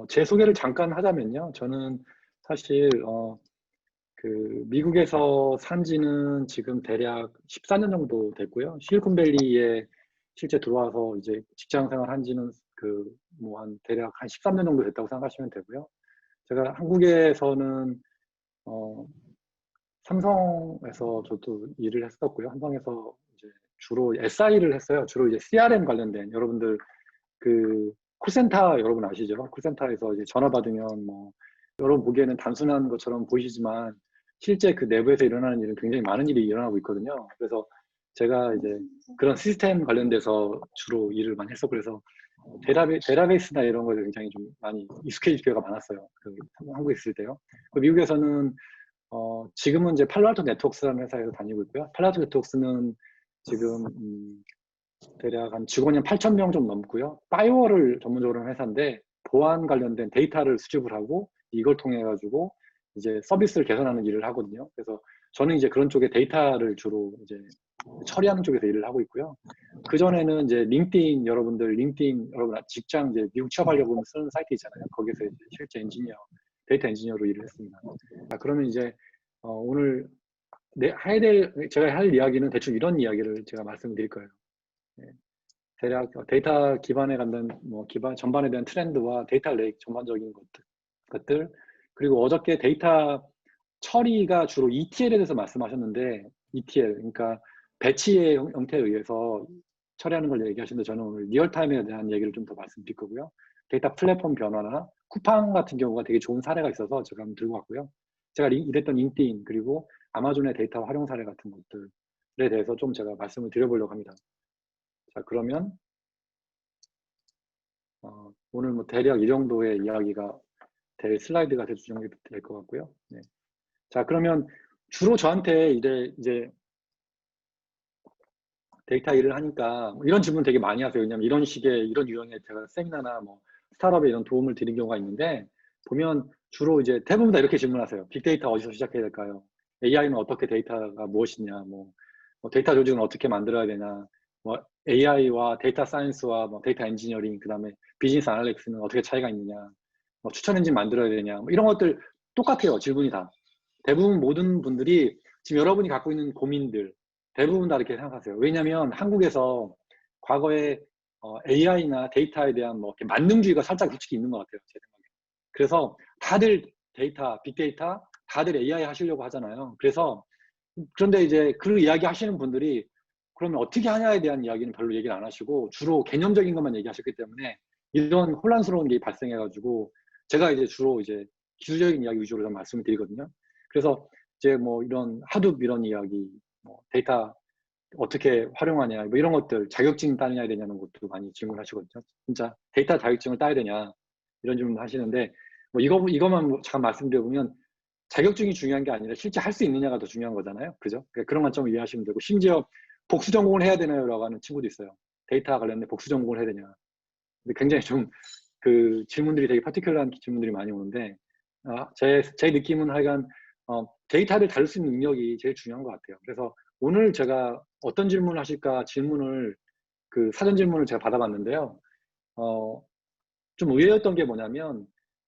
제 소개를 잠깐 하자면요. 저는 사실 미국에서 산 지는 지금 대략 14년 정도 됐고요. 실리콘밸리에 실제 들어와서 이제 직장 생활 한 지는 대략 한 13년 정도 됐다고 생각하시면 되고요. 제가 한국에서는 어, 삼성에서 저도 일을 했었고요. 삼성에서 이제 주로 SI를 했어요. 주로 이제 CRM 관련된 여러분들 콜센터 여러분 아시죠? 콜센터에서 이제 전화 받으면 여러분 보기에는 단순한 것처럼 보이시지만 실제 그 내부에서 일어나는 일은 굉장히 많은 일이 일어나고 있거든요. 그래서 제가 이제 그런 시스템 관련돼서 주로 일을 많이 했었고 그래서 데이터베이스나 이런 거에 굉장히 좀 많이 익숙해질 기회가 많았어요. 한국에 있을 때요. 미국에서는 지금은 이제 팔로알토 네트워크스라는 회사에서 다니고 있고요. 팔로알토 네트워크스는 지금 대략 한 직원이 한 8,000명 좀 넘고요. 파이어월을 전문적으로 하는 회사인데 보안 관련된 데이터를 수집을 하고 이걸 통해 가지고 이제 서비스를 개선하는 일을 하거든요. 그래서 저는 이제 그런 쪽에 데이터를 주로 이제 처리하는 쪽에서 일을 하고 있고요. 그 전에는 이제 링크드인 여러분 직장 이제 미국 취업하려고 쓰는 사이트 있잖아요. 거기서 이제 실제 데이터 엔지니어로 일을 했습니다. 자, 그러면 이제 오늘 제가 할 이야기는 대충 이런 이야기를 제가 말씀드릴 거예요. 네. 대략 데이터 기반에 관련 전반에 대한 트렌드와 데이터 레이크 전반적인 것들 그리고 어저께 데이터 처리가 주로 ETL에 대해서 말씀하셨는데 ETL 그러니까 배치의 형태에 의해서 처리하는 걸 얘기하시는데 저는 오늘 리얼타임에 대한 얘기를 좀 더 말씀드릴 거고요. 데이터 플랫폼 변화나 쿠팡 같은 경우가 되게 좋은 사례가 있어서 제가 한번 들고 왔고요. 제가 일했던 링크드인 그리고 아마존의 데이터 활용 사례 같은 것들에 대해서 좀 제가 말씀을 드려보려고 합니다. 자, 그러면 오늘 대략 이 정도의 이야기가 될 슬라이드가 될 것 같고요. 네. 자, 그러면 주로 저한테 이제 데이터 일을 하니까 이런 질문 되게 많이 하세요. 왜냐면 이런 유형의 제가 세미나나 스타트업에 이런 도움을 드린 경우가 있는데 보면 주로 이제 대부분 다 이렇게 질문하세요. 빅데이터 어디서 시작해야 될까요? AI는 어떻게 데이터가 무엇이냐? 데이터 조직은 어떻게 만들어야 되냐? AI와 데이터 사이언스와 데이터 엔지니어링 그다음에 비즈니스 아날리틱스는 어떻게 차이가 있느냐? 추천 엔진 만들어야 되냐? 이런 것들 똑같아요. 질문이 다. 대부분 모든 분들이 지금 여러분이 갖고 있는 고민들 대부분 다 이렇게 생각하세요. 왜냐하면 한국에서 과거에 AI나 데이터에 대한 만능주의가 살짝 솔직히 있는 것 같아요. 제 생각에. 그래서 다들 빅데이터, 다들 AI 하시려고 하잖아요. 그런데 이제 그 이야기 하시는 분들이 그러면 어떻게 하냐에 대한 이야기는 별로 얘기를 안 하시고 주로 개념적인 것만 얘기하셨기 때문에 이런 혼란스러운 게 발생해가지고 제가 이제 주로 이제 기술적인 이야기 위주로 좀 말씀을 드리거든요. 그래서 이제 이런 하둡 이런 이야기, 데이터 어떻게 활용하냐, 이런 것들, 자격증 따느냐 되냐는 것도 많이 질문하시거든요. 진짜 데이터 자격증을 따야 되냐, 이런 질문 하시는데, 이것만 잠깐 말씀드려보면, 자격증이 중요한 게 아니라 실제 할 수 있느냐가 더 중요한 거잖아요. 그죠? 그런 관점을 이해하시면 되고, 심지어 복수 전공을 해야 되나요? 라고 하는 친구도 있어요. 데이터 관련된 복수 전공을 해야 되냐. 근데 굉장히 질문들이 되게 파티큘러한 질문들이 많이 오는데, 제 느낌은 하여간, 데이터를 다룰 수 있는 능력이 제일 중요한 것 같아요. 그래서 오늘 제가 어떤 질문을 하실까 사전 질문을 제가 받아봤는데요. 좀 의외였던 게 뭐냐면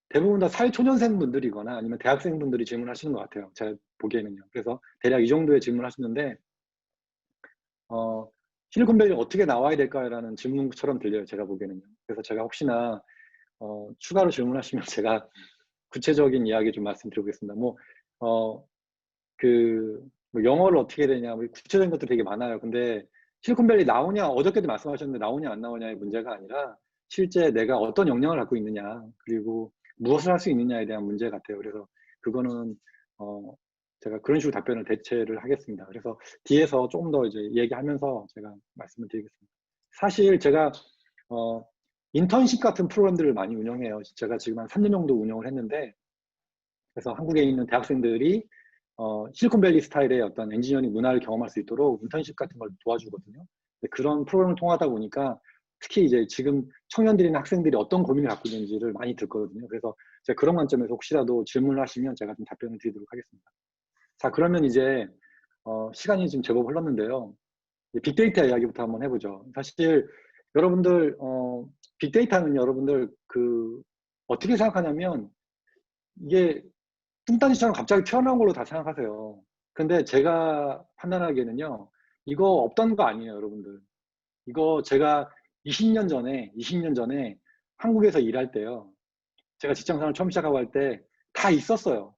대부분 다 사회초년생 분들이거나 아니면 대학생 분들이 질문하시는 것 같아요. 제가 보기에는요. 그래서 대략 이 정도의 질문을 하시는데 실리콘밸리 어떻게 나와야 될까라는 질문처럼 들려요. 제가 보기에는요. 그래서 제가 혹시나 추가로 질문하시면 제가 구체적인 이야기 좀 말씀드리겠습니다. 영어를 어떻게 해야 되냐, 구체적인 것도 되게 많아요. 근데 실리콘밸리 나오냐, 어저께도 말씀하셨는데 나오냐 안 나오냐의 문제가 아니라 실제 내가 어떤 역량을 갖고 있느냐, 그리고 무엇을 할 수 있느냐에 대한 문제 같아요. 그래서 그거는 제가 그런 식으로 답변을 대체를 하겠습니다. 그래서 뒤에서 조금 더 이제 얘기하면서 제가 말씀을 드리겠습니다. 사실 제가 인턴십 같은 프로그램들을 많이 운영해요. 제가 지금 한 3년 정도 운영을 했는데, 그래서 한국에 있는 대학생들이 실리콘밸리 스타일의 어떤 엔지니어링 문화를 경험할 수 있도록 인턴십 같은 걸 도와주거든요. 그런 프로그램을 통하다 보니까 특히 이제 지금 청년들이나 학생들이 어떤 고민을 갖고 있는지를 많이 듣거든요. 그래서 제가 그런 관점에서 혹시라도 질문을 하시면 제가 좀 답변을 드리도록 하겠습니다. 자, 그러면 이제 시간이 지금 제법 흘렀는데요. 빅데이터 이야기부터 한번 해보죠. 사실 여러분들 빅데이터는 여러분들 어떻게 생각하냐면 이게 뚱딴지처럼 갑자기 튀어나온 걸로 다 생각하세요. 근데 제가 판단하기에는요, 이거 없던 거 아니에요, 여러분들. 이거 제가 20년 전에 한국에서 일할 때요. 제가 직장생활 처음 시작하고 할 때 다 있었어요.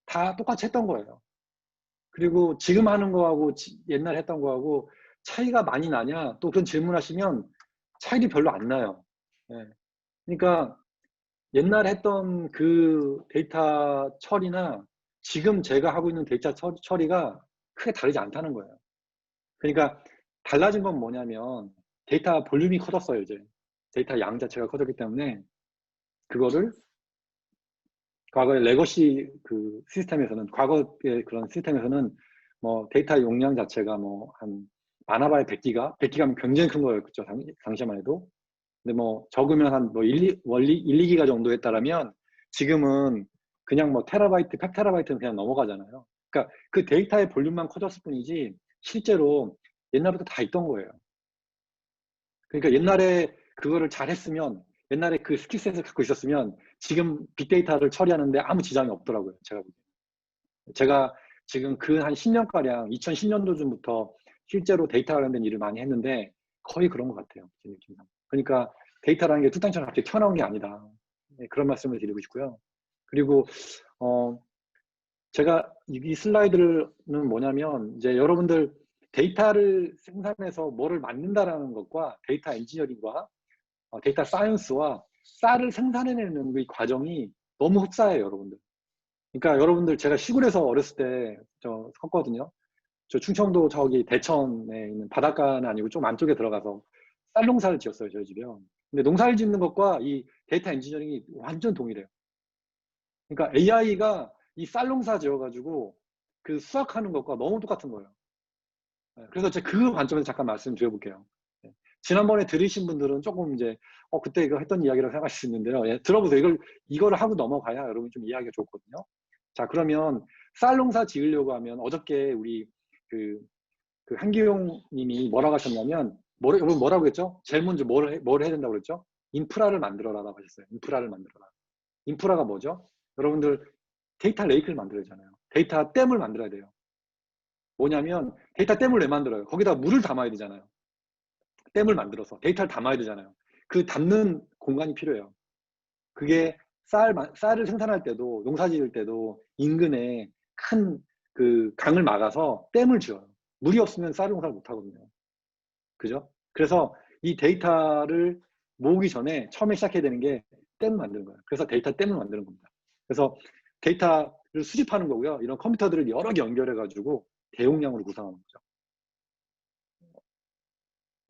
다 똑같이 했던 거예요. 그리고 지금 하는 거하고 옛날 했던 거하고 차이가 많이 나냐? 또 그런 질문하시면 차이도 별로 안 나요. 예. 그러니까 옛날에 했던 그 데이터 처리나 지금 제가 하고 있는 데이터 처리가 크게 다르지 않다는 거예요. 그러니까 달라진 건 뭐냐면 데이터 볼륨이 커졌어요, 이제. 데이터 양 자체가 커졌기 때문에 그거를 과거의 레거시 그 시스템에서는, 과거의 그런 시스템에서는 뭐 데이터 용량 자체가 뭐 한 많아봐야 100기가, 100기가면 굉장히 큰 거예요. 그죠? 당시만 해도. 근데 뭐 적으면 한 뭐 1, 2기가 정도 했다라면 지금은 그냥 뭐 테라바이트, 펩테라바이트는 그냥 넘어가잖아요. 그러니까 그 데이터의 볼륨만 커졌을 뿐이지 실제로 옛날부터 다 있던 거예요. 그러니까 옛날에 그거를 잘 했으면, 옛날에 그 스킬셋을 갖고 있었으면 지금 빅데이터를 처리하는데 아무 지장이 없더라고요. 제가 보기에는. 제가 지금 그 한 10년가량 2010년도쯤부터 실제로 데이터 관련된 일을 많이 했는데 거의 그런 것 같아요. 제 느낌상. 그러니까 데이터라는 게 뚝딱처럼 갑자기 튀어나온 게 아니다. 네, 그런 말씀을 드리고 싶고요. 그리고 어, 제가 이 슬라이드는 뭐냐면 이제 여러분들 데이터를 생산해서 뭐를 만든다라는 것과 데이터 엔지니어링과 데이터 사이언스와 쌀을 생산해내는 이 과정이 너무 흡사해요, 여러분들. 그러니까 여러분들 제가 시골에서 어렸을 때 저 컸거든요. 저 충청도 저기 대천에 있는 바닷가는 아니고 좀 안쪽에 들어가서 쌀 농사를 지었어요, 저희 집이요. 근데 농사를 짓는 것과 이 데이터 엔지니어링이 완전 동일해요. 그러니까 AI가 이 쌀 농사 지어가지고 그 수확하는 것과 너무 똑같은 거예요. 네, 그래서 제가 그 관점에서 잠깐 말씀드려볼게요. 네. 지난번에 들으신 분들은 조금 이제 그때 이거 했던 이야기라고 생각하실 수 있는데요. 예, 들어보세요. 이거를 하고 넘어가야 여러분이 좀 이해하기가 좋거든요. 자, 그러면 쌀 농사 지으려고 하면 어저께 우리 그, 그 한기용 님이 뭐라고 하셨냐면, 여러분 뭐라고 했죠? 제일 먼저 뭘 해야 된다고 그랬죠? 인프라를 만들어라라고 하셨어요. 인프라를 만들어라. 인프라가 뭐죠? 여러분들 데이터 레이크를 만들어야 되잖아요. 데이터 댐을 만들어야 돼요. 뭐냐면 데이터 댐을 왜 만들어요? 거기다 물을 담아야 되잖아요. 댐을 만들어서 데이터를 담아야 되잖아요. 그 담는 공간이 필요해요. 그게 쌀을 생산할 때도, 농사 지을 때도 인근에 큰 그 강을 막아서 댐을 지어요. 물이 없으면 쌀 농사를 못 하거든요. 그죠? 그래서 이 데이터를 모으기 전에 처음에 시작해야 되는 게 댐을 만드는 거예요. 그래서 데이터 댐을 만드는 겁니다. 그래서 데이터를 수집하는 거고요. 이런 컴퓨터들을 여러 개 연결해가지고 대용량으로 구성하는 거죠.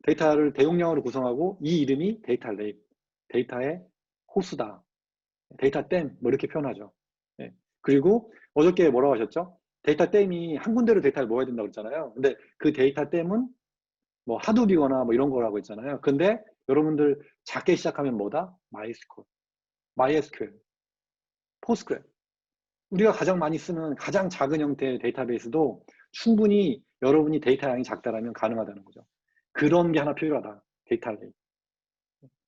데이터를 대용량으로 구성하고 이 이름이 데이터 레이크, 데이터의 호수다, 데이터 댐, 뭐 이렇게 표현하죠. 네. 그리고 어저께 뭐라고 하셨죠? 데이터 댐이 한 군데로 데이터를 모아야 된다고 그랬잖아요. 근데 그 데이터 댐은 뭐 하두비거나 뭐 이런 거라고 했잖아요. 근데 여러분들 작게 시작하면 뭐다? MySQL, PostgreSQL. 우리가 가장 많이 쓰는 가장 작은 형태의 데이터베이스도 충분히 여러분이 데이터 양이 작다라면 가능하다는 거죠. 그런 게 하나 필요하다. 데이터 레이크.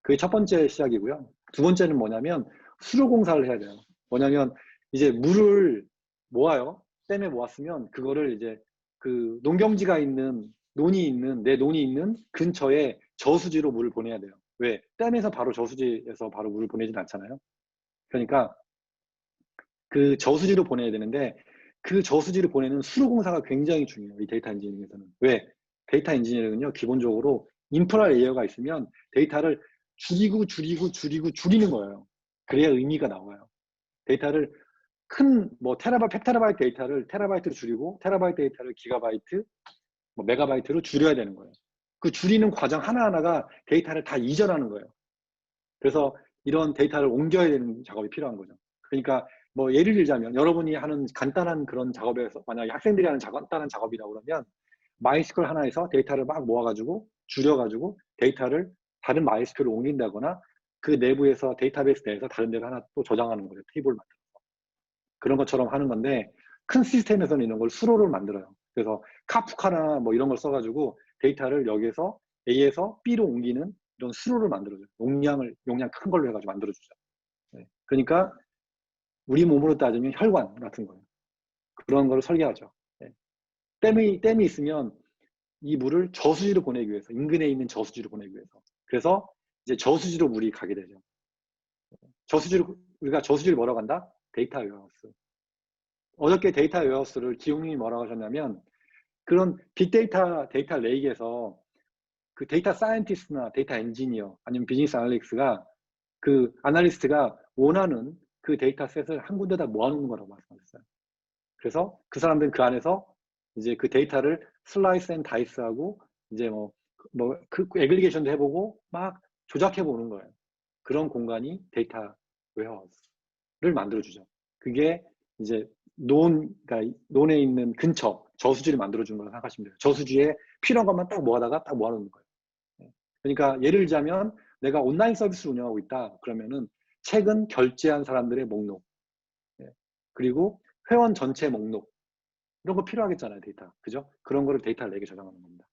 그게 첫 번째 시작이고요. 두 번째는 뭐냐면 수로 공사를 해야 돼요. 뭐냐면 이제 물을 모아요. 댐에 모았으면 그거를 이제 그 농경지가 있는 내 논이 있는 근처에 저수지로 물을 보내야 돼요. 왜? 댐에서 바로 저수지에서 바로 물을 보내진 않잖아요. 그러니까 그 저수지로 보내야 되는데 그 저수지를 보내는 수로 공사가 굉장히 중요해요. 이 데이터 엔지니어링에서는. 왜? 데이터 엔지니어링은요, 기본적으로 인프라 레이어가 있으면 데이터를 줄이는 거예요. 그래야 의미가 나와요. 데이터를 큰, 뭐, 펩테라바이트 데이터를 테라바이트로 줄이고, 테라바이트 데이터를 기가바이트, 뭐, 메가바이트로 줄여야 되는 거예요. 그 줄이는 과정 하나하나가 데이터를 다 이전하는 거예요. 그래서 이런 데이터를 옮겨야 되는 작업이 필요한 거죠. 그러니까 뭐 예를 들자면 여러분이 하는 간단한 그런 작업에서 만약에 학생들이 하는 간단한 작업이라고 그러면 마이스컬 하나에서 데이터를 막 모아가지고 줄여가지고 데이터를 다른 마이스컬로 옮긴다거나 그 내부에서 데이터베이스 내에서 다른 데를 하나 또 저장하는 거죠. 테이블 만들어서. 그런 것처럼 하는 건데 큰 시스템에서는 이런 걸 수로를 만들어요. 그래서 카프카나 뭐 이런 걸 써가지고 데이터를 여기에서 A에서 B로 옮기는 이런 수로를 만들어줘요. 용량 큰 걸로 해가지고 만들어주죠. 그러니까 우리 몸으로 따지면 혈관 같은 거예요. 그런 거를 설계하죠. 댐이 있으면 이 물을 저수지로 보내기 위해서, 인근에 있는 저수지로 보내기 위해서. 그래서 이제 저수지로 물이 가게 되죠. 우리가 저수지를 뭐라고 한다? 데이터 웨어하우스. 어저께 데이터 웨어하우스를 기용님이 뭐라고 하셨냐면, 그런 빅데이터, 데이터 레이크에서 그 데이터 사이언티스트나 데이터 엔지니어, 아니면 비즈니스 아날리스트가, 그 아날리스트가 원하는 그 데이터셋을 한 군데다 모아놓는 거라고 말씀하셨어요. 그래서 그 사람들은 그 안에서 이제 그 데이터를 슬라이스 앤 다이스하고 이제 그 애글리게이션도 해보고 막 조작해보는 거예요. 그런 공간이 데이터 웨어하우스를 만들어주죠. 그게 이제 그러니까 논에 있는 근처 저수지를 만들어주는 거라고 생각하시면 돼요. 저수지에 필요한 것만 딱 모아다가 딱 모아놓는 거예요. 그러니까 예를 들자면 내가 온라인 서비스를 운영하고 있다. 그러면은 최근 결제한 사람들의 목록, 그리고 회원 전체 목록, 이런 거 필요하겠잖아요, 데이터. 그죠? 그런 거를 데이터 렉에 저장하는 겁니다.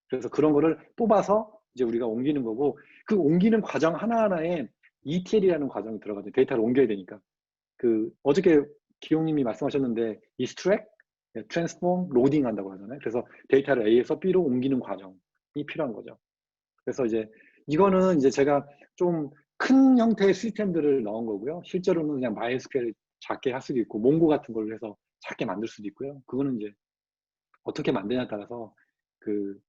그래서 그런 거를 뽑아서 이제 우리가 옮기는 거고, 그 옮기는 과정 하나하나에 ETL이라는 과정이 들어가죠. 데이터를 옮겨야 되니까. 어저께 기용님이 말씀하셨는데, extract, transform, loading 한다고 하잖아요. 그래서 데이터를 A에서 B로 옮기는 과정이 필요한 거죠. 그래서 이제 이거는 이제 제가 좀 큰 형태의 시스템들을 넣은 거고요. 실제로는 그냥 MySQL 작게 할 수도 있고, 몽고 같은 걸로 해서 작게 만들 수도 있고요. 그거는 이제 어떻게 만드냐에 따라서 그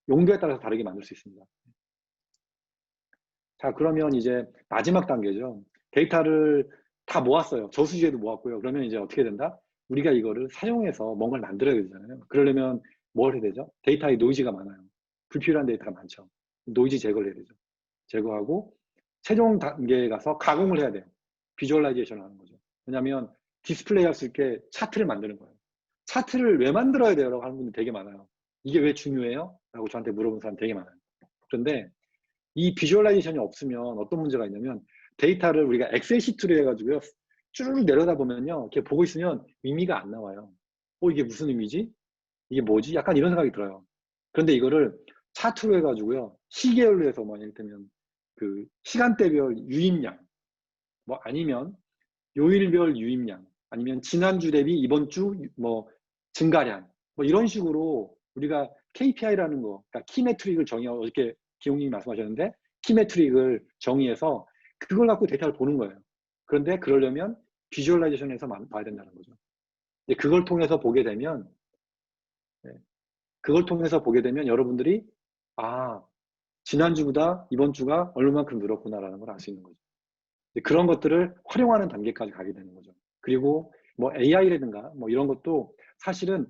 용도에 따라서 다르게 만들 수 있습니다. 자, 그러면 이제 마지막 단계죠. 데이터를 다 모았어요. 저수지에도 모았고요. 그러면 이제 어떻게 된다? 우리가 이거를 사용해서 뭔가를 만들어야 되잖아요. 그러려면 뭘 해야 되죠? 데이터에 노이즈가 많아요. 불필요한 데이터가 많죠. 노이즈 제거를 해야 되죠. 제거하고 최종 단계에 가서 가공을 해야 돼요. 비주얼라이제이션을 하는 거죠. 왜냐하면 디스플레이 할 수 있게 차트를 만드는 거예요. 차트를 왜 만들어야 돼요? 라고 하는 분들 되게 많아요. 이게 왜 중요해요? 라고 저한테 물어본 사람 되게 많아요. 그런데 이 비주얼라이제이션이 없으면 어떤 문제가 있냐면, 데이터를 우리가 엑셀 시트로 해가지고요, 쭉 내려다 보면요, 이렇게 보고 있으면 의미가 안 나와요. 이게 무슨 의미지? 이게 뭐지? 약간 이런 생각이 들어요. 그런데 이거를 차트로 해가지고요, 시계열로 해서 예를 들면 그 시간대별 유입량, 아니면 요일별 유입량, 아니면 지난주 대비 이번 주 증가량, 이런 식으로 우리가 KPI라는 거, 그러니까 키메트릭을 정의하고, 어저께 기용님이 말씀하셨는데 키메트릭을 정의해서 그걸 갖고 데이터를 보는 거예요. 그런데 그러려면 비주얼라이제이션에서 봐야 된다는 거죠. 그걸 통해서 보게 되면 여러분들이 지난주보다 이번 주가 얼마만큼 늘었구나라는 걸 알 수 있는 거죠. 그런 것들을 활용하는 단계까지 가게 되는 거죠. 그리고 AI라든가 이런 것도 사실은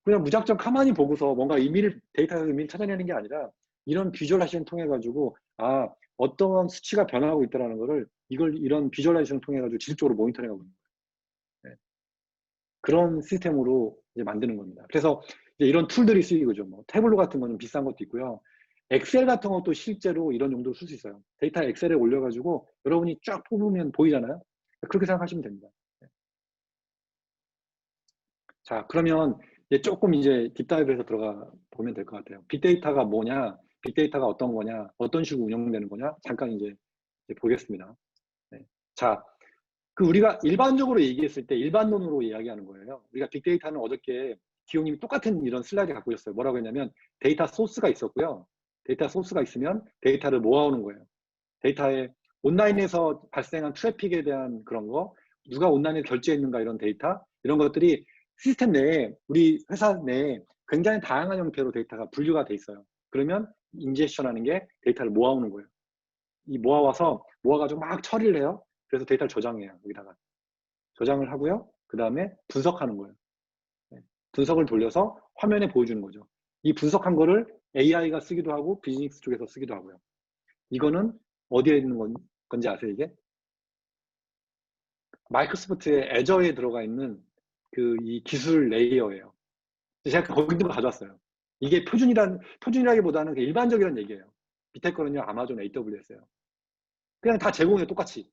그냥 무작정 가만히 보고서 뭔가 데이터에서 의미를 찾아내는 게 아니라, 이런 비주얼라이제이션을 통해 가지고 어떠한 수치가 변화하고 있다는 거를 이런 비주얼라이제이션을 통해 가지고 지속적으로 모니터링하고 있는 거예요. 그런 시스템으로 이제 만드는 겁니다. 그래서 이제 이런 툴들이 쓰이고죠. 태블로 같은 거는 비싼 것도 있고요. 엑셀 같은 것도 실제로 이런 용도로 쓸 수 있어요. 데이터 엑셀에 올려가지고 여러분이 쫙 뽑으면 보이잖아요. 그렇게 생각하시면 됩니다. 자, 그러면 이제 조금 딥다이브해서 들어가 보면 될 것 같아요. 빅데이터가 뭐냐, 빅데이터가 어떤 거냐, 어떤 식으로 운영되는 거냐, 잠깐 이제 보겠습니다. 네. 자, 우리가 일반적으로 얘기했을 때 일반론으로 이야기하는 거예요. 우리가 빅데이터는 어저께 기용님이 똑같은 이런 슬라이드 갖고 오셨어요. 뭐라고 했냐면, 데이터 소스가 있었고요. 데이터 소스가 있으면 데이터를 모아오는 거예요. 데이터에 온라인에서 발생한 트래픽에 대한 그런 거, 누가 온라인에 결제했는가, 이런 데이터, 이런 것들이 시스템 내에, 우리 회사 내에 굉장히 다양한 형태로 데이터가 분류가 돼 있어요. 그러면 인젝션 하는 게 데이터를 모아오는 거예요. 모아가지고 막 처리를 해요. 그래서 데이터를 저장해요. 여기다가 저장을 하고요. 그 다음에 분석하는 거예요. 분석을 돌려서 화면에 보여주는 거죠. 이 분석한 거를 AI가 쓰기도 하고 비즈니스 쪽에서 쓰기도 하고요. 이거는 어디에 있는 건지 아세요, 이게? 마이크로소프트의 애저에 들어가 있는 이 기술 레이어예요. 제가 거기 있는 거 가져왔어요. 이게 표준이라기보다는 일반적이라는 얘기예요. 밑에 거는요, 아마존 AWS예요. 그냥 다 제공해요, 똑같이.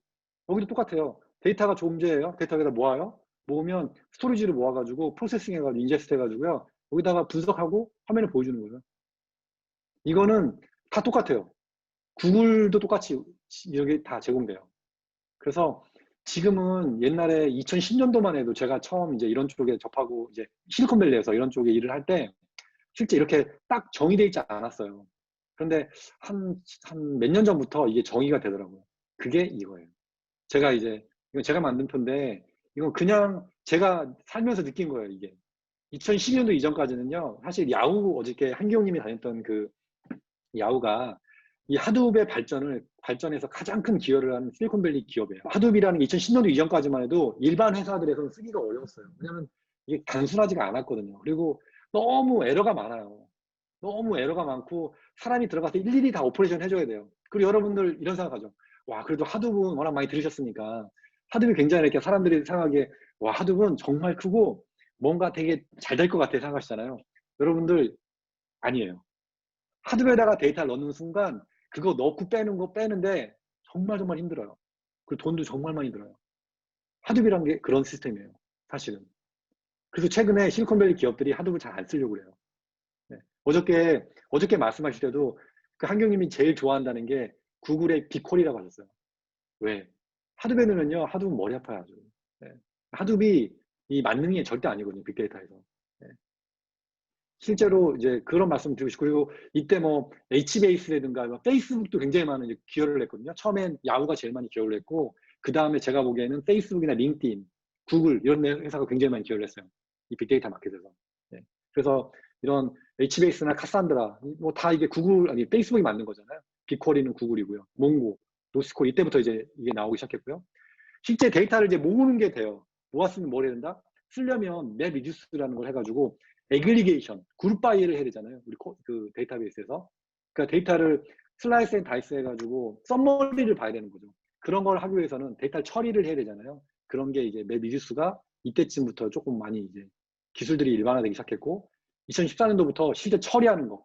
여기도 똑같아요. 데이터가 존재해요. 데이터에다 모아요. 모으면 스토리지를 모아가지고 프로세싱 해가지고 인젝스트 해가지고요. 여기다가 분석하고 화면을 보여주는 거예요. 이거는 다 똑같아요. 구글도 똑같이 이렇게 다 제공돼요. 그래서 지금은 옛날에 2010년도만 해도 제가 처음 이제 이런 쪽에 접하고 이제 실리콘밸리에서 이런 쪽에 일을 할 때 실제 이렇게 딱 정의되어 있지 않았어요. 그런데 한 몇 년 전부터 이게 정의가 되더라고요. 그게 이거예요. 제가 이제 이거 제가 만든 표인데 이건 그냥 제가 살면서 느낀 거예요, 이게. 2012년도 이전까지는요. 사실 야후 어저께 한기용님이 다녔던 그 야후가 이 하둡의 발전에서 가장 큰 기여를 한 실리콘밸리 기업이에요. 하둡이라는 게 2010년도 이전까지만 해도 일반 회사들에서는 쓰기가 어려웠어요. 왜냐하면 이게 단순하지가 않았거든요. 그리고 너무 에러가 많아요. 너무 에러가 많고 사람이 들어가서 일일이 다 오퍼레이션 해줘야 돼요. 그리고 여러분들 이런 생각하죠. 와, 그래도 하둡은 워낙 많이 들으셨으니까 하둡이 굉장히 이렇게 사람들이 생각하기에 와, 하둡은 정말 크고 뭔가 되게 잘 될 것 같아 생각하시잖아요. 여러분들 아니에요. 하드웨어에다가 데이터를 넣는 순간 그거 넣고 빼는 거 빼는데 정말 정말 힘들어요. 그리고 돈도 정말 많이 들어요. 하드웨어란 게 그런 시스템이에요. 사실은. 그래서 최근에 실리콘밸리 기업들이 하드웨어 잘 안 쓰려고 그래요. 네. 어저께 말씀하실 때도 그 한경님이 제일 좋아한다는 게 구글의 빅콜이라고 하셨어요. 왜? 하드웨어 넣으면요. 하드웨어 머리 아파요. 아주. 네. 하드웨어 이 만능이 절대 아니거든요. 빅데이터에서. 네. 실제로 이제 그런 말씀 드리고 싶고, 그리고 이때 뭐 HBase라든가 뭐 페이스북도 굉장히 많은 이제 기여를 했거든요. 처음엔 야후가 제일 많이 기여를 했고, 그 다음에 제가 보기에는 페이스북이나 링크드인, 구글 이런 회사가 굉장히 많이 기여를 했어요. 이 빅데이터 마켓에서. 네. 그래서 이런 HBase나 카산드라 뭐 다 이게 구글 아니 페이스북이 만든 거잖아요. 빅쿼리는 구글이고요. 몽고, 노스코 이때부터 이제 이게 나오기 시작했고요. 실제 데이터를 이제 모으는 게 돼요. 모았으면 뭘 해야 된다? 쓰려면 맵리듀스라는 걸 해가지고 애글리게이션, 그룹 바이를 해야 되잖아요. 우리 그 데이터베이스에서. 그러니까 데이터를 슬라이스 앤 다이스 해가지고 썸머리를 봐야 되는 거죠. 그런 걸 하기 위해서는 데이터 처리를 해야 되잖아요. 그런 게 이제 맵리듀스가 이때쯤부터 조금 많이 이제 기술들이 일반화되기 시작했고 2014년도부터 실제 처리하는 거,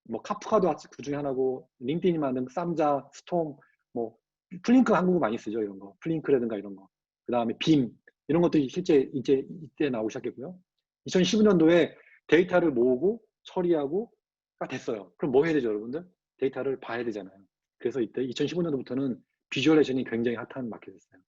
뭐 카프카도 그 중에 하나고 링크드인이 만든 쌈자, 스톰, 뭐 플링크 한국어 많이 쓰죠. 이런 거 플링크라든가 이런 거. 그 다음에 빔 이런 것들이 실제 이제 이때 나오기 시작했고요. 2015년도에 데이터를 모으고 처리하고가 됐어요. 그럼 뭐 해야 되죠, 여러분들? 데이터를 봐야 되잖아요. 그래서 이때 2015년도부터는 비주얼레이션이 굉장히 핫한 마켓이었어요.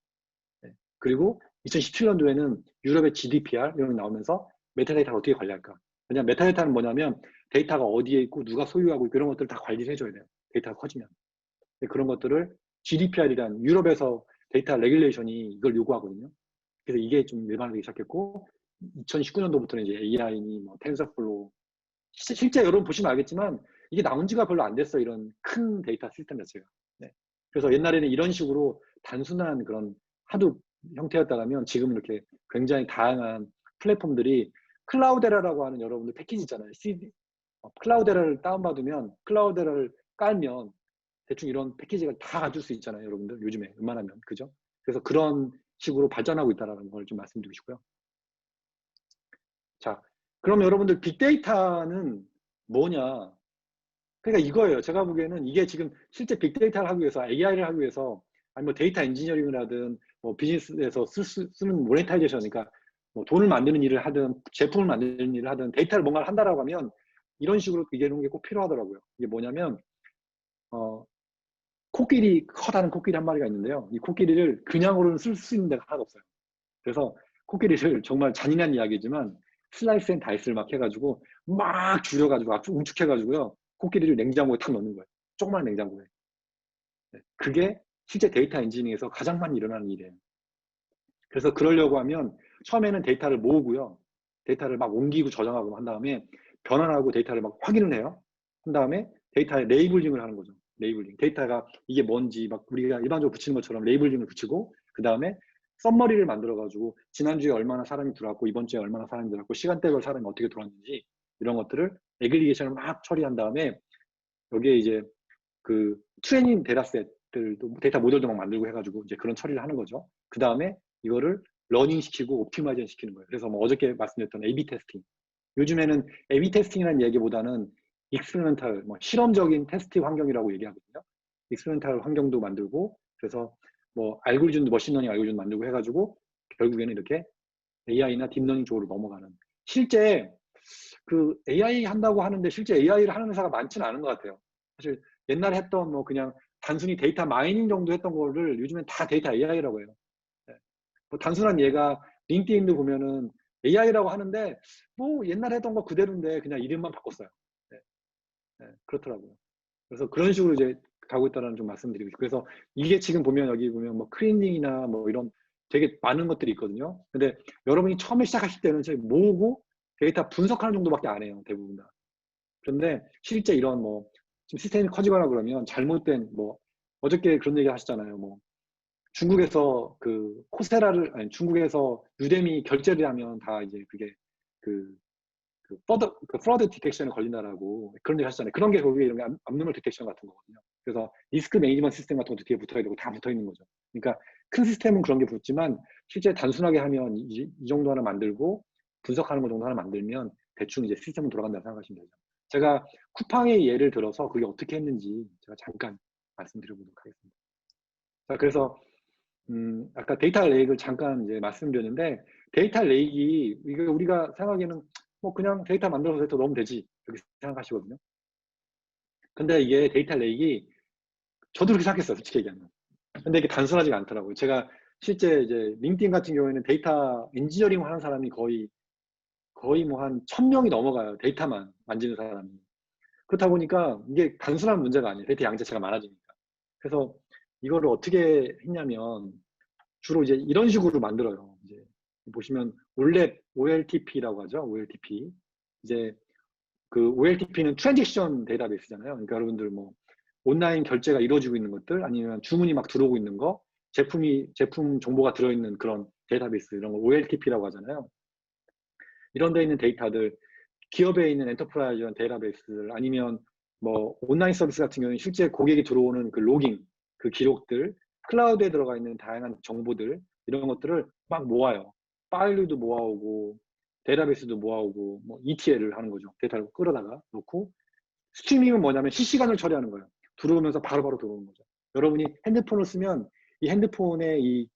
네. 그리고 2017년도에는 유럽의 GDPR 이런 게 나오면서 메타데이터를 어떻게 관리할까? 왜냐하면 메타데이터는 뭐냐면 데이터가 어디에 있고 누가 소유하고 있고 이런 것들을 다 관리를 해줘야 돼요. 데이터가 커지면. 그런 것들을 GDPR이란 유럽에서 데이터 레귤레이션이 이걸 요구하거든요. 그래서 이게 좀 일반화되기 시작했고 2019년도부터는 이제 AI니 뭐 텐서플로우 실제 여러분 보시면 알겠지만 이게 나온 지가 별로 안 됐어요. 이런 큰 데이터 시스템 자체가. 네. 그래서 옛날에는 이런 식으로 단순한 그런 하도 형태였다면 지금 이렇게 굉장히 다양한 플랫폼들이 클라우데라라고 하는 여러분들 패키지 있잖아요. 클라우데라를 다운받으면 클라우데라를 깔면 대충 이런 패키지가 다 가질 수 있잖아요. 여러분들 요즘에 웬만하면. 그죠? 그래서 그런 식으로 발전하고 있다는 걸 좀 말씀드리고 싶고요. 자, 그럼 여러분들 빅데이터는 뭐냐? 그러니까 이거예요. 제가 보기에는 이게 지금 실제 빅데이터를 하기 위해서 AI를 하기 위해서 아니 뭐 데이터 엔지니어링을 하든 뭐 비즈니스에서 쓰는 모네타이제이션이니까 뭐 돈을 만드는 일을 하든 제품을 만드는 일을 하든 데이터를 뭔가를 한다라고 하면 이런 식으로 이런 게 꼭 필요하더라고요. 이게 뭐냐면 코끼리 커다란 코끼리 한 마리가 있는데요. 이 코끼리를 그냥으로는 쓸 수 있는 데가 하나도 없어요. 그래서 코끼리를 정말 잔인한 이야기지만 슬라이스 앤 다이스를 막 해가지고 막 줄여가지고 응축해가지고요. 코끼리를 냉장고에 탁 넣는 거예요. 조그만 냉장고에. 네. 그게 실제 데이터 엔지니어링에서 가장 많이 일어나는 일이에요. 그래서 그러려고 하면 처음에는 데이터를 모으고요. 데이터를 막 옮기고 저장하고 한 다음에 변환하고 데이터를 막 확인을 해요. 한 다음에 데이터에 레이블링을 하는 거죠. 레이블링. 데이터가 이게 뭔지 막 우리가 일반적으로 붙이는 것처럼 레이블링을 붙이고 그 다음에 썸머리를 만들어가지고 지난주에 얼마나 사람이 들어왔고 이번 주에 얼마나 사람이 들어왔고 시간대별 사람이 어떻게 들어왔는지 이런 것들을 애글리게이션을 막 처리한 다음에 여기에 이제 그 트레이닝 데이터셋들도 데이터 모델도 막 만들고 해가지고 이제 그런 처리를 하는 거죠. 그 다음에 이거를 러닝 시키고 옵티마이징 시키는 거예요. 그래서 뭐 어저께 말씀드렸던 A/B 테스팅. 요즘에는 A/B 테스팅이라는 얘기보다는 익스페리멘탈, 뭐 실험적인 테스트 환경이라고 얘기하거든요. 익스페리멘탈 환경도 만들고 그래서 뭐 알고리즘도 머신러닝 알고리즘 만들고 해가지고 결국에는 이렇게 AI나 딥러닝 쪽으로 넘어가는. 실제 그 AI 한다고 하는데 실제 AI를 하는 회사가 많지는 않은 것 같아요. 사실 옛날에 했던 뭐 그냥 단순히 데이터 마이닝 정도 했던 거를 요즘엔 다 데이터 AI라고 해요. 네. 뭐 단순한 예가 링크드인도 보면은 AI라고 하는데 뭐 옛날에 했던 거 그대로인데 그냥 이름만 바꿨어요. 네. 네. 그렇더라고요. 그래서 그런 식으로 이제 가고 있다는 좀 말씀드리고 싶어요. 그래서 이게 지금 보면 여기 보면 뭐 클리닝이나 뭐 이런 되게 많은 것들이 있거든요. 근데 여러분이 처음에 시작하실 때는 저희 모으고 데이터 분석하는 정도밖에 안 해요. 대부분 다. 그런데 실제 이런 뭐 지금 시스템이 커지거나 그러면 잘못된 뭐 어저께 그런 얘기 하셨잖아요. 뭐 중국에서 그 코세라를 아니 중국에서 유대미 결제를 하면 다 이제 그게 그 프로드 디텍션에 걸린다라고 그런 얘기 하셨잖아요. 그런 게 거기에 이런 게 압노멀 디텍션 같은 거거든요. 그래서 리스크 매니지먼트 시스템 같은 것도 뒤에 붙어야 되고 다 붙어 있는 거죠. 그러니까 큰 시스템은 그런 게 붙지만 실제 단순하게 하면 이 정도 하나 만들고 분석하는 거 정도 하나 만들면 대충 이제 시스템은 돌아간다고 생각하시면 되죠. 제가 쿠팡의 예를 들어서 그게 어떻게 했는지 제가 잠깐 말씀드려보도록 하겠습니다. 자, 그래서 아까 데이터 레이크를 잠깐 이제 말씀드렸는데 데이터 레이크 이게 우리가 생각하기에는 뭐 그냥 데이터 만들어서 데이터 넣으면 되지 이렇게 생각하시거든요. 근데 이게 데이터 레이크 저도 그렇게 생각했어요, 솔직히 얘기하면. 근데 이게 단순하지가 않더라고요. 제가 실제 이제 링크드인 같은 경우에는 데이터 엔지니어링 하는 사람이 거의 뭐 한 1000명이 넘어가요. 데이터만 만지는 사람이. 그렇다 보니까 이게 단순한 문제가 아니에요. 데이터 양 자체가 많아지니까. 그래서 이거를 어떻게 했냐면 주로 이제 이런 식으로 만들어요. 이제 보시면 올랩 OLTP라고 하죠. OLTP. 이제 그 OLTP는 트랜잭션 데이터베이스잖아요. 그러니까 여러분들 뭐 온라인 결제가 이루어지고 있는 것들 아니면 주문이 막 들어오고 있는 거, 제품 정보가 들어있는 그런 데이터베이스 이런 거 OLTP라고 하잖아요. 이런 데 있는 데이터들 기업에 있는 엔터프라이즈 데이터베이스들 아니면 뭐 온라인 서비스 같은 경우는 실제 고객이 들어오는 그 로깅, 그 기록들, 클라우드에 들어가 있는 다양한 정보들 이런 것들을 막 모아요. 파일도 모아오고 데이터베이스도 모아오고 뭐 ETL을 하는 거죠. 데이터를 끌어다가 놓고 스트리밍은 뭐냐면 실시간을 처리하는 거예요. 들어오면서 바로바로 들어오는 거죠. 여러분이 핸드폰을 쓰면 이 핸드폰의 이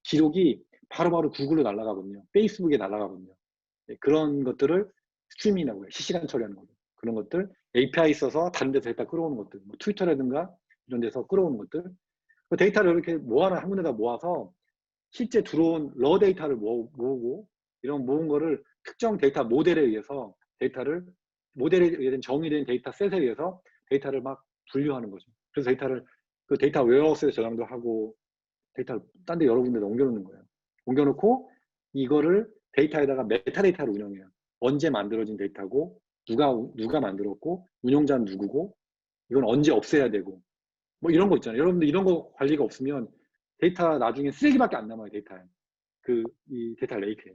기록이 바로바로 구글로 날아가거든요. 페이스북에 날아가거든요. 그런 것들을 스트리밍이라고 해요. 실시간 처리하는 거죠. 그런 것들 API 써서 다른 데서 데이터 끌어오는 것들 뭐 트위터라든가 이런 데서 끌어오는 것들 그 데이터를 이렇게 모아라 한 군데다 모아서 실제 들어온 러 데이터를 모으고 이런 모은 거를 특정 데이터 모델에 의해서 데이터를 모델에 의한 정의된 데이터 셋에 의해서 데이터를 막 분류하는 거죠. 그래서 데이터를 그 데이터 웨어하우스에 저장도 하고 데이터를 딴 데 여러 군데 옮겨놓는 거예요. 옮겨놓고 이거를 데이터에다가 메타데이터를 운영해요. 언제 만들어진 데이터고 누가 만들었고 운영자는 누구고 이건 언제 없애야 되고 뭐 이런 거 있잖아요. 여러분들 이런 거 관리가 없으면 데이터 나중에 쓰레기밖에 안 남아요. 데이터에. 이 데이터 레이크에.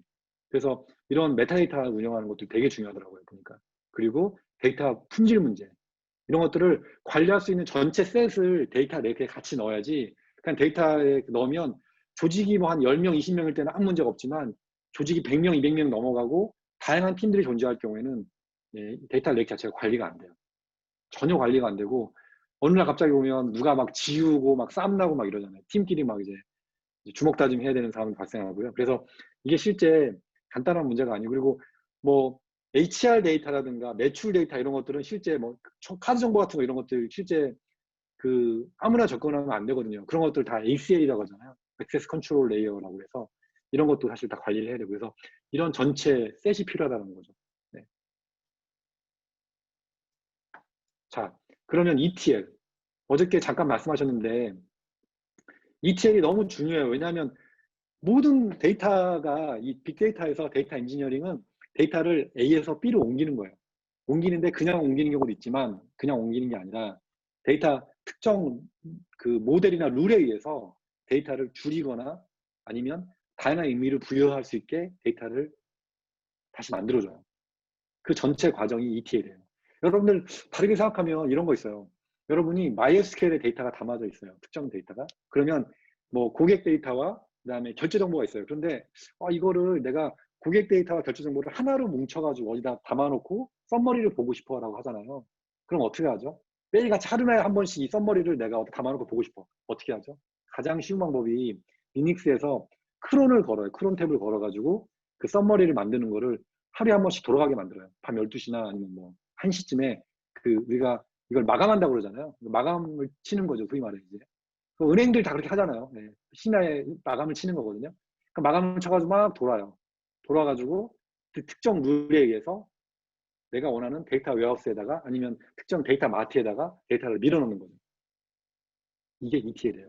그래서 이런 메타데이터 운영하는 것도 되게 중요하더라고요. 보니까. 그리고 데이터 품질 문제. 이런 것들을 관리할 수 있는 전체 셋을 데이터 레이크에 같이 넣어야지 그냥 데이터에 넣으면 조직이 뭐 한 10명, 20명일 때는 아무 문제가 없지만 조직이 100명, 200명 넘어가고 다양한 팀들이 존재할 경우에는 데이터 레이크 자체가 관리가 안 돼요. 전혀 관리가 안 되고 어느 날 갑자기 보면 누가 막 지우고 막 쌈나고 막 이러잖아요. 팀끼리 막 이제 주먹 다짐 해야 되는 상황이 발생하고요. 그래서 이게 실제 간단한 문제가 아니고 그리고 뭐 HR 데이터라든가 매출 데이터 이런 것들은 실제 뭐 카드 정보 같은 거 이런 것들 실제 그 아무나 접근하면 안 되거든요. 그런 것들 다 ACL이라고 하잖아요. 액세스 컨트롤 레이어라고 해서 이런 것도 사실 다 관리를 해야 되고 그래서 이런 전체 셋이 필요하다는 거죠. 네. 자, 그러면 ETL. 어저께 잠깐 말씀하셨는데 ETL이 너무 중요해요. 왜냐하면 모든 데이터가 이 빅데이터에서 데이터 엔지니어링은 데이터를 A에서 B로 옮기는 거예요. 옮기는데 그냥 옮기는 경우도 있지만 그냥 옮기는 게 아니라 데이터 특정 그 모델이나 룰에 의해서 데이터를 줄이거나 아니면 다양한 의미를 부여할 수 있게 데이터를 다시 만들어줘요. 그 전체 과정이 ETL이에요. 여러분들 다르게 생각하면 이런 거 있어요. 여러분이 MySQL에 데이터가 담아져 있어요. 특정 데이터가. 그러면 뭐 고객 데이터와 그다음에 결제 정보가 있어요. 그런데 이거를 내가 고객 데이터와 결제 정보를 하나로 뭉쳐가지고 어디다 담아놓고 썸머리를 보고 싶어라고 하잖아요. 그럼 어떻게 하죠? 매일같이 하루에 한 번씩 이 썸머리를 내가 어디 담아놓고 보고 싶어. 어떻게 하죠? 가장 쉬운 방법이 리눅스에서 크론을 걸어요. 크론 탭을 걸어가지고 그 썸머리를 만드는 거를 하루에 한 번씩 돌아가게 만들어요. 밤 12시나 아니면 뭐 1시쯤에 그 우리가 이걸 마감한다고 그러잖아요. 마감을 치는 거죠. 소위 말해 이제. 그 은행들 다 그렇게 하잖아요. 네. 시나에 마감을 치는 거거든요. 그 마감을 쳐가지고 막 돌아요. 돌아가지고 그 특정 룰에 의해서 내가 원하는 데이터 웨어하우스에다가 아니면 특정 데이터 마트에다가 데이터를 밀어넣는 거죠. 이게 ETL이에요.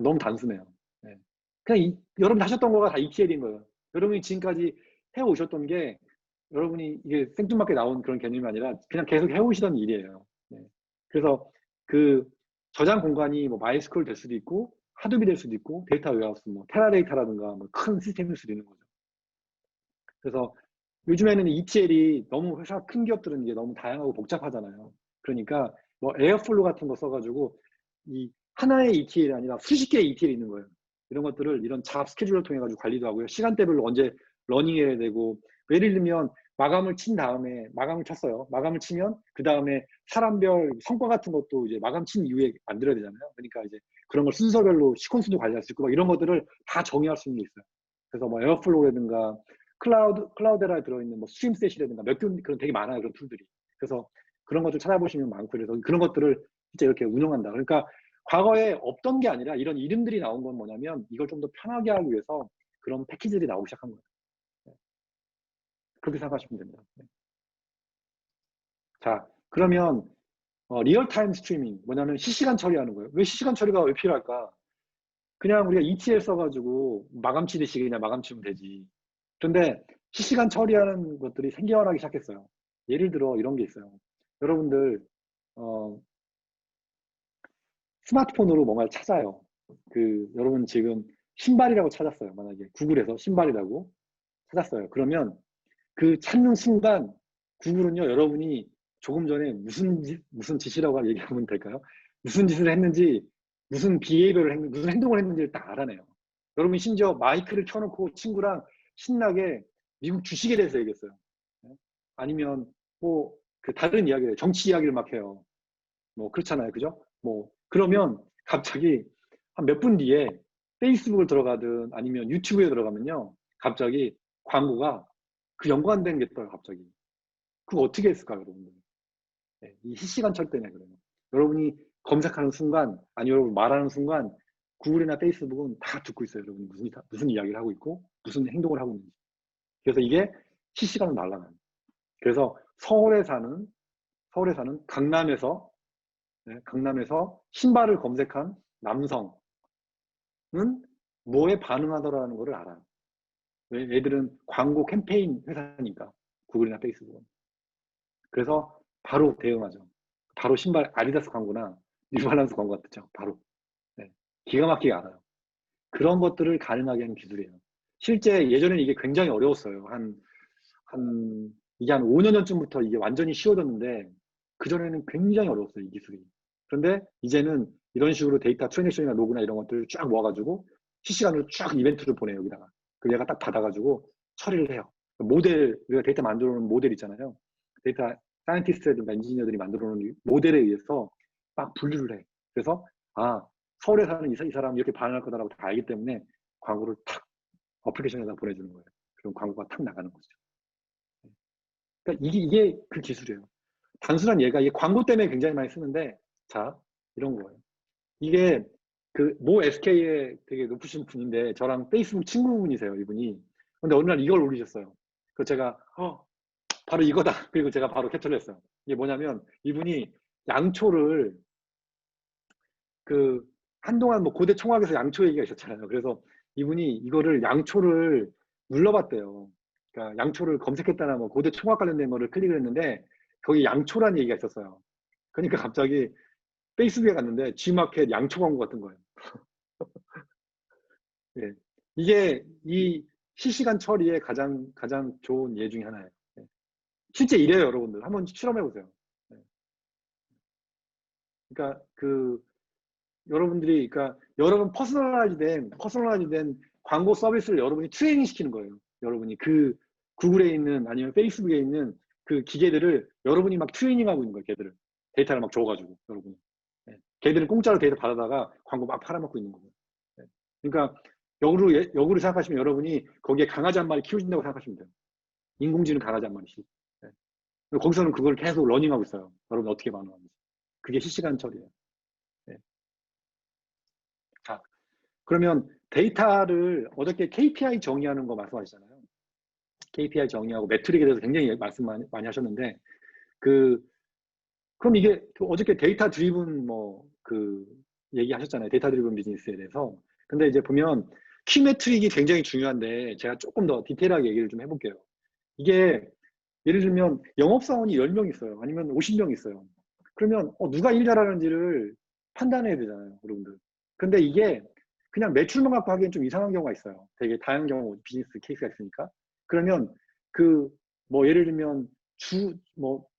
너무 단순해요. 네. 그냥 여러분이 하셨던 거가 다 ETL인 거예요. 여러분이 지금까지 해오셨던 게 여러분이 이게 생뚱맞게 나온 그런 개념이 아니라 그냥 계속 해오시던 일이에요. 네. 그래서 그 저장 공간이 뭐 마이스쿨 될 수도 있고 하드비 될 수도 있고 데이터 웨어하우스 뭐 테라데이터라든가 뭐 큰 시스템일 수도 있는 거죠. 그래서 요즘에는 ETL이 너무 회사 큰 기업들은 이게 너무 다양하고 복잡하잖아요. 그러니까 뭐 에어플로 같은 거 써가지고 이 하나의 ETL이 아니라 수십 개의 ETL이 있는 거예요. 이런 것들을 이런 잡 스케줄을 통해 가지고 관리도 하고요. 시간대별로 언제 러닝해야 되고 예를 들면 마감을 친 다음에 마감을 쳤어요. 마감을 치면 그 다음에 사람별 성과 같은 것도 이제 마감 친 이후에 만들어야 되잖아요. 그러니까 이제 그런 걸 순서별로 시퀀스도 관리할 수 있고 막 이런 것들을 다 정의할 수 있는 게 있어요. 그래서 뭐 에어플로우라든가 클라우데라에 들어있는 뭐 스트림셋이라든가 몇 개 그런 되게 많아요. 그런 툴들이. 그래서 그런 것들 찾아보시면 많고 그래서 그런 것들을 진짜 이렇게 운영한다. 그러니까 과거에 없던 게 아니라 이런 이름들이 나온 건 뭐냐면 이걸 좀 더 편하게 하기 위해서 그런 패키지들이 나오기 시작한 거예요. 네. 그렇게 생각하시면 됩니다. 네. 자, 그러면 리얼타임 스트리밍 뭐냐면 실시간 처리하는 거예요. 왜 실시간 처리가 왜 필요할까? 그냥 우리가 ETL 써가지고 마감 치듯이 그냥 마감 치면 되지. 그런데 실시간 처리하는 것들이 생겨나기 시작했어요. 예를 들어 이런 게 있어요. 여러분들 어, 스마트폰으로 뭔가를 찾아요. 여러분 지금 신발이라고 찾았어요. 만약에 구글에서 신발이라고 찾았어요. 그러면 그 찾는 순간 구글은요, 여러분이 조금 전에 무슨 짓이라고 얘기하면 될까요? 무슨 짓을 했는지, 무슨 비헤이비어를 했는지, 무슨 행동을 했는지를 딱 알아내요. 여러분이 심지어 마이크를 켜놓고 친구랑 신나게 미국 주식에 대해서 얘기했어요. 아니면 뭐 그 다른 이야기를 정치 이야기를 막 해요. 뭐 그렇잖아요, 그죠? 뭐 그러면 갑자기 한 몇 분 뒤에 페이스북을 들어가든 아니면 유튜브에 들어가면요, 갑자기 광고가 그 연관된 게 떠요, 갑자기. 그거 어떻게 했을까요, 여러분들? 네, 이 실시간 철 때문에 그래요. 여러분이 검색하는 순간, 아니 여러분 말하는 순간, 구글이나 페이스북은 다 듣고 있어요, 여러분이 무슨 이야기를 하고 있고, 무슨 행동을 하고 있는지. 그래서 이게 실시간으로 날아가요. 그래서 서울에 사는 강남에서 신발을 검색한 남성은 뭐에 반응하더라는 것을 알아요. 왜? 애들은 광고 캠페인 회사니까, 구글이나 페이스북은. 그래서 바로 대응하죠. 바로 신발 아디다스 광고나 뉴발란스 광고 같죠. 바로. 네. 기가 막히게 알아요. 그런 것들을 가능하게 하는 기술이에요. 실제 예전에는 이게 굉장히 어려웠어요. 이게 한 5년 전쯤부터 이게 완전히 쉬워졌는데, 그전에는 굉장히 어려웠어요, 이 기술이. 그런데 이제는 이런 식으로 데이터 트랜잭션이나 로그나 이런 것들을 쫙 모아가지고 실시간으로 쫙 이벤트를 보내요, 여기다가. 그럼 얘가 딱 받아가지고 처리를 해요. 우리가 데이터 만들어 놓은 모델 있잖아요. 데이터 사이언티스트라든가 엔지니어들이 만들어 놓은 모델에 의해서 막 분류를 해. 그래서, 서울에 사는 이 사람이 이렇게 반응할 거다라고 다 알기 때문에 광고를 탁 어플리케이션에다 보내주는 거예요. 그럼 광고가 탁 나가는 거죠. 그러니까 이게 그 기술이에요. 단순한 이게 광고 때문에 굉장히 많이 쓰는데, 자, 이런 거예요. 이게 모 SK에 되게 높으신 분인데, 저랑 페이스북 친구분이세요, 이분이. 근데 어느 날 이걸 올리셨어요. 그래서 제가, 바로 이거다. 그리고 제가 바로 캡처를 했어요. 이게 뭐냐면, 이분이 양초를, 한동안 뭐 고대 총학에서 양초 얘기가 있었잖아요. 그래서 이분이 이거를 양초를 눌러봤대요. 그러니까 양초를 검색했다나 뭐 고대 총학 관련된 거를 클릭을 했는데, 거기 양초라는 얘기가 있었어요. 그러니까 갑자기 페이스북에 갔는데 G마켓 양초 광고 같은 거예요. 예. 이게 이 실시간 처리의 가장 좋은 예 중에 하나예요. 예. 실제 이래요, 여러분들. 한번 실험해 보세요. 예. 그러니까 그러니까 여러분 퍼스널라이즈된 광고 서비스를 여러분이 트레이닝 시키는 거예요. 여러분이 구글에 있는 아니면 페이스북에 있는 그 기계들을 여러분이 막 트레이닝하고 있는 거예요. 걔들을 데이터를 막 줘가지고 여러분이. 예. 걔들은 공짜로 데이터 받아다가 광고 막 팔아먹고 있는 거예요. 예. 그러니까 역으로 생각하시면 여러분이 거기에 강아지 한 마리 키우신다고 생각하시면 돼요. 인공지능 강아지 한 마리씩. 예. 거기서는 그걸 계속 러닝하고 있어요. 여러분 어떻게 반응하는지. 그게 실시간 처리예요. 네. 자, 그러면 데이터를 어저께 KPI 정의하는 거 말씀하시잖아요. KPI 정의하고 매트릭에 대해서 굉장히 말씀 많이 하셨는데, 그럼 이게 어저께 데이터 드리븐 얘기하셨잖아요. 데이터 드리븐 비즈니스에 대해서. 근데 이제 보면 키 매트릭이 굉장히 중요한데 제가 조금 더 디테일하게 얘기를 좀 해볼게요. 이게 예를 들면 영업사원이 10명 있어요. 아니면 50명 있어요. 그러면 누가 일 잘하는지를 판단해야 되잖아요, 여러분들. 근데 이게 그냥 매출만 갖고 하기엔 좀 이상한 경우가 있어요. 되게 다양한 경우 비즈니스 케이스가 있으니까. 그러면 예를 들면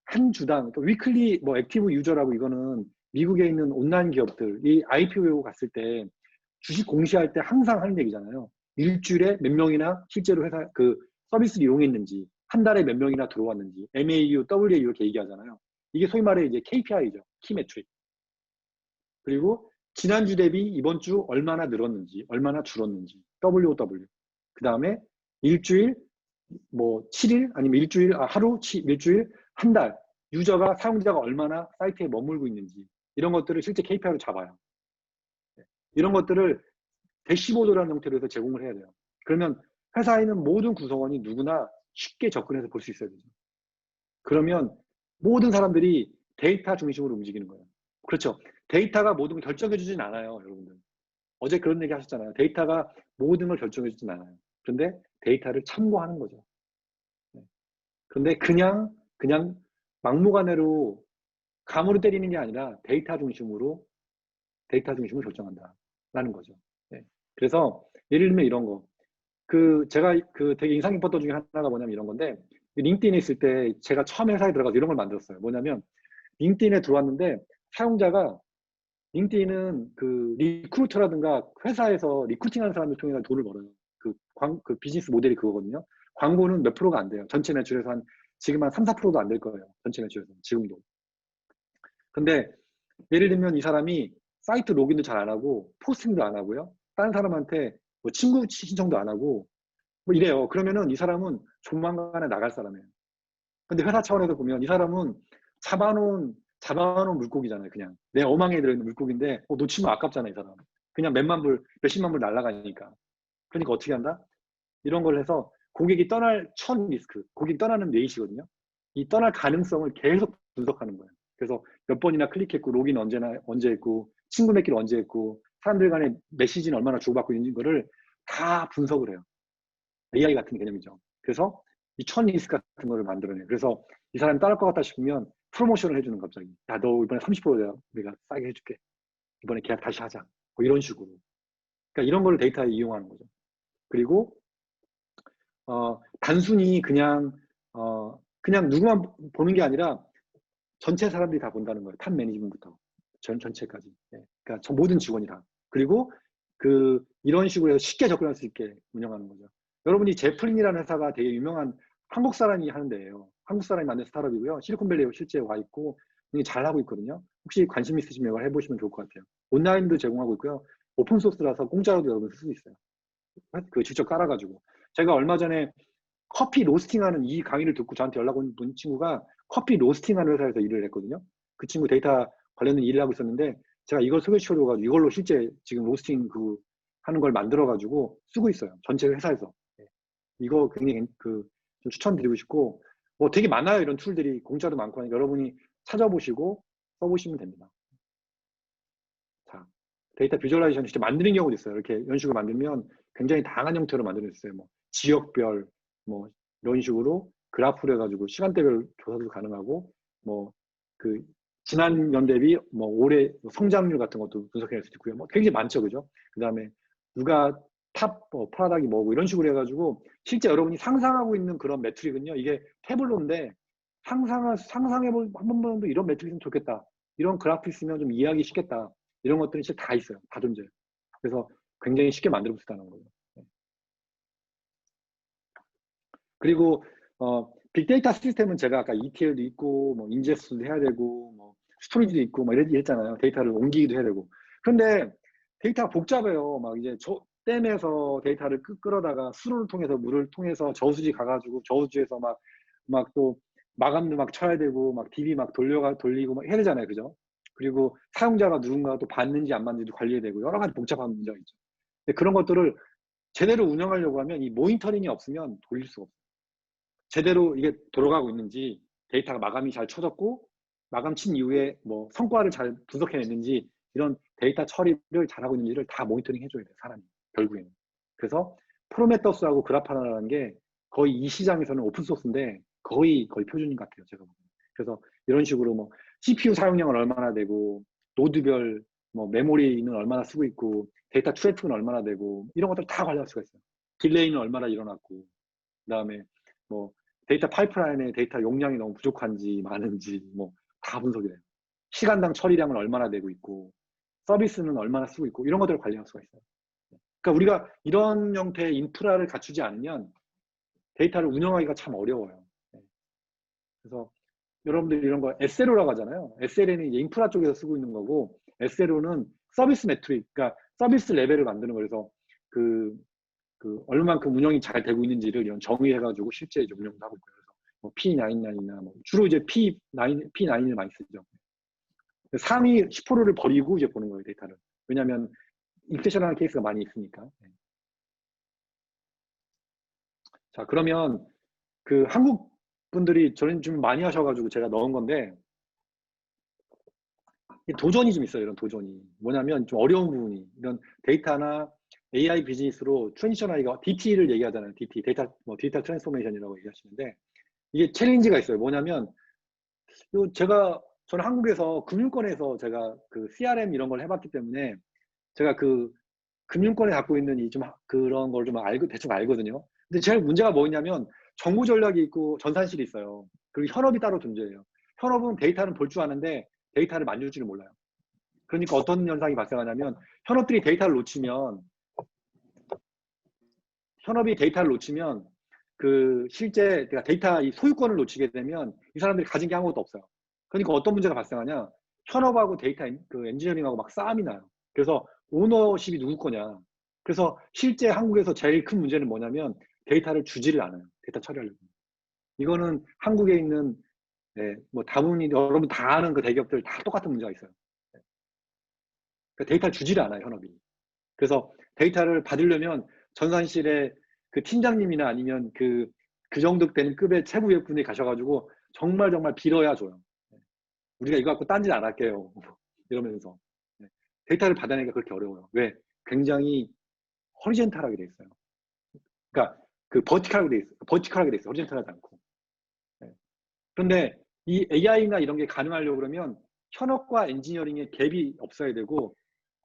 한 주당 또 위클리 액티브 유저라고, 이거는 미국에 있는 온라인 기업들이 IPO 갔을 때 주식 공시할 때 항상 하는 얘기잖아요. 일주일에 몇 명이나 실제로 회사 서비스를 이용했는지, 한 달에 몇 명이나 들어왔는지, MAU, WAU 이렇게 얘기하잖아요. 이게 소위 말해 이제 KPI죠. 키 매트릭. 그리고 지난주 대비 이번 주 얼마나 늘었는지, 얼마나 줄었는지, WOW. 그 다음에 일주일, 7일, 아니면 하루, 일주일, 한 달, 사용자가 얼마나 사이트에 머물고 있는지, 이런 것들을 실제 KPI로 잡아요. 이런 것들을 대시보드라는 형태로 해서 제공을 해야 돼요. 그러면 회사에 있는 모든 구성원이 누구나 쉽게 접근해서 볼 수 있어야 되죠. 그러면 모든 사람들이 데이터 중심으로 움직이는 거예요. 그렇죠. 데이터가 모든 걸 결정해 주진 않아요, 여러분들. 어제 그런 얘기 하셨잖아요. 데이터가 모든 걸 결정해 주진 않아요. 그런데 데이터를 참고하는 거죠. 그런데 그냥 막무가내로 감으로 때리는 게 아니라 데이터 중심으로 결정한다라는 거죠. 네. 그래서 예를 들면 이런 거. 제가 되게 인상 깊었던 중에 하나가 뭐냐면 이런 건데, 링크드인에 있을 때 제가 처음 회사에 들어가서 이런 걸 만들었어요. 뭐냐면 링크드인에 들어왔는데, 사용자가, 링크드인은 리크루터라든가 회사에서 리크루팅하는 사람들 통해서 돈을 벌어요. 그 비즈니스 모델이 그거거든요. 광고는 몇 프로가 안 돼요. 전체 매출에서 지금 한 3, 4%도 안 될 거예요. 전체 매출에서 지금도. 근데 예를 들면 이 사람이 사이트 로그인도 잘 안 하고 포스팅도 안 하고요. 다른 사람한테 친구 신청도 안 하고 이래요. 그러면은 이 사람은 조만간에 나갈 사람이에요. 근데 회사 차원에서 보면 이 사람은 잡아놓은 물고기잖아요. 그냥 내 어망에 들어있는 물고기인데 놓치면 아깝잖아요. 이 사람. 그냥 몇십만 불 날아가니까. 그러니까 어떻게 한다? 이런 걸 해서 고객이 떠날 첫 리스크, 고객이 떠나는 레이시거든요. 이 떠날 가능성을 계속 분석하는 거예요. 그래서 몇 번이나 클릭했고, 로그인 언제 했고, 친구 맺기를 언제 했고, 사람들 간에 메시지는 얼마나 주고받고 있는 거를 다 분석을 해요. AI 같은 개념이죠. 그래서 이 첫 리스크 같은 거를 만들어내요. 그래서 이 사람이 따를 것 같다 싶으면 프로모션을 해주는, 갑자기. 야, 너 이번에 30% 내가 싸게 해줄게. 이번에 계약 다시 하자. 이런 식으로. 그러니까 이런 거를 데이터에 이용하는 거죠. 그리고 단순히 그냥 누구만 보는 게 아니라 전체 사람들이 다 본다는 거예요. 탑 매니지먼트부터 전체까지. 네. 그러니까 모든 직원이 다. 그리고 이런 식으로 해서 쉽게 접근할 수 있게 운영하는 거죠. 여러분이 제플린이라는 회사가 되게 유명한 한국 사람이 하는 데예요. 한국 사람이 만든 스타트업이고요. 실리콘밸리에 실제 와 있고 굉장히 잘 하고 있거든요. 혹시 관심 있으시면 이걸 해보시면 좋을 것 같아요. 온라인도 제공하고 있고요. 오픈 소스라서 공짜로도 여러분 쓸 수 있어요. 직접 깔아가지고. 제가 얼마 전에 커피 로스팅하는 이 강의를 듣고 저한테 연락 온 친구가 커피 로스팅하는 회사에서 일을 했거든요. 그 친구 데이터 관련된 일을 하고 있었는데, 제가 이걸 소개시켜줘가지고 이걸로 실제 지금 로스팅 하는 걸 만들어가지고 쓰고 있어요. 전체 회사에서. 이거 굉장히 좀 추천드리고 싶고, 되게 많아요. 이런 툴들이 공짜도 많고 하니까 여러분이 찾아보시고 써보시면 됩니다. 자, 데이터 비주얼라이제이션 진짜 만드는 경우도 있어요. 이렇게 이런 식으로 만들면 굉장히 다양한 형태로 만들 수 있어요. 지역별, 이런 식으로 그래프를 해가지고 시간대별 조사도 가능하고, 지난년 대비 올해 성장률 같은 것도 분석해낼 수도 있고요. 굉장히 많죠, 그죠? 그 다음에 누가 탑 프로덕트이 뭐고 이런 식으로 해가지고 실제 여러분이 상상하고 있는 그런 매트릭은요, 이게 태블로인데 상상해볼 한 번도 이런 매트릭 있으면 좋겠다, 이런 그래프 있으면 좀 이해하기 쉽겠다, 이런 것들은 진짜 다 있어요. 다 존재해요. 그래서 굉장히 쉽게 만들어 볼 수 있다는 거죠. 그리고 빅데이터 시스템은 제가 아까 ETL도 있고 인제스도 해야 되고 스토리지도 있고 이랬잖아요. 데이터를 옮기기도 해야 되고. 그런데 데이터가 복잡해요. 이제 댐에서 데이터를 끌어다가 수로를 통해서, 물을 통해서 저수지 가가지고 저수지에서 또 마감도 쳐야 되고 DB 돌리고 해야 되잖아요. 그죠? 그리고 사용자가 누군가 또 받는지 안 받는지도 관리해야 되고 여러 가지 복잡한 문제가 있죠. 근데 그런 것들을 제대로 운영하려고 하면 이 모니터링이 없으면 돌릴 수가 없어요. 제대로 이게 돌아가고 있는지, 데이터가 마감이 잘 쳐졌고 마감 친 이후에 뭐 성과를 잘 분석해냈는지, 이런 데이터 처리를 잘하고 있는지를 다 모니터링 해줘야 돼요, 사람이 결국에는. 그래서 프로메theus하고 그라파나라는 게 거의 이 시장에서는 오픈소스인데 거의 표준인 것 같아요, 제가 보기에는. 그래서 이런 식으로 뭐 CPU 사용량은 얼마나 되고, 노드별 뭐 메모리는 얼마나 쓰고 있고, 데이터 트래픽은 얼마나 되고, 이런 것들 다 관리할 수가 있어요. 딜레이는 얼마나 일어났고, 그다음에 뭐 데이터 파이프라인에 데이터 용량이 너무 부족한지 많은지 뭐 다 분석이 돼요. 시간당 처리량은 얼마나 되고 있고, 서비스는 얼마나 쓰고 있고, 이런 것들을 관리할 수가 있어요. 그러니까 우리가 이런 형태의 인프라를 갖추지 않으면 데이터를 운영하기가 참 어려워요. 그래서 여러분들이 이런 거 SLO라고 하잖아요. SLN이 인프라 쪽에서 쓰고 있는 거고, SLO는 서비스 매트릭, 그러니까 서비스 레벨을 만드는 거라서 얼마만큼 운영이 잘 되고 있는지를 이런 정의해가지고 실제 이제 운영도 하고 있고요. 그래서 뭐 P99이나 뭐 주로 이제 P9을 많이 쓰죠. 상위 10%를 버리고 이제 보는 거예요, 데이터를. 왜냐하면 익셉션한 케이스가 많이 있으니까. 자, 그러면 그 한국 분들이 저는 좀 많이 하셔가지고 제가 넣은 건데, 도전이 좀 있어요. 이런 도전이 뭐냐면 좀 어려운 부분이, 이런 데이터나 AI 비즈니스로 트랜지셔널, DT를 얘기하잖아요. DT, 디지털 트랜스포메이션이라고 얘기하시는데, 이게 챌린지가 있어요. 뭐냐면 저는 한국에서 금융권에서 제가 그 CRM 이런 걸 해봤기 때문에 제가 그 금융권에 갖고 있는 이 좀 그런 걸 좀 대충 알거든요. 근데 제일 문제가 뭐냐면 정보 전략이 있고 전산실이 있어요. 그리고 현업이 따로 존재해요. 현업은 데이터는 볼 줄 아는데 데이터를 만질 줄을 몰라요. 그러니까 어떤 현상이 발생하냐면, 현업이 데이터를 놓치면 그 실제 데이터 이 소유권을 놓치게 되면 이 사람들이 가진 게 아무것도 없어요. 그러니까 어떤 문제가 발생하냐, 현업하고 데이터 그 엔지니어링하고 막 싸움이 나요. 그래서 오너십이 누구 거냐. 그래서 실제 한국에서 제일 큰 문제는 뭐냐면 데이터를 주지를 않아요. 데이터 처리하려고. 이거는 한국에 있는 뭐 다분히 여러분 다 아는 그 대기업들 다 똑같은 문제가 있어요. 그러니까 데이터를 주지를 않아요, 현업이. 그래서 데이터를 받으려면 전산실에 그 팀장님이나 아니면 그 정도 되는 급의 최고위분이 가셔가지고 정말 빌어야 줘요. 우리가 이거 갖고 딴짓 안 할게요. 이러면서. 데이터를 받아내기가 그렇게 어려워요. 왜? 굉장히 허리젠탈하게 돼 있어요. 그러니까 그 버티컬하게 돼 있어요. 허리젠탈하지 않고. 그런데 이 AI나 이런 게 가능하려고 그러면 현업과 엔지니어링의 갭이 없어야 되고,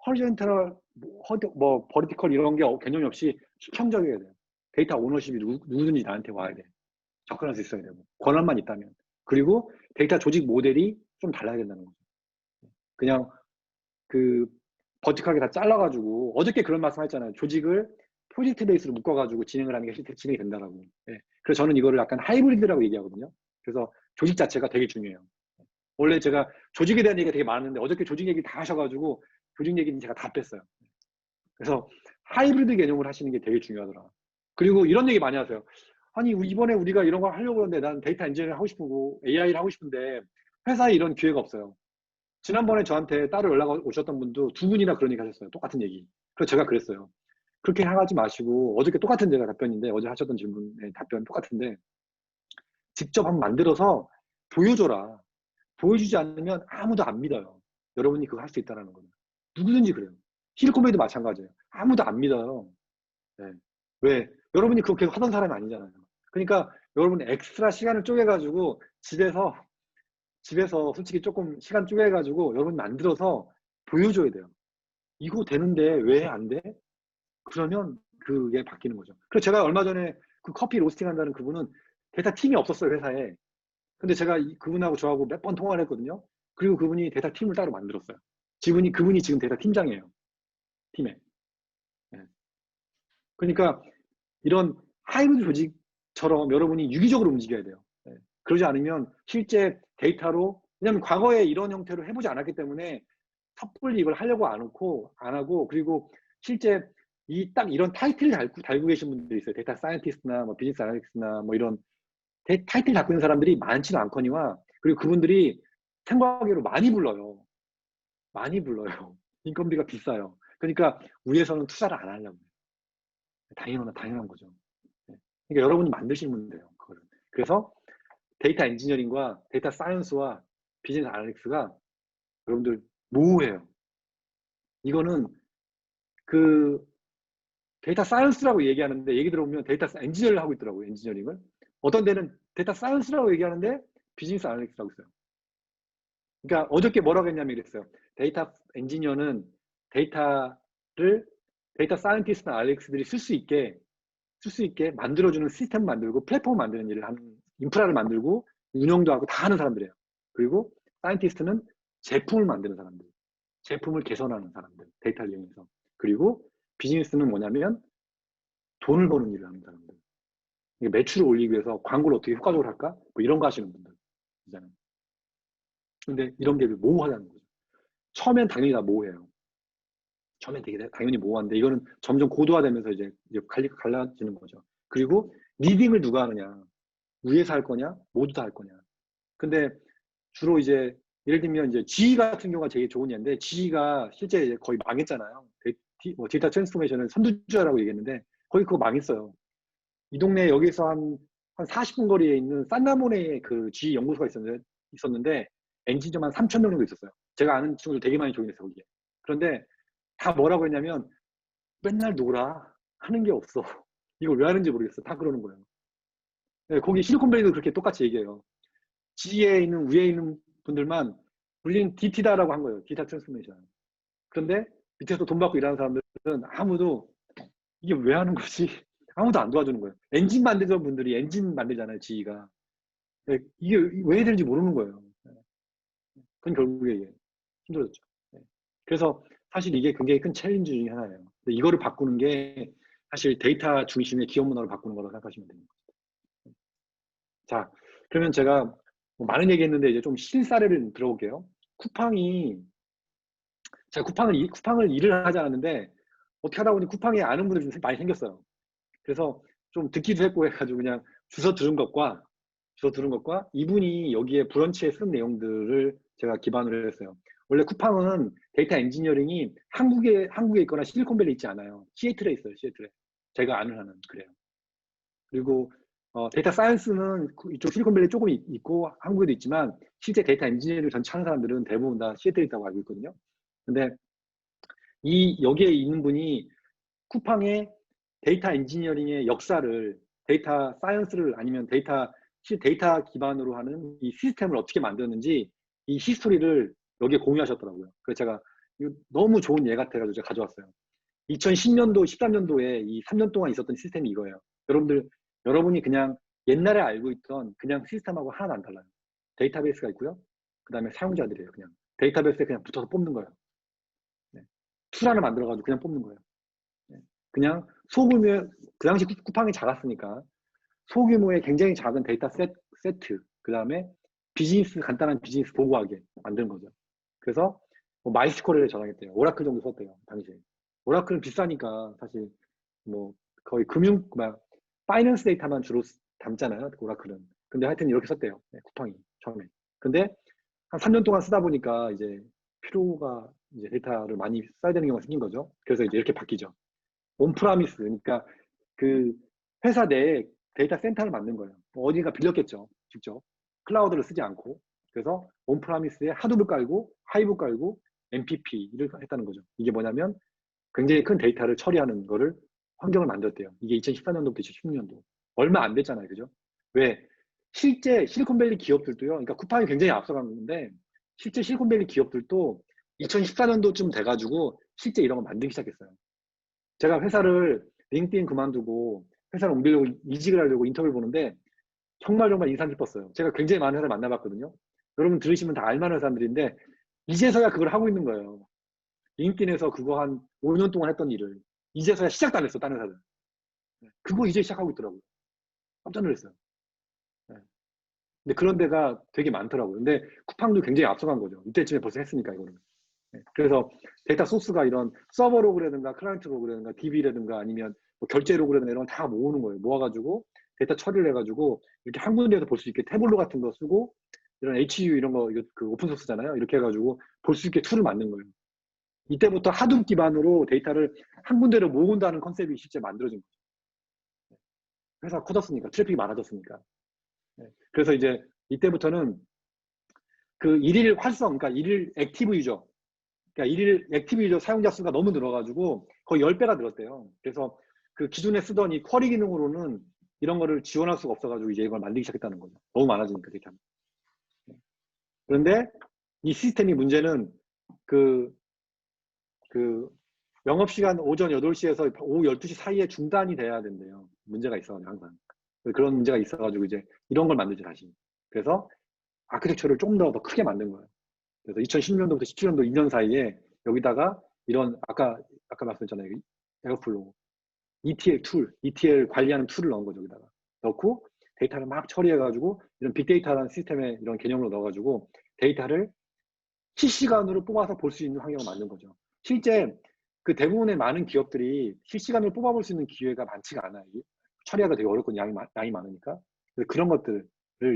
허리젠탈, 버티컬 이런 게 개념이 없이 수평적이어야 돼요. 데이터 오너십이 누구든지 나한테 와야 돼. 접근할 수 있어야 되고, 권한만 있다면. 그리고 데이터 조직 모델이 좀 달라야 된다는 거죠. 그냥 그 버티컬하게 다 잘라가지고, 어저께 그런 말씀 했잖아요. 조직을 프로젝트 베이스로 묶어가지고 진행을 하는 게 실제 진행이 된다라고. 그래서 저는 이거를 약간 하이브리드라고 얘기하거든요. 그래서 조직 자체가 되게 중요해요. 원래 제가 조직에 대한 얘기가 되게 많은데 어저께 조직 얘기 다 하셔가지고 조직 얘기는 제가 다 뺐어요. 그래서 하이브리드 개념을 하시는 게 되게 중요하더라. 그리고 이런 얘기 많이 하세요. 아니, 이번에 우리가 이런 걸 하려고 하는데 난 데이터 엔지니어링 하고 싶고 AI를 하고 싶은데 회사에 이런 기회가 없어요. 지난번에 저한테 따로 연락 오셨던 분도 두 분이나 그런 얘기 하셨어요. 똑같은 얘기. 그래서 제가 그랬어요. 그렇게 하지 마시고, 어저께 똑같은 제가 답변인데, 어제 하셨던 질문의 답변 똑같은데, 직접 한번 만들어서 보여줘라. 보여주지 않으면 아무도 안 믿어요. 여러분이 그거 할 수 있다는 거는. 누구든지 그래요. 실리콘밸리도 마찬가지예요. 아무도 안 믿어요. 네. 왜? 여러분이 그거 계속 하던 사람이 아니잖아요. 그러니까 여러분이 엑스트라 시간을 쪼개가지고 집에서 솔직히 조금 시간 쪼개가지고 여러분이 만들어서 보여줘야 돼요. 이거 되는데 왜 안 돼? 그러면 그게 바뀌는 거죠. 그래서 제가 얼마 전에 그 커피 로스팅 한다는 그분은 데이터 팀이 없었어요, 회사에. 근데 제가 그분하고 저하고 몇 번 통화를 했거든요. 그리고 그분이 데이터 팀을 따로 만들었어요. 그분이 지금 데이터 팀장이에요. 팀에. 네. 그러니까 이런 하이브리드 조직처럼 여러분이 유기적으로 움직여야 돼요. 네. 그러지 않으면 실제 데이터로, 왜냐하면 과거에 이런 형태로 해보지 않았기 때문에 섣불리 이걸 하려고 안 하고, 그리고 실제 딱 이런 타이틀을 달고 계신 분들이 있어요. 데이터 사이언티스트나 뭐 비즈니스 아나리스트나 뭐 이런 타이틀 갖고 있는 사람들이 많지는 않거니와, 그리고 그분들이 생각외로 많이 불러요. 많이 불러요. 인건비가 비싸요. 그러니까 위에서는 투자를 안 하려고 해요. 당연한 거죠. 네. 그러니까 여러분이 만드시면 돼요. 그거를. 그래서 데이터 엔지니어링과 데이터 사이언스와 비즈니스 아날리틱스가 여러분들 모호해요. 이거는 그 데이터 사이언스라고 얘기하는데 얘기 들어보면 데이터 엔지니어를 하고 있더라고요. 엔지니어링을. 어떤 데는 데이터 사이언스라고 얘기하는데 비즈니스 아날리틱스라고 있어요. 그러니까 어저께 뭐라고 했냐면 이랬어요. 데이터 엔지니어는 데이터 사이언티스트나 아날리틱스들이 쓸 수 있게 만들어주는 시스템 만들고 플랫폼 만드는 일을 하는, 인프라를 만들고 운영도 하고 다 하는 사람들이에요. 그리고 사이언티스트는 제품을 만드는 사람들, 제품을 개선하는 사람들, 데이터를 이용해서. 그리고 비즈니스는 뭐냐면 돈을 버는 일을 하는 사람들. 매출을 올리기 위해서 광고를 어떻게 효과적으로 할까? 뭐 이런 거 하시는 분들. 근데 이런 게 모호하다는 거죠. 처음엔 당연히 다 모호해요. 처음엔 되게 당연히 모호한데 이거는 점점 고도화되면서 이제 갈라지는 거죠. 그리고 리딩을 누가 하느냐, 위에서 할 거냐, 모두 다 할 거냐. 근데 주로 이제 예를 들면 이제 GE 같은 경우가 되게 좋은 예인데 GE가 실제 이제 거의 망했잖아요. 데이터 트랜스포메이션을 선두주자라고 얘기했는데 거의 그거 망했어요. 이 동네 여기서 한 40분 거리에 있는 산나모네에 그 GE 연구소가 있었는데 엔지니어 한 3,000명 정도 있었어요. 제가 아는 친구들 되게 많이 조인했어요, 거기에. 그런데 다 뭐라고 했냐면 맨날 놀아. 하는 게 없어. 이걸 왜 하는지 모르겠어. 다 그러는 거예요. 네, 거기 실리콘밸리도 그렇게 똑같이 얘기해요. 지에 있는 위에 있는 분들만 우리는 DT다라고 한 거예요. 디지털 트랜스포메이션. 그런데 밑에서 돈 받고 일하는 사람들은 아무도 이게 왜 하는 거지? 아무도 안 도와주는 거예요. 엔진 만들던 분들이 엔진 만들잖아요. 지가. 네, 이게 왜 되는지 모르는 거예요. 그건 결국에 이게 힘들었죠. 네. 그래서 사실 이게 굉장히 큰 챌린지 중에 하나예요. 근데 이거를 바꾸는 게 사실 데이터 중심의 기업 문화를 바꾸는 거라고 생각하시면 됩니다. 자, 그러면 제가 뭐 많은 얘기 했는데 이제 좀 실사례를 들어볼게요. 쿠팡이, 제가 쿠팡을 일을 하지 않았는데 어떻게 하다 보니 쿠팡에 아는 분들이 좀 많이 생겼어요. 그래서 좀 듣기도 했고 해가지고 그냥 주워 들은 것과 이분이 여기에 브런치에 쓴 내용들을 제가 기반으로 했어요. 원래 쿠팡은 데이터 엔지니어링이 한국에 있거나 실리콘밸리 있지 않아요. 시애틀에 있어요, 시애틀에. 제가 아는 한은 그래요. 그리고 데이터 사이언스는 이쪽 실리콘밸리 조금 있고 한국에도 있지만 실제 데이터 엔지니어링 전체 하는 사람들은 대부분 다 시애틀에 있다고 알고 있거든요. 근데 여기에 있는 분이 쿠팡의 데이터 엔지니어링의 역사를, 데이터 사이언스를 아니면 데이터 기반으로 하는 이 시스템을 어떻게 만드는지 이 히스토리를 여기에 공유하셨더라고요. 그래서 제가 이거 너무 좋은 예 같아가지고 제가 가져왔어요. 2010년도, 13년도에 이 3년 동안 있었던 시스템이 이거예요. 여러분이 그냥 옛날에 알고 있던 그냥 시스템하고 하나도 안 달라요. 데이터베이스가 있고요. 그 다음에 사용자들이에요. 그냥 데이터베이스에 그냥 붙어서 뽑는 거예요. 네. 툴 하나 만들어가지고 그냥 뽑는 거예요. 네. 그냥 소규모의, 그 당시 쿠팡이 작았으니까 소규모의 굉장히 작은 데이터 세트, 그 다음에 간단한 비즈니스 보고하게 만드는 거죠. 그래서 뭐 마이스퀄을 저장했대요. 오라클 정도 썼대요, 당시에. 오라클은 비싸니까 사실 뭐 거의 파이낸스 데이터만 주로 담잖아요, 오라클은. 근데 하여튼 이렇게 썼대요, 네, 쿠팡이 처음에. 근데 한 3년 동안 쓰다 보니까 이제 필요가 이제 데이터를 많이 써야 되는 경우가 생긴 거죠. 그래서 이제 이렇게 바뀌죠. 온프라미스, 그러니까 그 회사 내에 데이터 센터를 만든 거예요. 어디가 빌렸겠죠, 직접. 클라우드를 쓰지 않고. 그래서 온프라미스에 하드를 깔고 하이브 깔고 MPP를 했다는 거죠. 이게 뭐냐면 굉장히 큰 데이터를 처리하는 거를 환경을 만들었대요. 이게 2014년도부터 2016년도. 얼마 안 됐잖아요, 그죠? 왜? 실제 실리콘밸리 기업들도요, 그러니까 쿠팡이 굉장히 앞서갔는데 실제 실리콘밸리 기업들도 2014년도쯤 돼가지고 실제 이런 거 만들기 시작했어요. 제가 회사를 링크드인 그만두고 회사를 옮기려고 이직을 하려고 인터뷰를 보는데 정말 인상 깊었어요. 제가 굉장히 많은 회사를 만나봤거든요. 여러분 들으시면 다 알만한 사람들인데 이제서야 그걸 하고 있는 거예요. 링크드인에서 그거 한 5년 동안 했던 일을 이제서야 시작도 안 했어, 다른 회사들. 그거 이제 시작하고 있더라고요. 깜짝 놀랐어요. 네. 근데 그런 데가 되게 많더라고요. 근데 쿠팡도 굉장히 앞서간 거죠. 이때쯤에 벌써 했으니까 이거는. 네. 그래서 데이터 소스가 이런 서버 로그라든가 클라이언트 로그라든가 DB라든가 아니면 뭐 결제 로그라든가 이런 거 다 모으는 거예요. 모아가지고 데이터 처리를 해가지고 이렇게 한 군데에서 볼 수 있게 태블로 같은 거 쓰고 이런 HU 이런 거 이거 그 오픈 소스잖아요. 이렇게 해가지고 볼 수 있게 툴을 만든 거예요. 이때부터 하둡 기반으로 데이터를 한 군데로 모은다는 컨셉이 실제 만들어진 거죠. 회사가 커졌으니까, 트래픽이 많아졌으니까. 그래서 이제 이때부터는 그 일일 활성, 그러니까 일일 액티브 유저, 그러니까 일일 액티브 유저 사용자 수가 너무 늘어가지고 거의 10배가 늘었대요. 그래서 그 기존에 쓰던 이 쿼리 기능으로는 이런 거를 지원할 수가 없어가지고 이제 이걸 만들기 시작했다는 거죠. 너무 많아지니까 데이터. 그런데 이 시스템이 문제는 그 영업시간 오전 8시에서 오후 12시 사이에 중단이 돼야 된대요. 문제가 있어가지고 항상. 그런 문제가 있어가지고 이제 이런 걸 만들죠, 다시. 그래서 아키텍처를 좀 더 크게 만든 거예요. 그래서 2016년도부터 17년도 2년 사이에 여기다가 이런 아까 말씀드렸잖아요. 에어플로우, ETL 관리하는 툴을 넣은 거죠. 여기다가 넣고 데이터를 막 처리해가지고 이런 빅데이터라는 시스템에 이런 개념으로 넣어가지고 데이터를 실시간으로 뽑아서 볼 수 있는 환경을 만든 거죠. 실제 그 대부분의 많은 기업들이 실시간으로 뽑아볼 수 있는 기회가 많지가 않아요. 처리하기가 되게 어렵고 양이 많으니까. 그런 것들을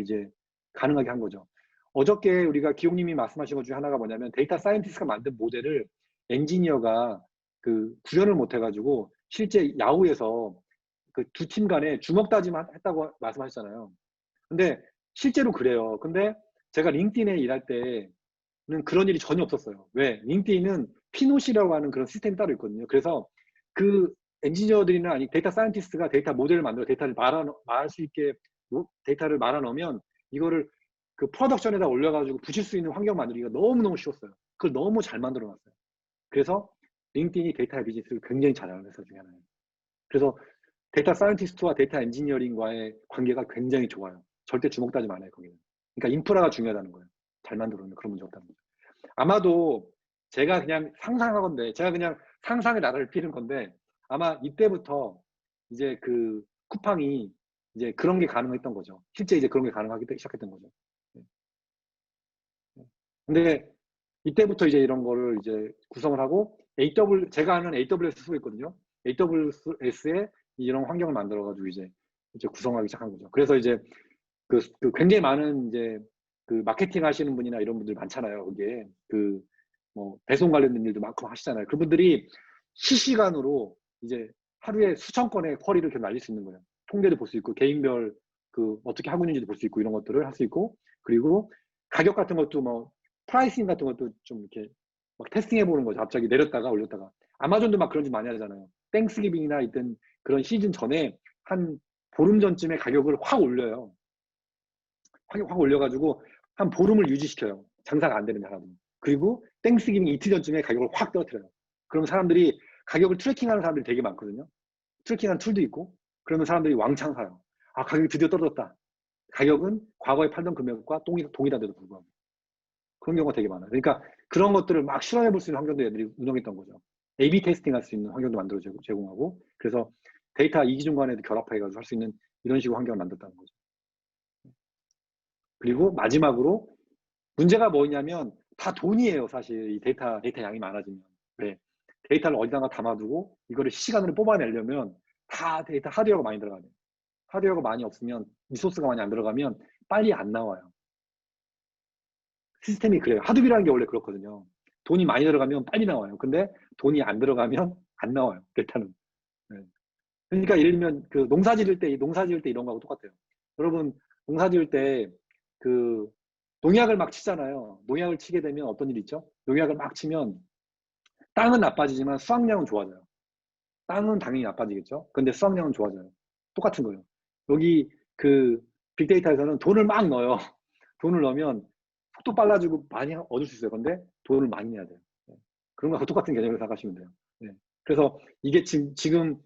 이제 가능하게 한 거죠. 어저께 우리가 기용님이 말씀하신 것 중에 하나가 뭐냐면 데이터 사이언티스트가 만든 모델을 엔지니어가 그 구현을 못 해가지고 실제 야후에서 그 두 팀 간에 주먹 다짐만 했다고 말씀하셨잖아요. 근데 실제로 그래요. 근데 제가 링크드인에 일할 때는 그런 일이 전혀 없었어요. 왜? 링크드인은 피노시라고 하는 그런 시스템이 따로 있거든요. 그래서 그 엔지니어들이나 아니 데이터 사이언티스트가 데이터 모델을 만들어 데이터를 말할 수 있게 데이터를 말아 넣으면 이거를 그 프로덕션에다 올려가지고 붙일 수 있는 환경 만들기가 너무너무 쉬웠어요. 그걸 너무 잘 만들어 놨어요. 그래서 링크드인이 데이터 비즈니스를 굉장히 잘하는 회사 중에 하나예요. 그래서 데이터 사이언티스트와 데이터 엔지니어링과의 관계가 굉장히 좋아요. 절대 주먹 다짐 안 해요, 거기는. 그러니까 인프라가 중요하다는 거예요. 잘 만들어 놓으면 그런 문제 없다는 거죠. 아마도 제가 그냥 상상하건데, 제가 그냥 상상의 나라를 피는 건데, 아마 이때부터 이제 그 쿠팡이 이제 그런 게 가능했던 거죠. 실제 이제 그런 게 가능하기 시작했던 거죠. 근데 이때부터 이제 이런 거를 이제 구성을 하고 제가 아는 AWS 쓰고 있거든요. AWS에 이런 환경을 만들어가지고 이제 구성하기 시작한 거죠. 그래서 이제 그 굉장히 많은 이제 그 마케팅 하시는 분이나 이런 분들 많잖아요. 그게 그 뭐 배송 관련된 일도 많고 하시잖아요. 그분들이 실시간으로 이제 하루에 수천 건의 쿼리를 이렇게 날릴 수 있는 거예요. 통계도 볼 수 있고 개인별 그 어떻게 하고 있는지도 볼 수 있고 이런 것들을 할 수 있고 그리고 가격 같은 것도 뭐 프라이싱 같은 것도 좀 이렇게 막 테스팅해 보는 거죠. 갑자기 내렸다가 올렸다가. 아마존도 막 그런 짓 많이 하잖아요. 땡스기빙이나 있던 그런 시즌 전에 한 보름 전쯤에 가격을 확 올려요. 확 올려가지고 한 보름을 유지시켜요. 장사가 안 되는데 하나도. 그리고 땡스기빙 이틀 전쯤에 가격을 확 떨어뜨려요. 그럼 사람들이 가격을 트래킹하는 사람들이 되게 많거든요. 트래킹하는 툴도 있고 그러면 사람들이 왕창 사요. 아, 가격이 드디어 떨어졌다. 가격은 과거에 팔던 금액과 동일한데도 불구하고. 그런 경우가 되게 많아요. 그러니까 그런 것들을 막 실험해 볼 수 있는 환경도 애들이 운영했던 거죠. A/B 테스팅 할 수 있는 환경도 만들어 제공하고 그래서 데이터 이기준 간에도 결합해가지고 할 수 있는 이런 식으로 환경을 만들었다는 거죠. 그리고 마지막으로 문제가 뭐냐면 다 돈이에요. 사실 이 데이터 양이 많아지면. 네. 데이터를 어디다가 담아두고 이거를 시간으로 뽑아내려면 다 데이터 하드웨어가 많이 들어가요. 하드웨어가 많이 없으면 리소스가 많이 안 들어가면 빨리 안 나와요. 시스템이 그래요. 하드비라는 게 원래 그렇거든요. 돈이 많이 들어가면 빨리 나와요. 근데 돈이 안 들어가면 안 나와요. 데이터는. 네. 그러니까 예를 들면 그 농사 지을 때 이런 거하고 똑같아요. 여러분 농사 지을 때 그 농약을 막 치잖아요. 농약을 치게 되면 어떤 일이 있죠? 농약을 막 치면 땅은 나빠지지만 수확량은 좋아져요. 땅은 당연히 나빠지겠죠. 근데 수확량은 좋아져요. 똑같은 거예요. 여기 그 빅데이터에서는 돈을 막 넣어요. 돈을 넣으면 속도 빨라지고 많이 얻을 수 있어요. 근데 돈을 많이 내야 돼요. 네. 그런 거하고 똑같은 개념으로 생각하시면 돼요. 네. 그래서 이게 지금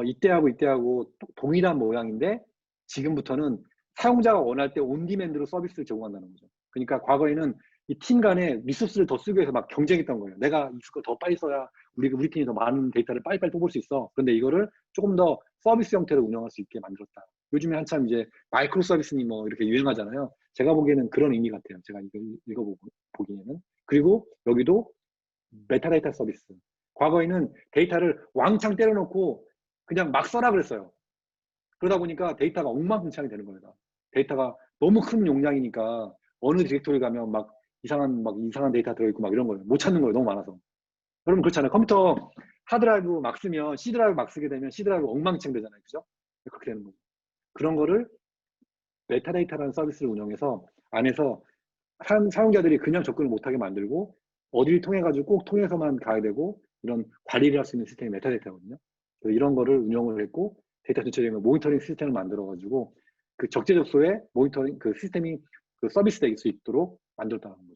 이때하고 동일한 모양인데 지금부터는 사용자가 원할 때 온디맨드로 서비스를 제공한다는 거죠. 그러니까 과거에는 이 팀 간에 리소스를 더 쓰기 위해서 막 경쟁했던 거예요. 내가 이걸 더 빨리 써야 우리 팀이 더 많은 데이터를 빨리빨리 뽑을 수 있어. 그런데 이거를 조금 더 서비스 형태로 운영할 수 있게 만들었다. 요즘에 한참 이제 마이크로 서비스니 뭐 이렇게 유행하잖아요. 제가 보기에는 그런 의미 같아요. 제가 이거 읽어보기에는. 그리고 여기도 메타데이터 서비스. 과거에는 데이터를 왕창 때려놓고 그냥 막 써라 그랬어요. 그러다 보니까 데이터가 엉망진창이 되는 거예요. 데이터가 너무 큰 용량이니까 어느 디렉토리 가면 막 이상한 데이터 들어있고 막 이런 거예요. 못 찾는 거예요. 너무 많아서. 여러분 그렇잖아요. 컴퓨터 하드드라이브 막 쓰면 C드라이브 막 쓰게 되면 C드라이브 엉망진창 되잖아요. 그죠? 그렇게 되는 거예요. 그런 거를 메타데이터라는 서비스를 운영해서 안에서 사용자들이 그냥 접근을 못하게 만들고 어디를 통해 가지고 꼭 통해서만 가야 되고 이런 관리를 할 수 있는 시스템이 메타데이터거든요. 그래서 이런 거를 운영을 했고 데이터 전체적인 모니터링 시스템을 만들어 가지고 그 적재적소에 모니터링 그 시스템이 그 서비스 될 수 있도록 만들었다는 거죠.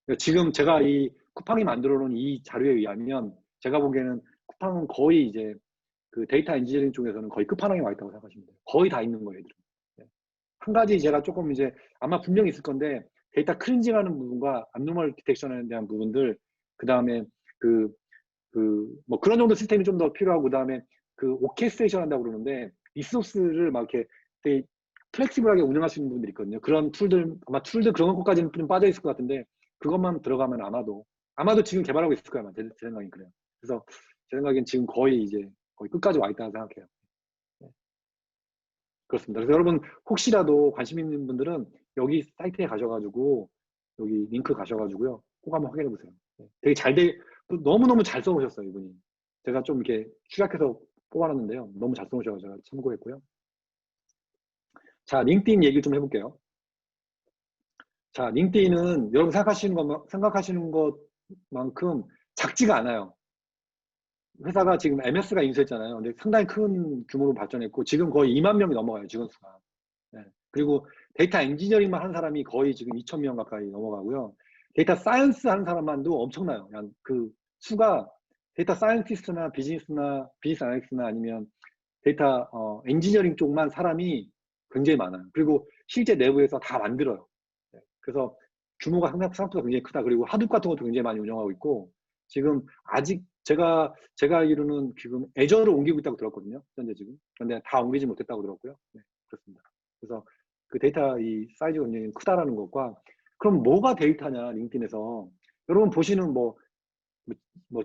그러니까 지금 제가 이 쿠팡이 만들어 놓은 이 자료에 의하면 제가 보기에는 쿠팡은 거의 이제 그 데이터 엔지니어링 쪽에서는 거의 끝판왕에 와 있다고 생각하시면 돼요. 거의 다 있는 거예요, 얘들은. 네. 한 가지 제가 조금 이제 아마 분명히 있을 건데 데이터 클린징하는 부분과 abnormal 디텍션에 대한 부분들, 그 다음에 뭐 그런 정도 시스템이 좀 더 필요하고, 그 다음에 그 오케스트레이션 한다고 그러는데 리소스를 막 이렇게 되게 플렉시블하게 운영할 수 있는 부분들이 있거든요. 그런 툴들, 아마 툴들 그런 것까지는 좀 빠져 있을 것 같은데 그것만 들어가면 아마도 지금 개발하고 있을 거예요. 아마 제 생각엔 그래요. 그래서 제 생각엔 지금 거의 이제 거의 끝까지 와 있다고 생각해요. 네. 그렇습니다. 그래서 여러분 혹시라도 관심 있는 분들은 여기 사이트에 가셔가지고 여기 링크 가셔가지고요 꼭 한번 확인해 보세요. 네. 되게 너무너무 잘 써놓으셨어요, 이분이. 제가 좀 이렇게 추락해서 뽑아놨는데요. 너무 잘 써놓으셔서 제가 참고했고요. 자, 링크드인 얘기 좀 해볼게요. 자, 링크드인은 여러분 생각하시는 것만큼 작지가 않아요. 회사가 지금 MS가 인수했잖아요. 근데 상당히 큰 규모로 발전했고 지금 거의 2만 명이 넘어가요, 직원 수가. 네. 그리고 데이터 엔지니어링만 하는 사람이 거의 지금 2천 명 가까이 넘어가고요. 데이터 사이언스 하는 사람만도 엄청나요. 그냥 그 수가 데이터 사이언티스트나 비즈니스 아날리스트나 아니면 데이터 엔지니어링 쪽만 사람이 굉장히 많아요. 그리고 실제 내부에서 다 만들어요. 네. 그래서 규모가 생각보다 굉장히 크다. 그리고 하둡 같은 것도 굉장히 많이 운영하고 있고 지금 아직 제가 알기로는 지금 애저로 옮기고 있다고 들었거든요. 현재 지금. 근데 다 옮기지 못했다고 들었고요. 네, 그렇습니다. 그래서 그 데이터 이 사이즈가 굉장히 크다라는 것과 그럼 뭐가 데이터냐 링크드인에서 여러분 보시는 뭐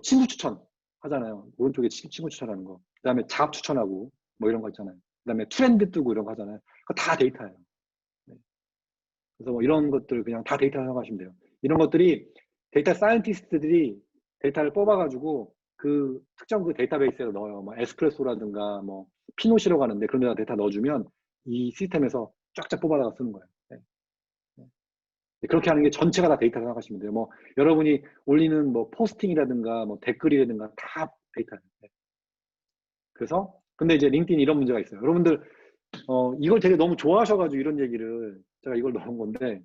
친구 추천 하잖아요. 오른쪽에 친구 추천하는 거. 그다음에 잡 추천하고 뭐 이런 거 있잖아요. 그다음에 트렌드 뜨고 이런 거 하잖아요. 그거 다 데이터예요. 네. 그래서 뭐 이런 것들 그냥 다 데이터 생각하시면 돼요. 이런 것들이 데이터 사이언티스트들이 데이터를 뽑아가지고 그 특정 그 데이터베이스에 넣어요. 뭐 에스프레소라든가 뭐 피노시로 가는데 그런 데다 데이터 넣어주면 이 시스템에서 쫙쫙 뽑아다가 쓰는 거예요. 네. 네. 그렇게 하는 게 전체가 다 데이터 생각하시면 돼요. 뭐 여러분이 올리는 뭐 포스팅이라든가 뭐 댓글이라든가 다 데이터예요. 네. 그래서 근데 이제 링크드인 이런 문제가 있어요. 여러분들 이걸 되게 너무 좋아하셔가지고 이런 얘기를 제가 이걸 넣은 건데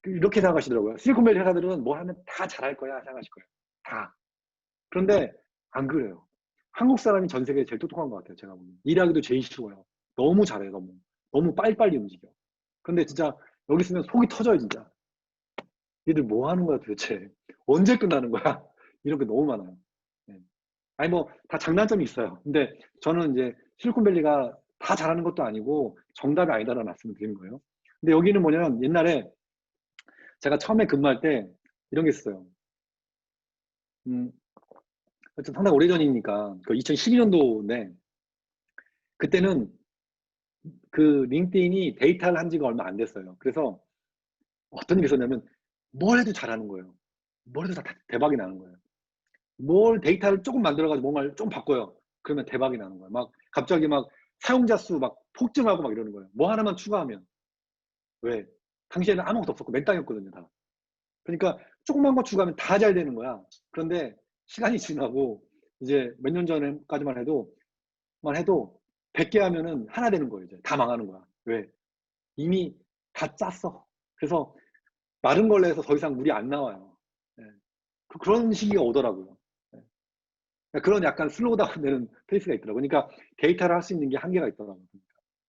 이렇게 생각하시더라고요. 실리콘밸리 회사들은 뭐 하면 다 잘할 거야 생각하실 거예요. 다. 그런데 안 그래요. 한국 사람이 전 세계에 제일 똑똑한 것 같아요. 제가 보면. 일하기도 제일 쉬워요. 너무 잘해요. 너무 빨리빨리 움직여. 근데 진짜 여기 있으면 속이 터져요. 진짜. 얘들 뭐 하는 거야 도대체. 언제 끝나는 거야. 이런 게 너무 많아요. 네. 아니 뭐 다 장단점이 있어요. 근데 저는 이제 실리콘밸리가 다 잘하는 것도 아니고 정답이 아니다라는 말씀을 드리는 거예요. 근데 여기는 뭐냐면 옛날에 제가 처음에 근무할 때 이런 게 있어요. 하여튼 상당히 오래전이니까 그 2012년도인데 그때는 그 링크드인이 데이터를 한 지가 얼마 안 됐어요. 그래서 어떤 일이 있었냐면 뭘 해도 잘하는 거예요. 뭘 해도 다 대박이 나는 거예요. 뭘 데이터를 조금 만들어가지고 뭔가를 좀 바꿔요. 그러면 대박이 나는 거예요. 막 갑자기 막 사용자 수 막 폭증하고 막 이러는 거예요. 뭐 하나만 추가하면. 왜? 당시에는 아무것도 없었고 맨땅이었거든요, 다. 그러니까 조그만 거 추가하면 다 잘 되는 거야. 그런데 시간이 지나고 이제 몇 년 전까지만 해도 100개 하면은 하나 되는 거예요. 이제 다 망하는 거야. 왜? 이미 다 짰어. 그래서 마른 걸레에서 더 이상 물이 안 나와요. 네. 그런 시기가 오더라고요. 네. 그런 약간 슬로우다운 되는 페이스가 있더라고요. 그러니까 데이터를 할 수 있는 게 한계가 있더라고요.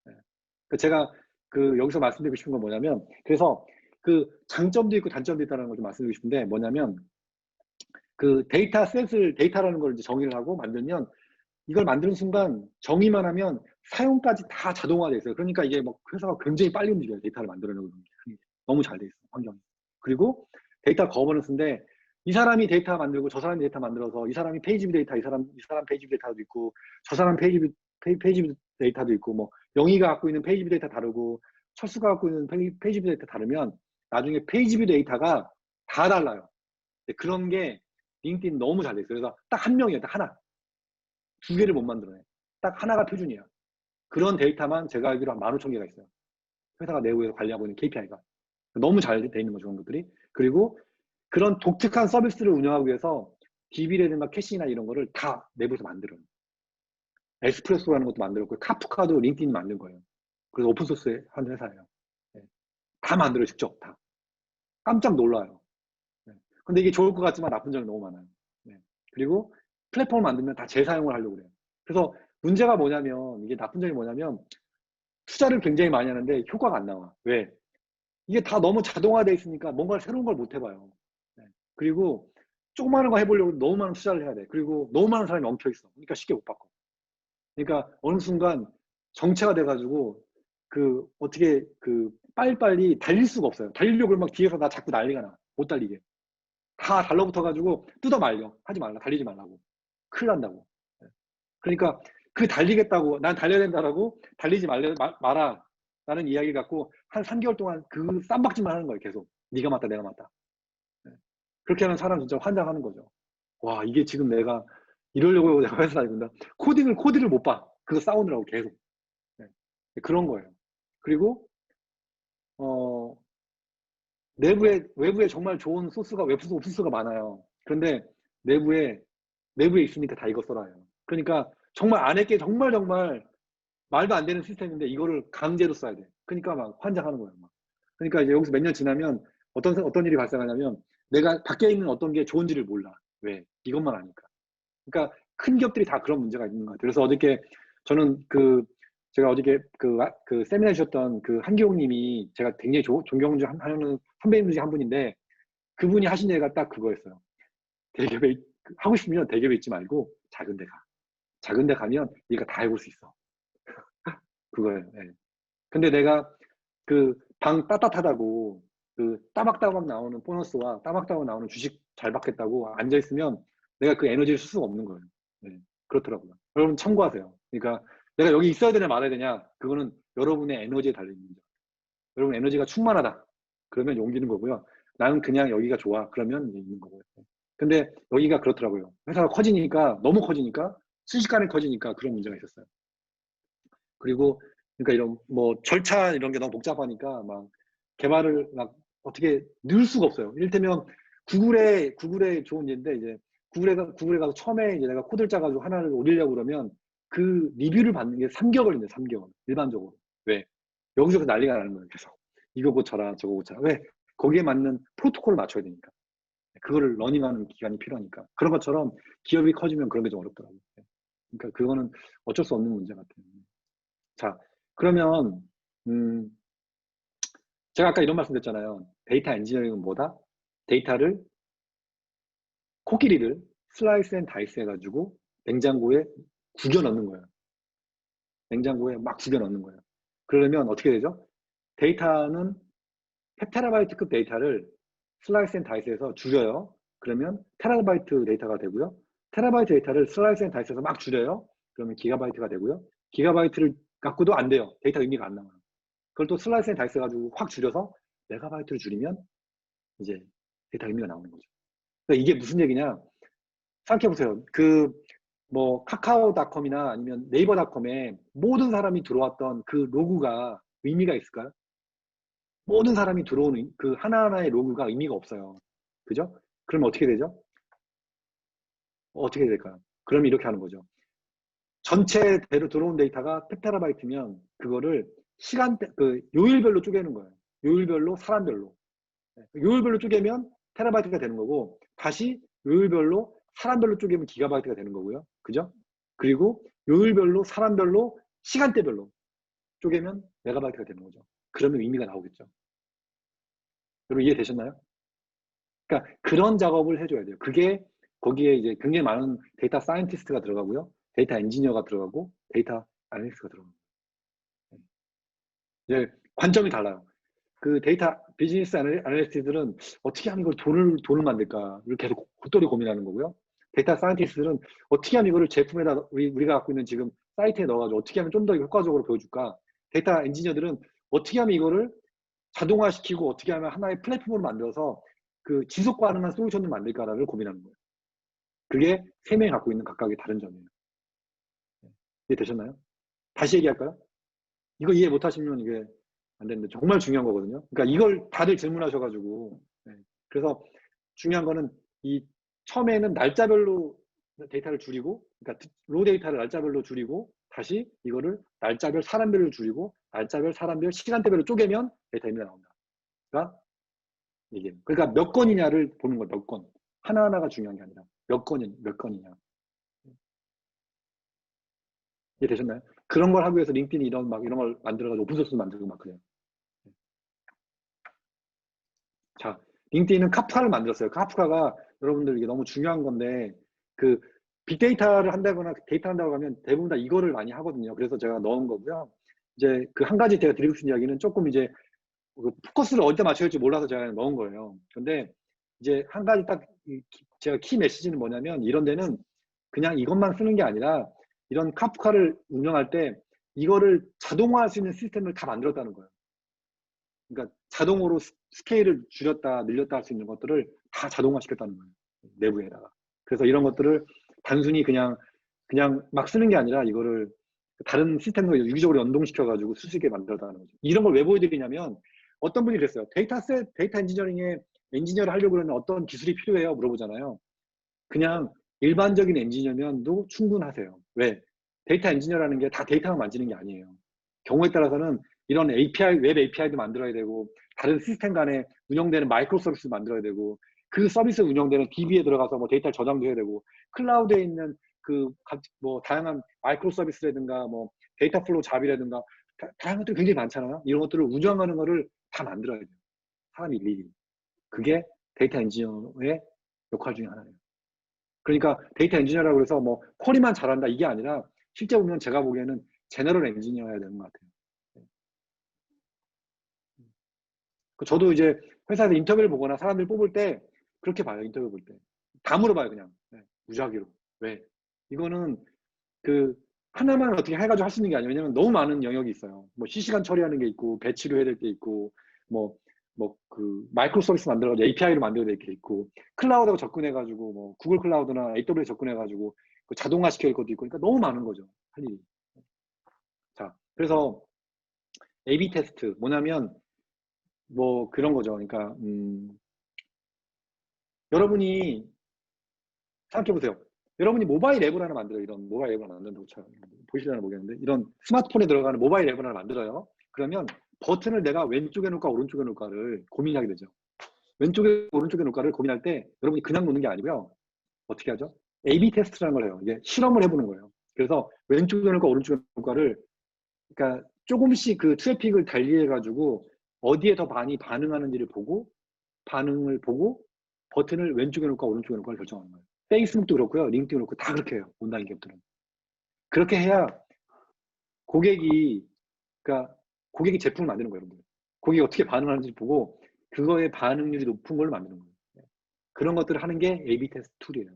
네. 제가 여기서 말씀드리고 싶은 건 뭐냐면 그래서 그 장점도 있고 단점도 있다는 걸 좀 말씀드리고 싶은데 뭐냐면 그 데이터라는 걸 이제 정의를 하고 만들면 이걸 만드는 순간 정의만 하면 사용까지 다 자동화되어 있어요. 그러니까 이게 뭐 회사가 굉장히 빨리 움직여요. 데이터를 만들어내는 게 너무 잘 돼 있어요. 환경이. 그리고 데이터 거버넌스인데 이 사람이 데이터 만들고 저 사람이 데이터 만들어서 이 사람이 페이지뷰 데이터, 이 사람 페이지뷰 데이터도 있고 저 사람 페이지뷰 데이터도 있고 뭐 영희가 갖고 있는 페이지뷰 데이터 다르고 철수가 갖고 있는 페이지 뷰 데이터 다르면 나중에 페이지 뷰 데이터가 다 달라요. 그런 게 링크드인 너무 잘 돼 있어요. 그래서 딱 한 명이에요. 딱 하나. 두 개를 못 만들어내. 딱 하나가 표준이야. 그런 데이터만 제가 알기로 한 15,000개가 있어요. 회사가 내부에서 관리하고 있는 KPI가. 너무 잘 돼 있는 거죠, 그런 것들이. 그리고 그런 독특한 서비스를 운영하기 위해서 DB라든가 캐시나 이런 거를 다 내부에서 만들어요. 에스프레소라는 것도 만들었고, 카프카도 링크드인이 만든 거예요. 그래서 오픈소스 한 회사예요. 네. 다 만들어요, 직접 다. 깜짝 놀라요. 네. 근데 이게 좋을 것 같지만 나쁜 점이 너무 많아요. 네. 그리고 플랫폼을 만들면 다 재사용을 하려고 그래요. 그래서 문제가 뭐냐면, 이게 나쁜 점이 뭐냐면, 투자를 굉장히 많이 하는데 효과가 안 나와. 왜? 이게 다 너무 자동화되어 있으니까 뭔가 새로운 걸 못 해봐요. 네. 그리고 조그마한 거 해보려고 너무 많은 투자를 해야 돼. 그리고 너무 많은 사람이 엉켜 있어. 그러니까 쉽게 못 바꿔. 그러니까 어느 순간 정체가 돼가지고 어떻게 빨리빨리 달릴 수가 없어요. 달리려고 막 뒤에서 나 자꾸 난리가 나. 못 달리게. 다 달라붙어가지고 뜯어 말려. 하지 말라. 달리지 말라고. 큰일 난다고. 네. 그러니까 달리겠다고, 난 달려야 된다라고 달리지 마라. 라는 이야기 갖고 한 3개월 동안 쌈박질만 하는 거예요. 계속. 네가 맞다, 내가 맞다. 네. 그렇게 하면 사람 진짜 환장하는 거죠. 와, 이게 지금 내가 이러려고 내가 회사 다니고 있나? 코드를 못 봐. 그거 싸우느라고 계속. 네. 그런 거예요. 그리고, 어, 외부에 정말 좋은 웹소스가 많아요. 그런데 내부에 있으니까 다 이거 써라요. 그러니까 정말 안에 게 정말 말도 안 되는 시스템인데 이거를 강제로 써야 돼. 그러니까 막 환장하는 거예요. 막. 그러니까 이제 여기서 몇 년 지나면 어떤 일이 발생하냐면 내가 밖에 있는 어떤 게 좋은지를 몰라. 왜? 이것만 아니까. 그러니까 큰 기업들이 다 그런 문제가 있는 것 같아요. 그래서 어저께 저는 제가 어저께 세미나 주셨던 한기용 님이 제가 굉장히 존경하는 선배님 중에 한 분인데 그분이 하신 얘기가 딱 그거였어요. 대기업에 하고 싶으면 대기업에 있지 말고 작은 데 가. 작은 데 가면 네가 다 해볼 수 있어. 그거예요. 네. 근데 내가 방 따뜻하다고 따박따박 나오는 보너스와 따박따박 나오는 주식 잘 받겠다고 앉아있으면 내가 그 에너지를 쓸 수가 없는 거예요. 네, 그렇더라고요. 여러분 참고하세요. 그러니까 내가 여기 있어야 되냐 말아야 되냐 그거는 여러분의 에너지에 달려있는 거죠. 여러분 에너지가 충만하다. 그러면 용기는 거고요. 나는 그냥 여기가 좋아. 그러면 있는 거고요. 근데 여기가 그렇더라고요. 회사가 너무 커지니까 순식간에 커지니까 그런 문제가 있었어요. 그리고 그러니까 이런 절차 이런 게 너무 복잡하니까 막 개발을 막 어떻게 넣을 수가 없어요. 이를테면 구글의 좋은 예인데 이제 구글에 가서 처음에 이제 내가 코드를 짜가지고 하나를 올리려고 그러면 그 리뷰를 받는 게 3개월 걸린대요. 3개월 일반적으로. 왜? 여기저기서 난리가 나는 거예요. 계속 이거 고쳐라 저거 고쳐라. 왜? 거기에 맞는 프로토콜을 맞춰야 되니까. 그거를 러닝하는 기간이 필요하니까. 그런 것처럼 기업이 커지면 그런 게 좀 어렵더라고요. 그러니까 그거는 어쩔 수 없는 문제 같아요. 자, 그러면 제가 아까 이런 말씀 드렸잖아요. 데이터 엔지니어링은 뭐다? 데이터를 코끼리를 슬라이스 앤 다이스 해가지고 냉장고에 구겨 넣는 거예요. 냉장고에 막 구겨 넣는 거예요. 그러면 어떻게 되죠? 데이터는 페타라바이트급 데이터를 슬라이스 앤 다이스해서 줄여요. 그러면 테라바이트 데이터가 되고요. 테라바이트 데이터를 슬라이스 앤 다이스해서 막 줄여요. 그러면 기가바이트가 되고요. 기가바이트를 갖고도 안 돼요. 데이터 의미가 안 나와요. 그걸 또 슬라이스 앤 다이스 해가지고 확 줄여서 메가바이트를 줄이면 이제 데이터 의미가 나오는 거죠. 그러니까 이게 무슨 얘기냐? 생각해보세요. 카카오닷컴이나 아니면 네이버닷컴에 모든 사람이 들어왔던 그 로그가 의미가 있을까요? 모든 사람이 들어오는 그 하나하나의 로그가 의미가 없어요. 그죠? 그럼 어떻게 되죠? 어떻게 될까요? 그럼 이렇게 하는 거죠. 전체대로 들어온 데이터가 펩타라바이트면 그거를 요일별로 쪼개는 거예요. 요일별로, 사람별로. 요일별로 쪼개면 테라바이트가 되는 거고, 다시 요일별로, 사람별로 쪼개면 기가바이트가 되는 거고요. 그죠? 그리고 요일별로, 사람별로, 시간대별로 쪼개면 메가바이트가 되는 거죠. 그러면 의미가 나오겠죠. 여러분 이해되셨나요? 그러니까 그런 작업을 해줘야 돼요. 거기에 이제 굉장히 많은 데이터 사이언티스트가 들어가고요. 데이터 엔지니어가 들어가고, 데이터 아날리스트가 들어가고. 이제 관점이 달라요. 그 데이터 비즈니스 아날리스트들은 어떻게 하면 이걸 돈을 만들까를 계속 곧돌이 고민하는 거고요. 데이터 사이언티스트들은 어떻게 하면 이거를 제품에다 우리가 갖고 있는 지금 사이트에 넣어가지고 어떻게 하면 좀 더 효과적으로 보여줄까. 데이터 엔지니어들은 어떻게 하면 이거를 자동화시키고 어떻게 하면 하나의 플랫폼으로 만들어서 그 지속 가능한 솔루션을 만들까를 고민하는 거예요. 그게 세 명이 갖고 있는 각각의 다른 점이에요. 이해되셨나요? 다시 얘기할까요? 이거 이해 못하시면 이게 안 되는데 정말 중요한 거거든요. 그러니까 이걸 다들 질문하셔가지고 그래서 중요한 거는 이 처음에는 날짜별로 데이터를 줄이고, 그러니까 로 데이터를 날짜별로 줄이고 다시 이거를 날짜별 사람별로 줄이고 날짜별 사람별 시간대별로 쪼개면 데이터 의미가 나온다. 그러니까 이게 그러니까 몇 건이냐를 보는 거예요. 몇 건. 하나하나가 중요한 게 아니라 몇 건이냐. 이해되셨나요? 그런 걸 하기 위해서 링크드인이 이런 걸 만들어가지고 오픈소스 만들고 막 그래요. 자, 링크드인은 카프카를 만들었어요. 카프카가 여러분들 이게 너무 중요한 건데 그 빅데이터를 한다거나 데이터 한다고 하면 대부분 다 이거를 많이 하거든요. 그래서 제가 넣은 거고요. 이제 그 한 가지 제가 드리고 싶은 이야기는 조금 이제 그 포커스를 어디다 맞춰야 할지 몰라서 제가 넣은 거예요. 근데 이제 한 가지 딱 제가 키 메시지는 뭐냐면 이런 데는 그냥 이것만 쓰는 게 아니라 이런 카프카를 운영할 때 이거를 자동화할 수 있는 시스템을 다 만들었다는 거예요. 그러니까 자동으로 스케일을 줄였다 늘렸다 할 수 있는 것들을 다 자동화시켰다는 거예요. 내부에다가. 그래서 이런 것들을 단순히 그냥 막 쓰는 게 아니라 이거를 다른 시스템과 유기적으로 연동시켜가지고 쓸 수 있게 만들었다는 거죠. 이런 걸 왜 보여드리냐면 어떤 분이 그랬어요. 데이터 엔지니어링에 엔지니어를 하려고 그러면 어떤 기술이 필요해요? 물어보잖아요. 그냥 일반적인 엔지니어면도 충분하세요. 왜? 데이터 엔지니어라는 게 다 데이터만 만지는 게 아니에요. 경우에 따라서는 이런 API, 웹 API도 만들어야 되고 다른 시스템 간에 운영되는 마이크로 서비스 만들어야 되고 그 서비스 운영되는 DB에 들어가서 뭐 데이터를 저장도 해야 되고 클라우드에 있는 그 뭐 다양한 마이크로 서비스라든가 뭐 데이터 플로우 잡이라든가 다양한 것들이 굉장히 많잖아요. 이런 것들을 운영하는 거를 다 만들어야 돼요. 사람이 일일이. 그게 데이터 엔지니어의 역할 중에 하나예요. 그러니까 데이터 엔지니어라고 해서 뭐 쿼리만 잘한다 이게 아니라 실제 보면 제가 보기에는 제너럴 엔지니어여야 되는 것 같아요. 저도 이제 회사에서 인터뷰를 보거나 사람들 뽑을 때 그렇게 봐요. 인터뷰 볼 때. 다 물어봐요. 그냥. 무작위로. 왜? 이거는 그 하나만 어떻게 해가지고 할 수 있는 게 아니에요. 왜냐면 너무 많은 영역이 있어요. 뭐 실시간 처리하는 게 있고 배치로 해야 될 게 있고 그 마이크로 서비스 만들어가지고 API로 만들어야 될 게 있고 클라우드하고 접근해가지고 뭐 구글 클라우드나 AWS 접근해가지고 그 자동화 시켜야 될 것도 있고 그러니까 너무 많은 거죠. 할 일이. 자, 그래서 A/B 테스트 뭐냐면 뭐 그런 거죠. 그러니까 여러분이 생각해보세요. 여러분이 모바일 앱을 하나 만들어요. 이런 모바일 앱을 하나 만든다고 쳐요. 보시려나 모르겠는데 이런 스마트폰에 들어가는 모바일 앱을 하나 만들어요. 그러면 버튼을 내가 왼쪽에 놓을까 오른쪽에 놓을까를 고민하게 되죠. 왼쪽에 오른쪽에 놓을까를 고민할 때 여러분이 그냥 놓는 게 아니고요. 어떻게 하죠? A/B 테스트라는 걸 해요. 이게 실험을 해보는 거예요. 그래서 왼쪽에 놓을까 오른쪽에 놓을까를 그러니까 조금씩 그 트래픽을 달리해가지고 어디에 더 많이 반응하는지를 보고 반응을 보고 버튼을 왼쪽에 놓을까 오른쪽에 놓을까를 결정하는 거예요. 페이스북도 그렇고요. 링크드도 그렇고 다 그렇게 해요. 온라인 기업들은. 그렇게 해야 고객이 그러니까 고객이 제품을 만드는 거예요. 여러분들. 고객이 어떻게 반응하는지 보고 그거의 반응률이 높은 걸 만드는 거예요. 그런 것들을 하는 게 A/B 테스트 툴이에요.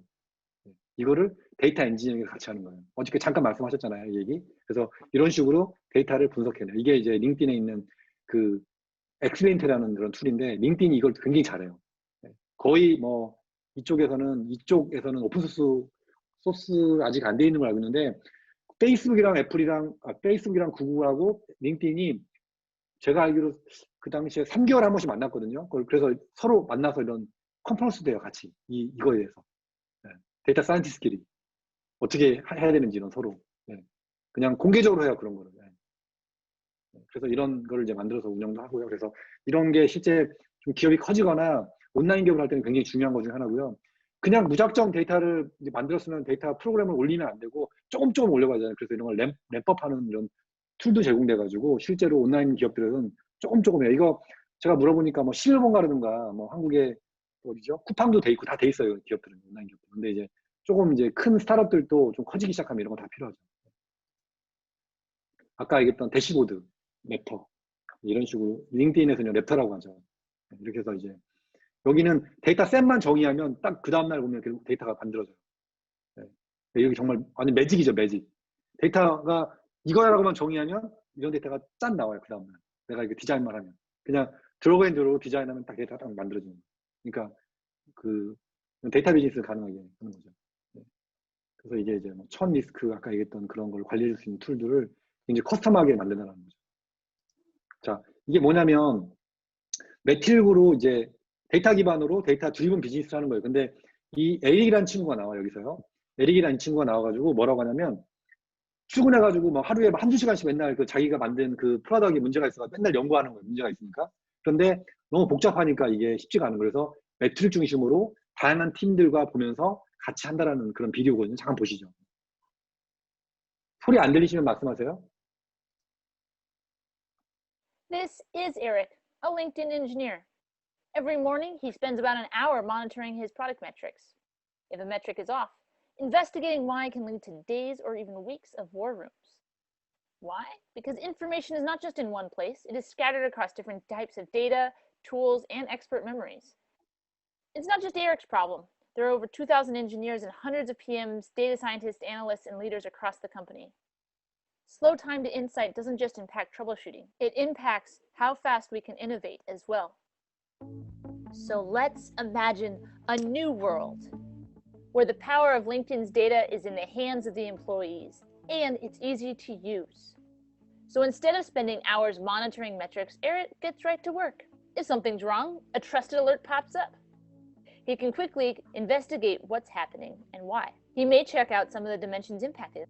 이거를 데이터 엔지니어링을 같이 하는 거예요. 어저께 잠깐 말씀하셨잖아요, 이 얘기. 그래서 이런 식으로 데이터를 분석해내요. 이게 이제 링크드인에 있는 그 엑스레인트라는 그런 툴인데 링크드인이 이걸 굉장히 잘해요. 거의 뭐 이쪽에서는 오픈소스 아직 안 돼 있는 걸 알고 있는데 페이스북이랑 애플이랑 페이스북이랑 구글하고 링크드인이 제가 알기로 그 당시에 3개월에 한 번씩 만났거든요. 그래서 서로 만나서 이런 컨퍼런스 돼요, 같이 이거에 대해서. 데이터 사이언티스트끼리 어떻게 해야 되는지 이런 서로 그냥 공개적으로 해요, 그런 거를. 그래서 이런 거를 이제 만들어서 운영도 하고요. 그래서 이런 게 실제 좀 기업이 커지거나 온라인 기업을 할 때는 굉장히 중요한 것 중에 하나고요. 그냥 무작정 데이터를 이제 만들었으면 데이터 프로그램을 올리면 안 되고 조금 올려가잖아요. 그래서 이런 걸 랩업하는 이런 툴도 제공돼가지고 실제로 온라인 기업들은 조금 해요. 이거 제가 물어보니까 뭐 신일본가라든가 뭐 한국에 어디죠? 쿠팡도 돼 있고 다 돼 있어요. 기업들은 온라인 기업들. 근데 이제 조금 이제 큰 스타트업들도 좀 커지기 시작하면 이런 거 다 필요하죠. 아까 얘기했던 대시보드, 랩터 이런 식으로 링크드인에서는 랩터라고 하죠. 이렇게 해서 이제 여기는 데이터 셋만 정의하면 딱 그 다음날 보면 결국 데이터가 만들어져요. 여기 정말 완전 매직이죠, 매직. 데이터가 이거라고만 정의하면 이런 데이터가 짠 나와요, 그 다음날. 내가 이거 디자인만 하면. 그냥 드래그 앤 드롭 디자인하면 딱 데이터가 딱 만들어지는 거예요. 그러니까 그 데이터 비즈니스를 가능하게 하는 거죠. 네. 그래서 이게 이제 뭐 천 리스크 아까 얘기했던 그런 걸 관리해 줄 수 있는 툴들을 이제 커스텀하게 만든다는 거죠. 자, 이게 뭐냐면 매트릭으로 이제 데이터 기반으로 데이터 드리븐 비즈니스를 하는 거예요. 근데 이 에릭이라는 친구가 나와요, 여기서요. 에릭이라는 친구가 나와가지고 뭐라고 하냐면 출근해가지고 막 하루에 한두 시간씩 맨날 그 자기가 만든 그 프로덕트에 문제가 있어서 맨날 연구하는 거예요. 문제가 있으니까. 그런데 너무 복잡하니까 이게 쉽지가 않은 거예요. 그래서 매트릭 중심으로 다양한 팀들과 보면서 같이 한다라는 그런 비디오거든요. 잠깐 보시죠. 소리 안 들리시면 말씀하세요. This is Eric, a LinkedIn engineer. Every morning, he spends about an hour monitoring his product metrics. If a metric is off, investigating why can lead to days or even weeks of war rooms. Why? Because information is not just in one place, it is scattered across different types of data, tools, and expert memories. It's not just Eric's problem. There are over 2,000 engineers and hundreds of PMs, data scientists, analysts, and leaders across the company. Slow time to insight doesn't just impact troubleshooting, it impacts how fast we can innovate as well. So let's imagine a new world where the power of LinkedIn's data is in the hands of the employees and it's easy to use. So instead of spending hours monitoring metrics, Eric gets right to work. If something's wrong, a trusted alert pops up. He can quickly investigate what's happening and why. He may check out some of the dimensions impacted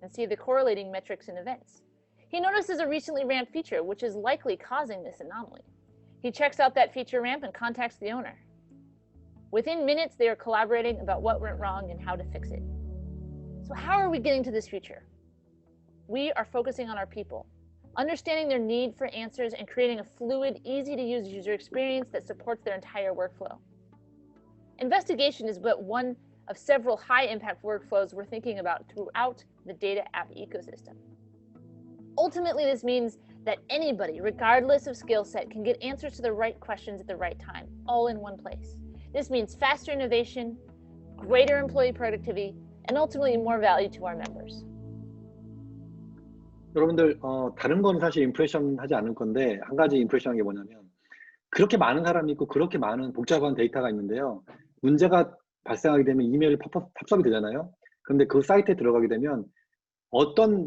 and see the correlating metrics and events. He notices a recently ramped feature which is likely causing this anomaly. He checks out that feature ramp and contacts the owner. Within minutes, they are collaborating about what went wrong and how to fix it. So how are we getting to this future? We are focusing on our people, understanding their need for answers and creating a fluid, easy-to-use user experience that supports their entire workflow. Investigation is but one of several high-impact workflows we're thinking about throughout the data app ecosystem. Ultimately, this means that anybody, regardless of skill set, can get answers to the right questions at the right time, all in one place. This means faster innovation, greater employee productivity, and ultimately more value to our members. 여러분들 다른 건 사실 임프레션 하지 않을 건데 한 가지 임프레션한 게 뭐냐면 그렇게 많은 사람이 있고 그렇게 많은 복잡한 데이터가 있는데요. 문제가 발생하게 되면 이메일 팝업이 되잖아요. 그런데 그 사이트에 들어가게 되면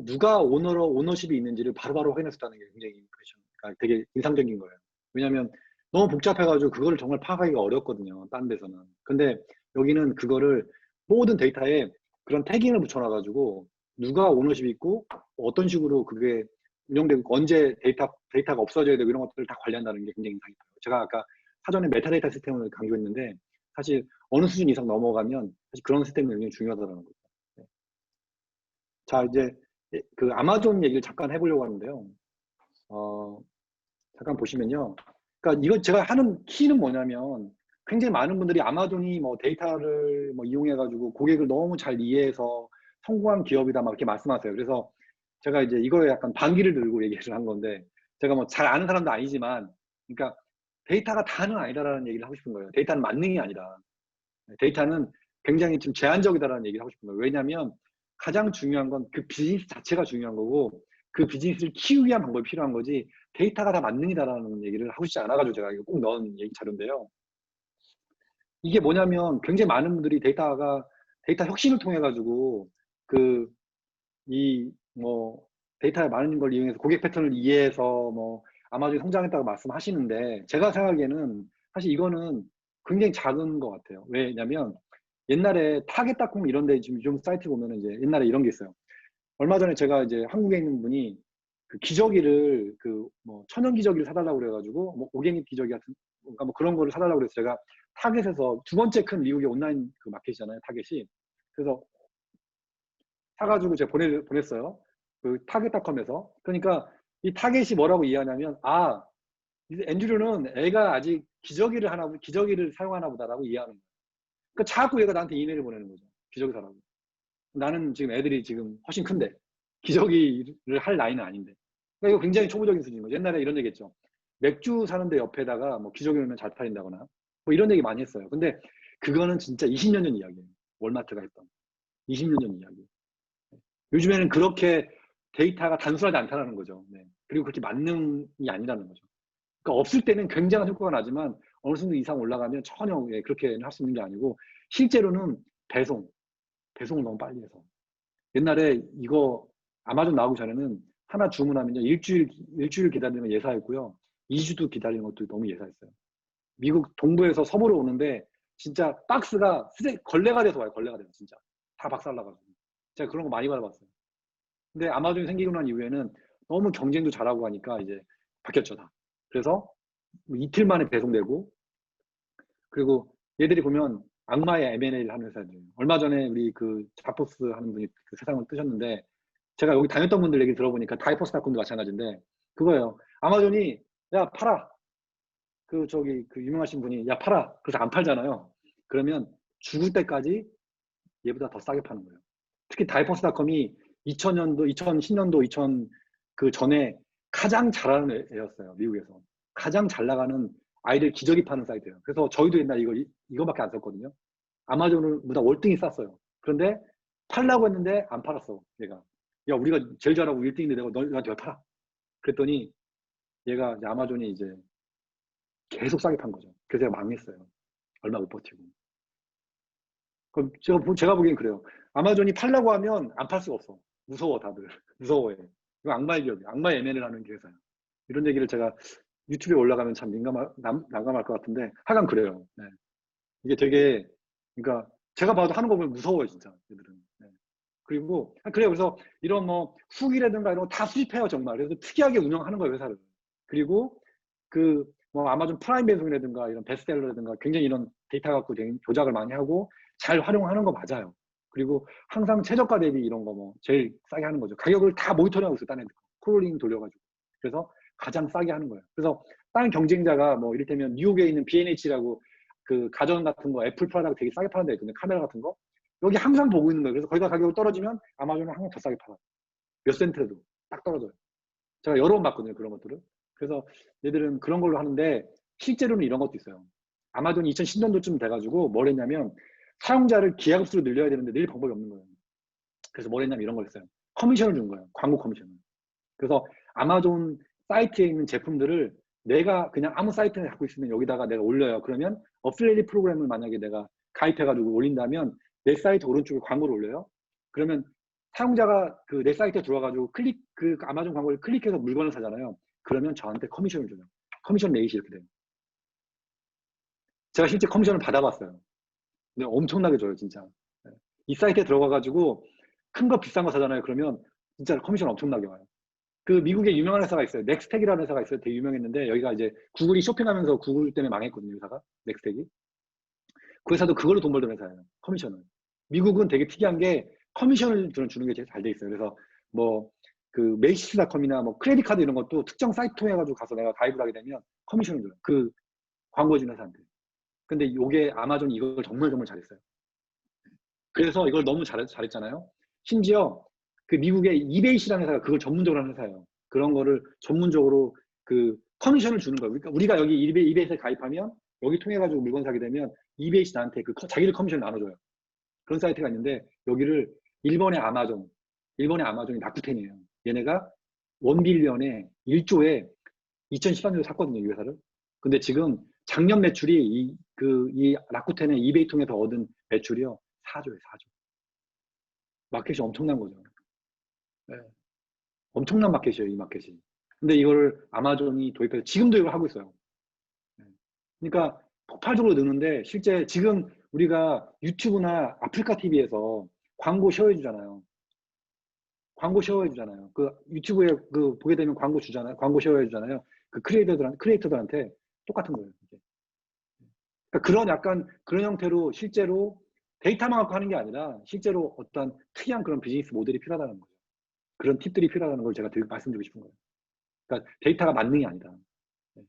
누가 오너십이 있는지를 바로바로 확인할 수 있다는 게 굉장히 임프레션, 그러니까 되게 인상적인 거예요. 왜냐하면 너무 복잡해가지고 그거를 정말 파악하기가 어렵거든요. 다른 데서는. 근데 여기는 그거를 모든 데이터에 그런 태깅을 붙여놔가지고 누가 오너십이 있고 어떤 식으로 그게 운영되고 언제 데이터가 없어져야 되고 이런 것들을 다 관리한다는 게 굉장히 인상이 깊어요. 제가 아까 사전에 메타데이터 시스템을 강조했는데 사실 어느 수준 이상 넘어가면 사실 그런 시스템이 굉장히 중요하다는 거죠. 네. 자, 이제 그 아마존 얘기를 잠깐 해보려고 하는데요. 잠깐 보시면요. 그러니까 이거 제가 하는 키는 뭐냐면 굉장히 많은 분들이 아마존이 뭐 데이터를 뭐 이용해가지고 고객을 너무 잘 이해해서 성공한 기업이다 막 이렇게 말씀하세요. 그래서 제가 이제 이거에 약간 반기를 들고 얘기를 한 건데 제가 뭐 잘 아는 사람도 아니지만 그러니까 데이터가 다는 아니다라는 얘기를 하고 싶은 거예요. 데이터는 만능이 아니다. 데이터는 굉장히 좀 제한적이다라는 얘기를 하고 싶은 거예요. 왜냐하면 가장 중요한 건 그 비즈니스 자체가 중요한 거고 그 비즈니스를 키우기 위한 방법이 필요한 거지 데이터가 다 만능이다라는 얘기를 하고 싶지 않아가지고 제가 이거 꼭 넣은 얘기 자료인데요. 이게 뭐냐면 굉장히 많은 분들이 데이터 혁신을 통해 가지고 데이터에 많은 걸 이용해서 고객 패턴을 이해해서 뭐 아마존이 성장했다고 말씀하시는데 제가 생각하기에는 사실 이거는 굉장히 작은 것 같아요. 왜냐면 옛날에 타겟닷컴 이런 데 지금 좀 사이트 보면은 이제 옛날에 이런 게 있어요. 얼마 전에 제가 이제 한국에 있는 분이 그 기저귀를 천연 기저귀를 사달라고 그래가지고 뭐 오게닉 기저귀 같은 그러니까 뭐 그런 거를 사달라고 그래서 제가 타겟에서 두 번째 큰 미국의 온라인 그 마켓이잖아요. 타겟이. 그래서 사가지고 제가 보냈어요. 그 타겟닷컴에서. 그러니까 이 타겟이 뭐라고 이해하냐면 앤드류는 애가 아직 기저귀를 사용하나 보다라고 이해하는 거예요. 그러니까 자꾸 얘가 나한테 이메일을 보내는 거죠. 기저귀 사라고. 나는 지금 애들이 지금 훨씬 큰데 기저귀를 할 나이는 아닌데. 그러니까 이거 굉장히 초보적인 수준인 거죠. 옛날에 이런 얘기 했죠. 맥주 사는데 옆에다가 뭐 기저귀 넣으면 잘 팔린다거나 뭐 이런 얘기 많이 했어요. 근데 그거는 진짜 20년 전 이야기예요. 월마트가 했던 20년 전 이야기. 요즘에는 그렇게 데이터가 단순하지 않다는 거죠. 네. 그리고 그렇게 만능이 아니라는 거죠. 그러니까 없을 때는 굉장한 효과가 나지만 어느 정도 이상 올라가면 전혀 그렇게 할 수 있는 게 아니고 실제로는 배송을 너무 빨리 해서 옛날에 이거 아마존 나오기 전에는 하나 주문하면요 일주일 기다리는 거 예사했고요 2주도 기다리는 것도 너무 예사했어요. 미국 동부에서 서부로 오는데 진짜 박스가 걸레가 돼서 와요. 걸레가 돼서 진짜 다 박살나가지고 제가 그런 거 많이 받아봤어요. 근데 아마존이 생기고 난 이후에는 너무 경쟁도 잘하고 하니까 이제 바뀌었죠 다. 그래서 뭐 이틀 만에 배송되고 그리고 얘들이 보면 악마의 M&A를 하는 회사들이에요. 얼마 전에 우리 그 자포스 하는 분이 그 세상을 뜨셨는데 제가 여기 다녔던 분들 얘기 들어보니까 다이퍼스닷컴도 마찬가지인데 그거예요. 아마존이 야 팔아. 그 유명하신 분이 야 팔아. 그래서 안 팔잖아요. 그러면 죽을 때까지 얘보다 더 싸게 파는 거예요. 특히 다이퍼스닷컴이 2000년도, 2010년도, 2000 그 전에 가장 잘하는 애였어요. 미국에서. 가장 잘 나가는 아이들 기저귀 파는 사이트예요. 그래서 저희도 옛날에 이거밖에 안 썼거든요. 아마존보다 월등히 쌌어요. 그런데 팔라고 했는데 안 팔았어. 얘가. 야 우리가 제일 잘하고 1등인데 내가 너한테 왜 팔아? 그랬더니 얘가 이제 아마존이 이제 계속 싸게 판 거죠. 그래서 제가 망했어요. 얼마 못 버티고. 그럼 제가 보기엔 그래요. 아마존이 팔라고 하면 안 팔 수가 없어. 무서워 다들. 무서워해. 이거 악마의 기업이야. 악마의 MN을 하는 회사야. 이런 얘기를 제가 유튜브에 올라가면 참 난감할 것 같은데 하여간 그래요. 네. 이게 되게 그러니까 제가 봐도 하는 거 보면 무서워요 진짜 얘들은. 네. 그리고 그래요. 그래서 이런 뭐 후기라든가 이런 거 다 수집해요 정말. 그래서 특이하게 운영하는 거예요 회사를. 그리고 그 뭐 아마존 프라임 배송이라든가 이런 베스트셀러라든가 굉장히 이런 데이터 갖고 조작을 많이 하고 잘 활용하는 거 맞아요. 그리고 항상 최저가 대비 이런 거 뭐 제일 싸게 하는 거죠. 가격을 다 모니터링하고 있어요. 딴 애들 크롤링 돌려가지고. 그래서 가장 싸게 하는 거예요. 그래서 다른 경쟁자가 뭐 이를테면 뉴욕에 있는 B&H라고 그 가전 같은 거 애플 프로덕트 되게 싸게 파는 데 있거든요. 카메라 같은 거. 여기 항상 보고 있는 거예요. 그래서 거기가 가격이 떨어지면 아마존은 항상 더 싸게 팔아요. 몇 센트라도 딱 떨어져요. 제가 여러 번 봤거든요. 그런 것들을. 그래서 얘들은 그런 걸로 하는데 실제로는 이런 것도 있어요. 아마존이 2010년도쯤 돼가지고 뭘 했냐면 사용자를 기하급수로 늘려야 되는데 늘 방법이 없는 거예요. 그래서 뭘 했냐면 이런 걸 했어요. 커미션을 준 거예요. 광고 커미션을. 그래서 아마존 사이트에 있는 제품들을 내가 그냥 아무 사이트에 갖고 있으면 여기다가 내가 올려요. 그러면 어플리에이트 프로그램을 만약에 내가 가입해가지고 올린다면 내 사이트 오른쪽에 광고를 올려요. 그러면 사용자가 그 내 사이트에 들어와가지고 그 아마존 광고를 클릭해서 물건을 사잖아요. 그러면 저한테 커미션을 줘요. 커미션 레이시 이렇게 돼요. 제가 실제 커미션을 받아봤어요. 근데 엄청나게 줘요, 진짜. 이 사이트에 들어가가지고 큰 거 비싼 거 사잖아요. 그러면 진짜 커미션 엄청나게 와요. 그 미국에 유명한 회사가 있어요. 넥스텍이라는 회사가 있어요. 되게 유명했는데 여기가 이제 구글이 쇼핑하면서 구글 때문에 망했거든요. 회사가 넥스텍이. 그 회사도 그걸로 돈 벌던 회사예요. 커미션을. 미국은 되게 특이한 게 커미션을 주는 게 제일 잘 돼 있어요. 그래서 뭐 그 메이시스닷컴이나 뭐 크레딧 카드 이런 것도 특정 사이트 통해 가지고 가서 내가 가입을 하게 되면 커미션을 줘요. 그 광고 주는 회사한테. 근데 요게 아마존이 이걸 정말 잘했어요. 그래서 이걸 너무 잘했잖아요. 심지어 그 미국의 이베이시라는 회사가 그걸 전문적으로 하는 회사예요. 그런 거를 전문적으로 그 커미션을 주는 거예요. 그러니까 우리가 여기 이베이시에 가입하면 여기 통해 가지고 물건 사게 되면 이베이시 나한테 자기들 커미션 나눠줘요. 그런 사이트가 있는데 여기를 일본의 아마존이 라쿠텐이에요. 얘네가 1빌리언에 1조에 2013년에 샀거든요, 이 회사를. 근데 지금 작년 매출이 이 라쿠텐의 이베이 통해서 얻은 매출이요, 4조예요, 4조. 마켓이 엄청난 거죠. 네. 엄청난 마켓이에요, 이 마켓이. 근데 이거를 아마존이 도입해서 지금도 이걸 하고 있어요. 네. 그러니까 폭발적으로 느는데 실제 지금 우리가 유튜브나 아프리카 TV에서 광고 쉐어해주잖아요. 광고 쉐어해주잖아요. 그 유튜브에 그 보게 되면 광고 주잖아요. 광고 쉐어해주잖아요. 그 크리에이터들한테 똑같은 거예요. 이게. 그러니까 그런 약간 그런 형태로 실제로 데이터만 갖고 하는 게 아니라 실제로 어떤 특이한 그런 비즈니스 모델이 필요하다는 거죠. 그런 팁들이 필요하다는 걸 제가 말씀드리고 싶은 거예요. 그러니까 데이터가 만능이 아니다. 네.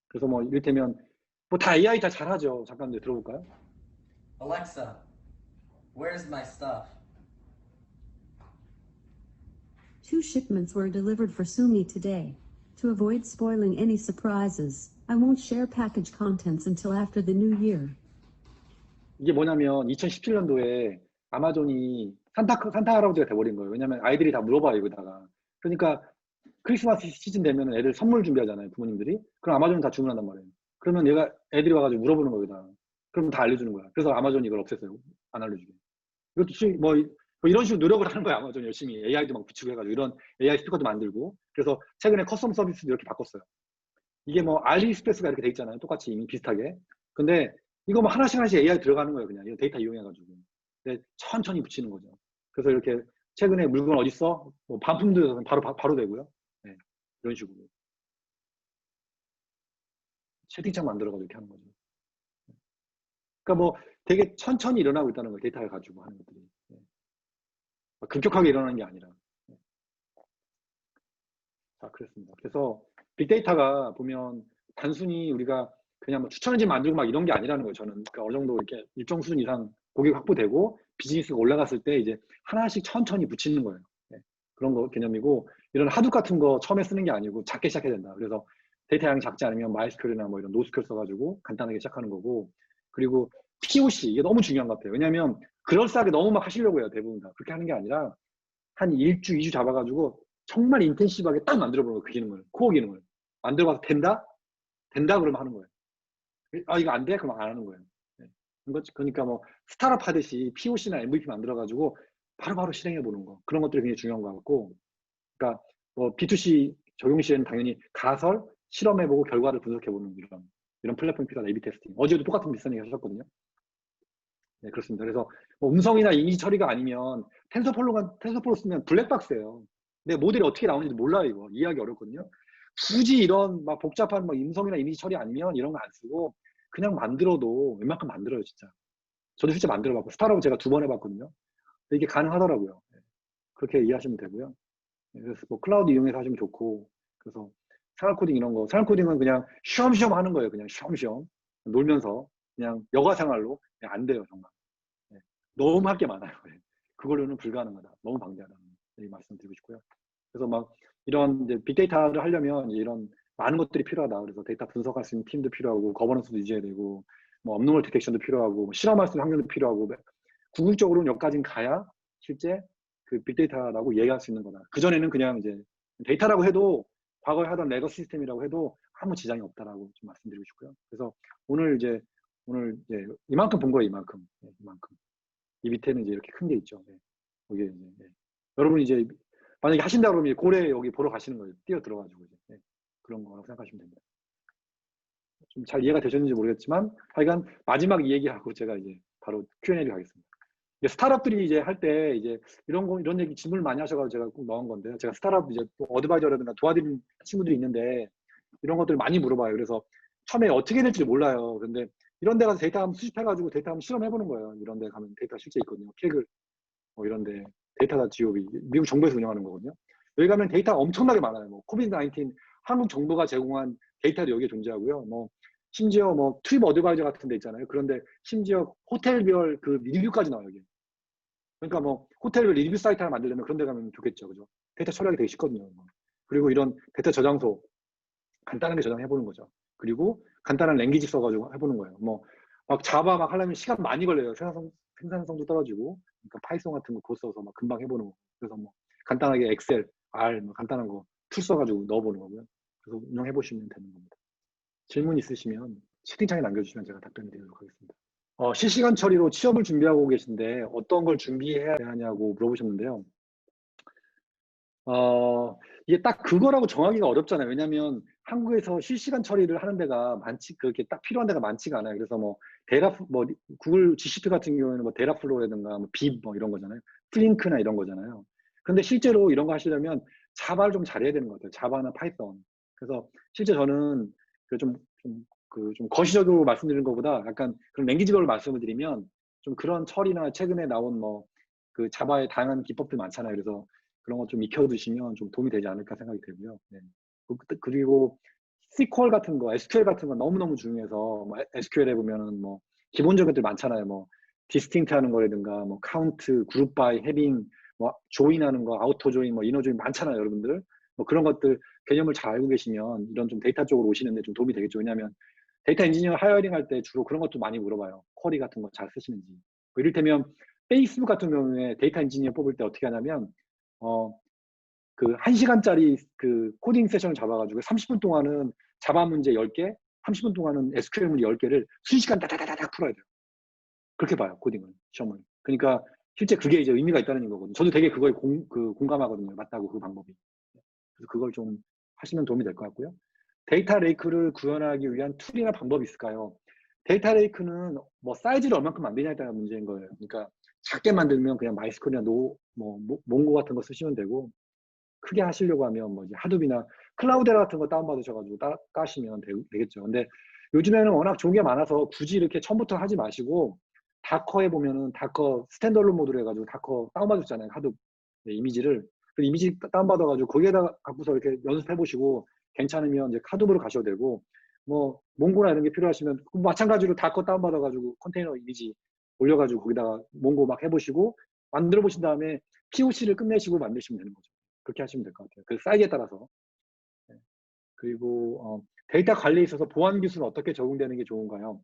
그래서 뭐 이를테면 뭐 다 AI 다 잘하죠. 잠깐 들어볼까요? Alexa, where's my stuff? 2 shipments were delivered for Sumi today. To avoid spoiling any surprises, I won't share package contents until after the new year. 이게 뭐냐면 2017년도에 아마존이 산타 할아버지가 돼버린 거예요. 왜냐면 아이들이 다 물어봐요, 이거다가. 그러니까 크리스마스 시즌 되면 애들 선물 준비하잖아요, 부모님들이. 그럼 아마존이 다 주문한단 말이에요. 그러면 얘가 애들이 와가지고 물어보는 거예요, 다. 그럼 다 알려주는 거야. 그래서 아마존이 이걸 없앴어요. 안 알려주게. 이것도 뭐 이런 식으로 노력을 하는 거야, 아마존 열심히. AI도 막 붙이고 해가지고 이런 AI 스피커도 만들고. 그래서 최근에 커스텀 서비스도 이렇게 바꿨어요. 이게 뭐 알리익스프레스가 이렇게 돼 있잖아요. 똑같이 이미 비슷하게. 근데 이거 뭐 하나씩 AI 들어가는 거예요, 그냥. 이 데이터 이용해가지고. 근데 천천히 붙이는 거죠. 그래서 이렇게 최근에 물건 어딨어? 뭐 반품도 바로 되고요. 네, 이런 식으로. 채팅창 만들어가지고 이렇게 하는 거죠. 그러니까 뭐 되게 천천히 일어나고 있다는 거예요. 데이터를 가지고 하는 것들이. 네. 급격하게 일어나는 게 아니라. 네. 자, 그렇습니다. 그래서 빅데이터가 보면 단순히 우리가 그냥 뭐 추천 엔진 만들고 막 이런 게 아니라는 거예요. 저는. 그러니까 어느 정도 이렇게 일정 수준 이상 고객 확보되고 비즈니스가 올라갔을 때 이제 하나씩 천천히 붙이는 거예요. 네. 그런 거 개념이고, 이런 하둡 같은 거 처음에 쓰는 게 아니고 작게 시작해야 된다. 그래서 데이터 양이 작지 않으면 마이스큐얼이나 뭐 이런 노스큐얼 써가지고 간단하게 시작하는 거고, 그리고 POC 이게 너무 중요한 것 같아요. 왜냐하면 그럴싸하게 너무 막 하시려고 해요. 대부분 다. 그렇게 하는 게 아니라 한 1주, 2주 잡아가지고 정말 인텐시브하게 딱 만들어보는 거예요. 그 기능을. 코어 기능을. 만들어봐서 된다? 된다 그러면 하는 거예요. 아, 이거 안 돼? 그럼 안 하는 거예요. 네. 그러니까 뭐 스타트업 하듯이 POC나 MVP 만들어가지고 바로바로 실행해보는 거. 그런 것들이 굉장히 중요한 것 같고, 그러니까 뭐 B2C 적용 시에는 당연히 가설, 실험해보고 결과를 분석해보는 이런 플랫폼이 필요하다. A/B 테스팅. 어제도 똑같은 비슷한 얘기 하셨거든요. 네, 그렇습니다. 그래서 뭐 음성이나 이미지 처리가 아니면 텐서플로 쓰면 블랙박스예요. 근데 모델이 어떻게 나오는지 몰라요. 이거 이해하기 어렵거든요. 굳이 이런 막 복잡한 막 음성이나 이미지 처리 아니면 이런 거 안 쓰고 그냥 만들어도 웬만큼 만들어요, 진짜. 저도 실제 만들어봤고 스타트업 제가 2번 해봤거든요. 근데 이게 가능하더라고요. 네, 그렇게 이해하시면 되고요. 네, 그래서 뭐 클라우드 이용해서 하시면 좋고, 그래서 생활 코딩 이런 거, 생활 코딩은 그냥 쉬엄쉬엄 하는 거예요. 그냥 쉬엄쉬엄 놀면서 그냥 여가 생활로 그냥 안 돼요, 정말. 네, 너무 할 게 많아요. 네, 그걸로는 불가능하다. 너무 방대하다는 말씀 드리고 싶고요. 그래서 막 이런 이제 빅데이터를 하려면 이런 많은 것들이 필요하다. 그래서 데이터 분석할 수 있는 팀도 필요하고, 거버넌스도 유지해야 되고, 뭐 업무물 디텍션도 필요하고, 뭐 실험할 수 있는 환경도 필요하고, 궁극적으로는 여기까지는 가야 실제 그 빅데이터라고 이해할 수 있는 거다. 그전에는 그냥 이제 데이터라고 해도 과거에 하던 레거시 시스템이라고 해도 아무 지장이 없다라고 좀 말씀드리고 싶고요. 그래서 오늘 이제 이만큼 본 거예요. 이만큼. 네, 이만큼. 이 밑에는 이제 이렇게 큰 게 있죠. 네. 거기에 이제, 네. 여러분 이제 만약에 하신다 그러면 고래 여기 보러 가시는 거예요. 뛰어 들어가지고 이제. 네. 그런 거라고 생각하시면 됩니다. 좀 잘 이해가 되셨는지 모르겠지만 하여간 마지막 이 얘기하고 제가 이제 바로 Q&A를 가겠습니다. 스타트업들이 이제 할 때 이제 이런 얘기 질문을 많이 하셔가지고 제가 꼭 넣은 건데요. 제가 스타트업 이제 어드바이저라든가 도와드리는 친구들이 있는데 이런 것들을 많이 물어봐요. 그래서 처음에 어떻게 될지 몰라요. 근데 이런 데 가서 데이터 한번 수집해가지고 데이터 한번 실험해보는 거예요. 이런 데 가면 데이터 실제 있거든요. ኬ글 뭐 이런 데 데이터다 GOV 미국 정부에서 운영하는 거거든요. 여기 가면 데이터가 엄청나게 많아요. 뭐 코비드-19 한국 정부가 제공한 데이터도 여기에 존재하고요. 뭐 심지어 뭐 트립 어드바이저 같은 데 있잖아요. 그런데 심지어 호텔별 그 리뷰까지 나와요. 여기. 그러니까 뭐 호텔별 리뷰 사이트 하나 만들려면 그런 데 가면 좋겠죠. 그죠? 데이터 처리하기 되게 쉽거든요. 그리고 이런 데이터 저장소 간단하게 저장해보는 거죠. 그리고 간단한 랭귀지 써가지고 해보는 거예요. 뭐 막 자바 막 하려면 시간 많이 걸려요. 생산성도 떨어지고. 그러니까 파이썬 같은 거 그거 써서 막 금방 해보는 거. 그래서 뭐 간단하게 엑셀, R 뭐 간단한 거 툴 써가지고 넣어보는 거고요. 그래서 운영해보시면 되는 겁니다. 질문 있으시면 채팅창에 남겨주시면 제가 답변 드리도록 하겠습니다. 실시간 처리로 취업을 준비하고 계신데 어떤 걸 준비해야 하냐고 물어보셨는데요. 이게 딱 그거라고 정하기가 어렵잖아요. 왜냐하면 한국에서 실시간 처리를 하는 데가 그렇게 딱 필요한 데가 많지가 않아요. 그래서 뭐 구글 GCP 같은 경우에는 뭐 데라플로우라든가 뭐 빕 뭐 이런 거잖아요. 플링크나 이런 거잖아요. 근데 실제로 이런 거 하시려면 자바를 좀 잘해야 되는 것 같아요. 자바나 파이썬. 그래서 실제 저는 좀 거시적으로 말씀드리는 것보다 약간 그런 랭귀지별로 말씀을 드리면 좀 그런 처리나 최근에 나온 뭐 그 자바의 다양한 기법들 많잖아요. 그래서 그런 거 좀 익혀두시면 좀 도움이 되지 않을까 생각이 들고요. 네. 그리고 SQL 같은 거, SQL 같은 거 너무너무 중요해서 뭐 SQL에 보면은 뭐 기본적인 것들 많잖아요. 뭐 디스팅트 하는 거라든가 뭐 카운트, 그룹 바이, 해빙, 뭐 조인 하는 거, 아우토 조인, 뭐 이너 조인 많잖아요, 여러분들. 뭐 그런 것들 개념을 잘 알고 계시면 이런 좀 데이터 쪽으로 오시는데 좀 도움이 되겠죠. 왜냐하면 데이터 엔지니어 하이어링 할 때 주로 그런 것도 많이 물어봐요. 쿼리 같은 거 잘 쓰시는지. 뭐 이를테면 페이스북 같은 경우에 데이터 엔지니어 뽑을 때 어떻게 하냐면 그 1시간짜리 그 코딩 세션을 잡아가지고 30분 동안은 자바 문제 10개, 30분 동안은 SQL 문제 10개를 순식간 다다다닥 풀어야 돼요. 그렇게 봐요, 코딩을, 시험을. 그러니까 실제 그게 이제 의미가 있다는 거거든요. 저도 되게 그거에 공감하거든요. 맞다고, 그 방법이. 그래서 그걸 좀 하시면 도움이 될 것 같고요. 데이터 레이크를 구현하기 위한 툴이나 방법이 있을까요? 데이터 레이크는 뭐 사이즈를 얼만큼 만드냐에 따라 문제인 거예요. 그러니까 작게 만들면 그냥 마이스컬이나 몽고 같은 거 쓰시면 되고, 크게 하시려고 하면 뭐 이제 하둡이나 클라우데라 같은 거 다운받으셔가지고 까시면 되겠죠. 근데 요즘에는 워낙 좋은 게 많아서 굳이 이렇게 처음부터 하지 마시고, 다커에 보면은 다커 스탠더론 모드로 해가지고 다커 다운받으셨잖아요. 하둡 이미지를. 그 이미지 다운받아가지고 거기에다 갖고서 이렇게 연습해 보시고 괜찮으면 이제 하둡으로 가셔도 되고, 뭐 몽고나 이런 게 필요하시면 마찬가지로 다커 다운받아가지고 컨테이너 이미지 올려가지고 거기다가 몽고 막 해보시고 만들어 보신 다음에 POC를 끝내시고 만드시면 되는 거죠. 그렇게 하시면 될 것 같아요. 그 사이즈에 따라서. 네. 그리고 데이터 관리에 있어서 보안 기술은 어떻게 적용되는 게 좋은가요?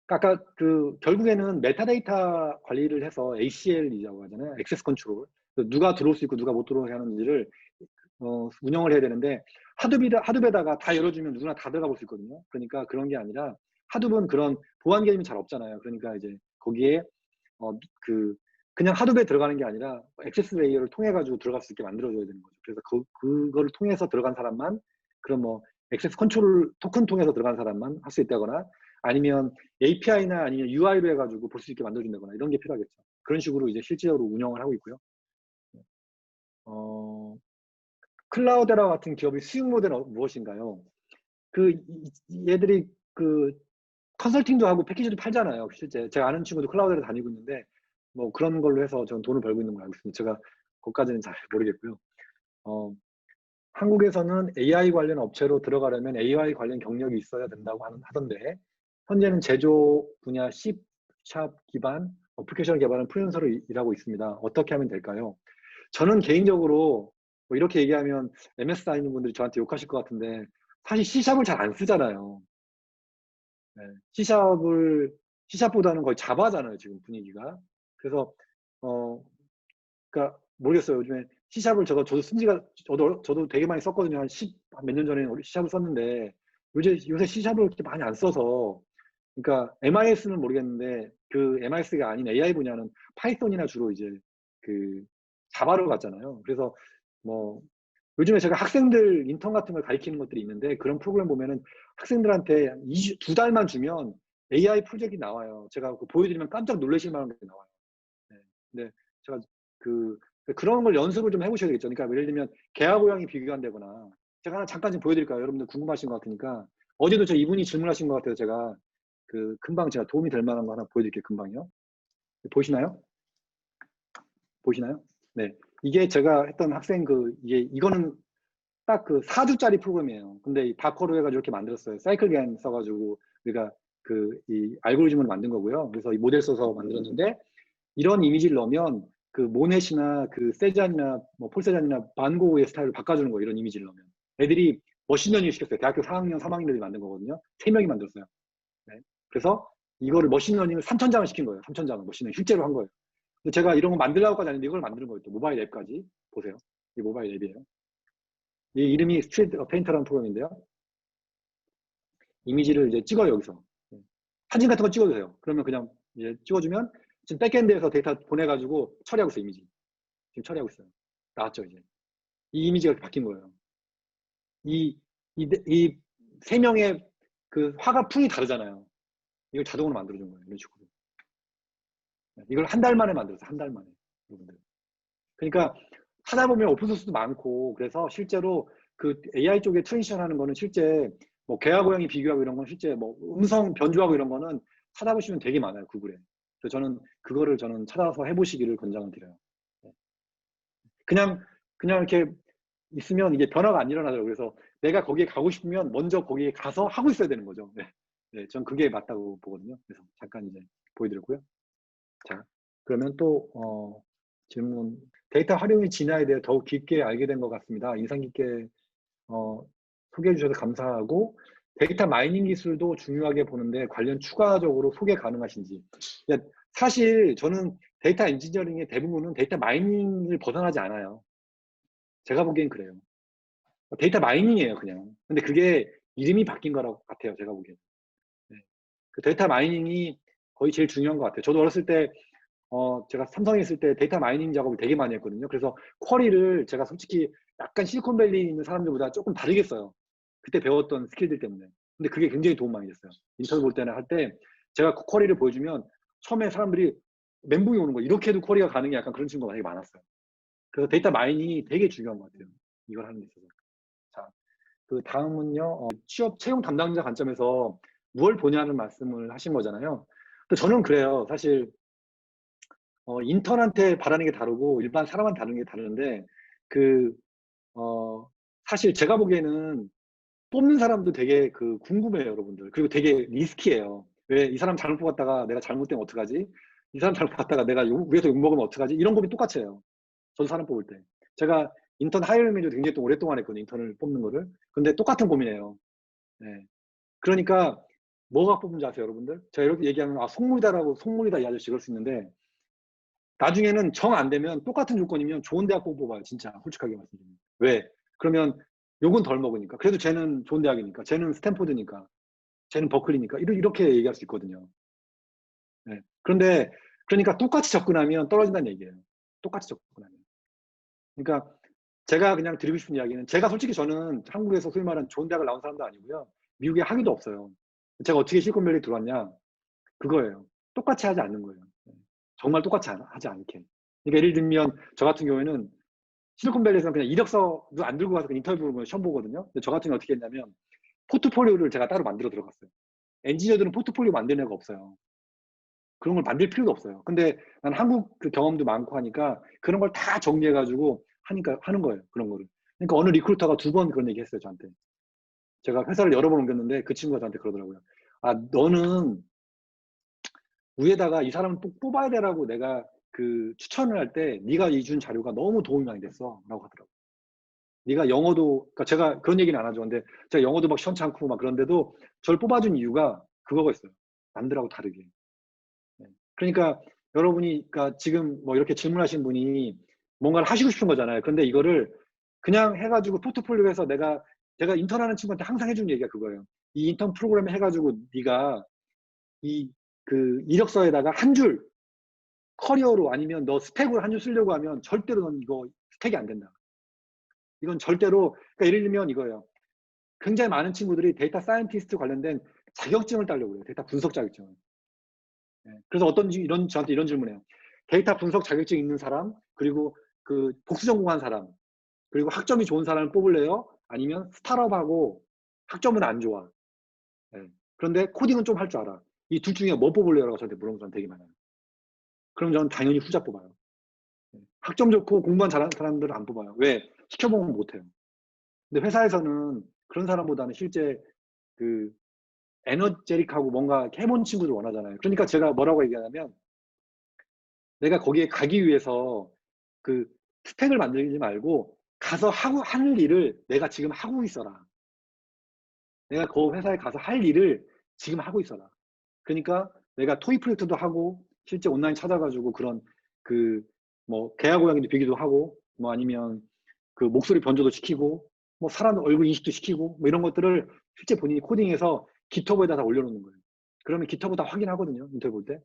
아까 그 결국에는 메타데이터 관리를 해서 ACL이라고 하잖아요. 액세스 컨트롤. 누가 들어올 수 있고 누가 못 들어오게 하는지를 운영을 해야 되는데, 하둡에다가 다 열어주면 누구나 다 들어가 볼 수 있거든요. 그러니까 그런 게 아니라, 하둡은 그런 보안 개념이 잘 없잖아요. 그러니까 이제 거기에 그냥 하둡에 들어가는 게 아니라 액세스 레이어를 통해 가지고 들어갈 수 있게 만들어줘야 되는 거죠. 그래서 그거를 통해서 들어간 사람만, 그런 뭐 액세스 컨트롤 토큰 통해서 들어간 사람만 할 수 있다거나, 아니면 API나 아니면 UI로 해가지고 볼 수 있게 만들어준다거나, 이런 게 필요하겠죠. 그런 식으로 이제 실질적으로 운영을 하고 있고요. 클라우데라 같은 기업의 수익 모델은 무엇인가요? 얘들이 컨설팅도 하고 패키지도 팔잖아요. 실제 제가 아는 친구도 클라우데라 다니고 있는데, 뭐 그런 걸로 해서 저는 돈을 벌고 있는 걸 알고 있습니다. 제가 그것까지는 잘 모르겠고요. 한국에서는 AI 관련 업체로 들어가려면 AI 관련 경력이 있어야 된다고 하던데, 현재는 제조 분야 C# 기반 어플리케이션 개발은 프리랜서로 일하고 있습니다. 어떻게 하면 될까요? 저는 개인적으로 뭐 이렇게 얘기하면 MS 다니는 분들이 저한테 욕하실 것 같은데, 사실 C샵을 잘 안 쓰잖아요. 네. C샵보다는 거의 자바잖아요, 지금 분위기가. 그래서 그러니까 모르겠어요. 요즘에 C샵을 저도 쓴 지가, 저도 되게 많이 썼거든요. 한 몇 년 전에 C샵을 썼는데, 요새 C샵을 그렇게 많이 안 써서, 그러니까 MIS는 모르겠는데, 그 MIS가 아닌 AI 분야는 파이썬이나 주로 이제 그 자바로 갔잖아요. 그래서 뭐 요즘에 제가 학생들 인턴 같은 걸 가르치는 것들이 있는데, 그런 프로그램 보면은 학생들한테 2달만 주면 AI 프로젝트가 나와요. 제가 보여드리면 깜짝 놀라실 만한 게 나와요. 네. 근데 제가 그런 걸 연습을 좀 해보셔야 되겠죠. 그러니까 예를 들면 개와 고양이 비교한다거나, 제가 하나 잠깐 좀 보여드릴까요? 여러분들 궁금하신 것 같으니까. 어제도 이분이 질문하신 것 같아서 제가 금방 제가 도움이 될 만한 거 하나 보여드릴게요. 금방요. 보시나요? 보시나요? 네. 이게 제가 했던 학생 이거는 딱 4주짜리 프로그램이에요. 근데 이 다커로 해가지고 이렇게 만들었어요. 사이클겐 써가지고 우리가 이 알고리즘을 만든 거고요. 그래서 이 모델 써서 만들었는데, 이런 이미지를 넣으면 모넷이나 세잔이나 뭐 폴세잔이나 반고흐의 스타일을 바꿔주는 거예요. 이런 이미지를 넣으면. 애들이 머신러닝을 시켰어요. 대학교 4학년, 3학년들이 만든 거거든요. 3명이 만들었어요. 네. 그래서 이거를 머신러닝을 3,000장을 시킨 거예요. 3,000장을 머신러닝 실제로 한 거예요. 근데 제가 이런 거 만들려고까지 아닌데 이걸 만드는 거예요. 또 모바일 앱까지. 보세요. 이 모바일 앱이에요. 이 이름이 스트리트 페인터라는 프로그램인데요. 이미지를 이제 찍어요, 여기서. 사진 같은 거 찍어도 돼요. 그러면 그냥 이제 찍어주면, 지금 백엔드에서 데이터 보내가지고 처리하고 있어요, 이미지. 지금 처리하고 있어요. 나왔죠, 이제. 이 이미지가 이렇게 바뀐 거예요. 이 3명의 화가 풍이 다르잖아요. 이걸 자동으로 만들어준 거예요, 이런 식으로. 이걸 한 달 만에 만들었어요, 한 달 만에. 여러분들. 그러니까 하다 보면 오픈소스도 많고, 그래서 실제로 AI 쪽에 트랜지션 하는 거는 실제 뭐 개와 고양이 비교하고 이런 건 실제 뭐 음성 변조하고 이런 거는 찾아보시면 되게 많아요, 구글에. 그래서 저는 그거를 찾아서 해보시기를 권장을 드려요. 그냥 이렇게 있으면 이게 변화가 안 일어나더라고요. 그래서 내가 거기에 가고 싶으면 먼저 거기에 가서 하고 있어야 되는 거죠. 네. 네, 전 그게 맞다고 보거든요. 그래서 잠깐 이제 보여드렸고요. 자, 그러면 또 질문. 데이터 활용의 진화에 대해 더욱 깊게 알게 된 것 같습니다. 인상 깊게 소개해 주셔서 감사하고, 데이터 마이닝 기술도 중요하게 보는데 관련 추가적으로 소개 가능하신지. 사실 저는 데이터 엔지니어링의 대부분은 데이터 마이닝을 벗어나지 않아요. 제가 보기엔 그래요. 데이터 마이닝이에요, 그냥. 근데 그게 이름이 바뀐 거라고 같아요, 제가 보기엔. 네. 그 데이터 마이닝이 거의 제일 중요한 것 같아요. 저도 어렸을 때, 제가 삼성에 있을 때 데이터 마이닝 작업을 되게 많이 했거든요. 그래서 쿼리를 제가 솔직히 약간 실리콘밸리에 있는 사람들보다 조금 다르게 써요. 그때 배웠던 스킬들 때문에. 근데 그게 굉장히 도움 많이 됐어요. 인터뷰 볼 때나 할 때 제가 그 쿼리를 보여주면 처음에 사람들이 멘붕이 오는 거예요. 이렇게 해도 쿼리가 가능해, 약간 그런 친구가 되게 많았어요. 그래서 데이터 마이닝이 되게 중요한 것 같아요. 이걸 하는 데 있어서. 자, 그 다음은요. 취업 채용 담당자 관점에서 무엇을 보냐는 말씀을 하신 거잖아요. 근데 저는 그래요. 사실 인턴한테 바라는 게 다르고 일반 사람한테 다른 게 다른데 그 사실 제가 보기에는 뽑는 사람도 되게 궁금해요, 여러분들. 그리고 되게 리스키해요. 왜 이 사람 잘못 뽑았다가 내가 잘못되면 어떡하지? 이 사람 잘못 뽑았다가 내가 위에서 욕먹으면 어떡하지? 이런 고민 똑같이 해요. 저도 사람 뽑을 때. 제가 인턴 하이어링 매니저 굉장히 또 오랫동안 했거든요, 인턴을 뽑는 거를. 근데 똑같은 고민이에요. 네. 그러니까 뭐가 뽑은지 아세요, 여러분들? 제가 이렇게 얘기하면 속물이다라고, 속물이다 이 아저씨 그럴 수 있는데 나중에는 정 안 되면 똑같은 조건이면 좋은 대학 꼭 뽑아요, 진짜. 솔직하게 말씀드리면. 왜? 그러면 욕은 덜 먹으니까. 그래도 쟤는 좋은 대학이니까. 쟤는 스탠포드니까. 쟤는 버클리니까. 이렇게 얘기할 수 있거든요. 네. 그런데 그러니까 똑같이 접근하면 떨어진다는 얘기예요. 똑같이 접근하면. 그러니까 제가 그냥 드리고 싶은 이야기는, 제가 솔직히 저는 한국에서 소위 말하는 좋은 대학을 나온 사람도 아니고요. 미국에 학위도 없어요. 제가 어떻게 실리콘밸리 들어왔냐? 그거예요. 똑같이 하지 않는 거예요. 정말 똑같이 하지 않게. 그러니까 예를 들면 저 같은 경우에는 실리콘밸리에서는 그냥 이력서도 안 들고 가서 그냥 인터뷰 보면 시험 보거든요. 근데 저 같은 경우 어떻게 했냐면 포트폴리오를 제가 따로 만들어 들어갔어요. 엔지니어들은 포트폴리오 만드는 애가 없어요. 그런 걸 만들 필요도 없어요. 근데 난 한국 그 경험도 많고 하니까 그런 걸 다 정리해가지고 하니까 하는 거예요. 그런 거를. 그러니까 어느 리크루터가 2번 그런 얘기 했어요, 저한테. 제가 회사를 여러 번 옮겼는데 그 친구가 저한테 그러더라고요. 너는 위에다가 이 사람을 꼭 뽑아야 되라고 내가 추천을 할 때 네가 준 자료가 너무 도움이 많이 됐어 라고 하더라고요. 네가 영어도, 그러니까 제가 그런 얘기는 안 하죠. 근데 제가 영어도 막 시원찮고 막 그런데도 저를 뽑아준 이유가 그거가 있어요. 남들하고 다르게. 네. 그러니까 여러분이, 그러니까 지금 뭐 이렇게 질문하신 분이 뭔가를 하시고 싶은 거잖아요. 근데 이거를 그냥 해가지고 포트폴리오에서 제가 인턴하는 친구한테 항상 해주는 얘기가 그거예요. 이 인턴 프로그램 해가지고 네가 이력서에다가 한 줄 커리어로, 아니면 너 스펙으로 한 줄 쓰려고 하면 절대로 넌 이거 스펙이 안 된다. 이건 절대로, 그러니까 예를 들면 이거예요. 굉장히 많은 친구들이 데이터 사이언티스트 관련된 자격증을 따려고 해요. 데이터 분석 자격증을. 네. 그래서 저한테 이런 질문해요. 데이터 분석 자격증 있는 사람, 그리고 복수 전공한 사람, 그리고 학점이 좋은 사람을 뽑을래요? 아니면 스타트업하고 학점은 안 좋아. 네. 그런데 코딩은 좀 할 줄 알아. 이 둘 중에 뭐 뽑을래요? 라고 저한테 물어보는 사람 되게 많아요. 그럼 저는 당연히 후자 뽑아요. 네. 학점 좋고 공부한 잘하는 사람들은 안 뽑아요. 왜? 시켜보면 못해요. 근데 회사에서는 그런 사람보다는 실제 에너제릭하고 뭔가 해본 친구들 원하잖아요. 그러니까 제가 뭐라고 얘기하냐면, 내가 거기에 가기 위해서 스펙을 만들지 말고 가서 하는 일을 내가 지금 하고 있어라. 내가 그 회사에 가서 할 일을 지금 하고 있어라. 그러니까 내가 토익 프로젝트도 하고 실제 온라인 찾아가지고 그런 뭐 개화 고양이도 비기도 하고, 뭐 아니면 목소리 변조도 시키고, 뭐 사람 얼굴 인식도 시키고, 뭐 이런 것들을 실제 본인이 코딩해서 깃허브에다 다 올려놓는 거예요. 그러면 깃허브 다 확인하거든요, 인터뷰 볼 때.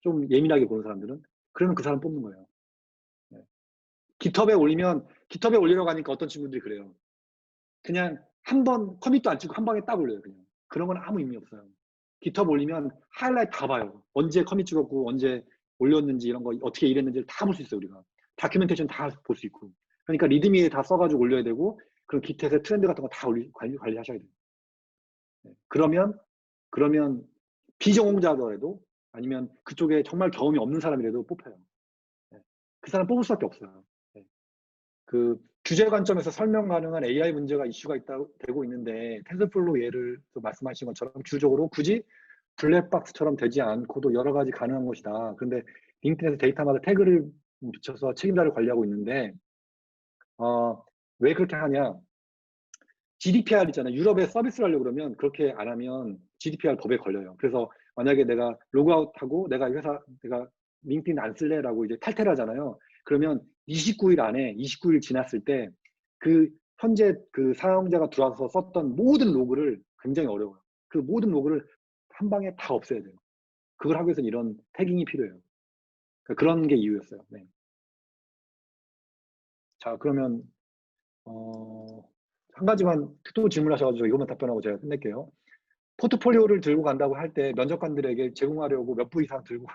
좀 예민하게 보는 사람들은. 그러면 그 사람 뽑는 거예요. 네. 깃허브에 올리려고 하니까 어떤 친구들이 그래요. 그냥 한 번 커밋도 안 찍고 한 방에 딱 올려요, 그냥. 그런 건 아무 의미 없어요. 깃허브 올리면 하이라이트 다 봐요. 언제 커밋 찍었고, 언제 올렸는지, 이런 거 어떻게 일했는지를 다 볼 수 있어요, 우리가. 다큐멘테이션 다 볼 수 있고. 그러니까 리드미에 다 써가지고 올려야 되고, 그럼 깃텟의 트렌드 같은 거 다 관리하셔야 돼요. 네. 그러면 비전공자더라도, 아니면 그쪽에 정말 경험이 없는 사람이라도 뽑혀요. 네. 그 사람 뽑을 수밖에 없어요. 네. 규제 관점에서 설명 가능한 AI 문제가 이슈가 되고 있는데, 텐서플로우 예를 또 말씀하신 것처럼 규적으로 굳이 블랙박스처럼 되지 않고도 여러 가지 가능한 것이다. 그런데 링크드인에서 데이터마다 태그를 붙여서 책임자를 관리하고 있는데, 왜 그렇게 하냐? GDPR 있잖아요. 유럽에 서비스를 하려고 그러면 그렇게 안 하면 GDPR 법에 걸려요. 그래서 만약에 내가 로그아웃하고 내가 링크드인 안 쓸래라고 이제 탈퇴를 하잖아요. 그러면 29일 안에 29일 지났을 때 그 현재 그 사용자가 들어와서 썼던 모든 로그를 굉장히 어려워요. 그 모든 로그를 한 방에 다 없애야 돼요. 그걸 하기 위해서는 이런 태깅이 필요해요. 그러니까 그런 게 이유였어요. 네. 자, 그러면 한 가지만 또 질문하셔가지고 이것만 답변하고 제가 끝낼게요. 포트폴리오를 들고 간다고 할 때 면접관들에게 제공하려고 몇 부 이상 들고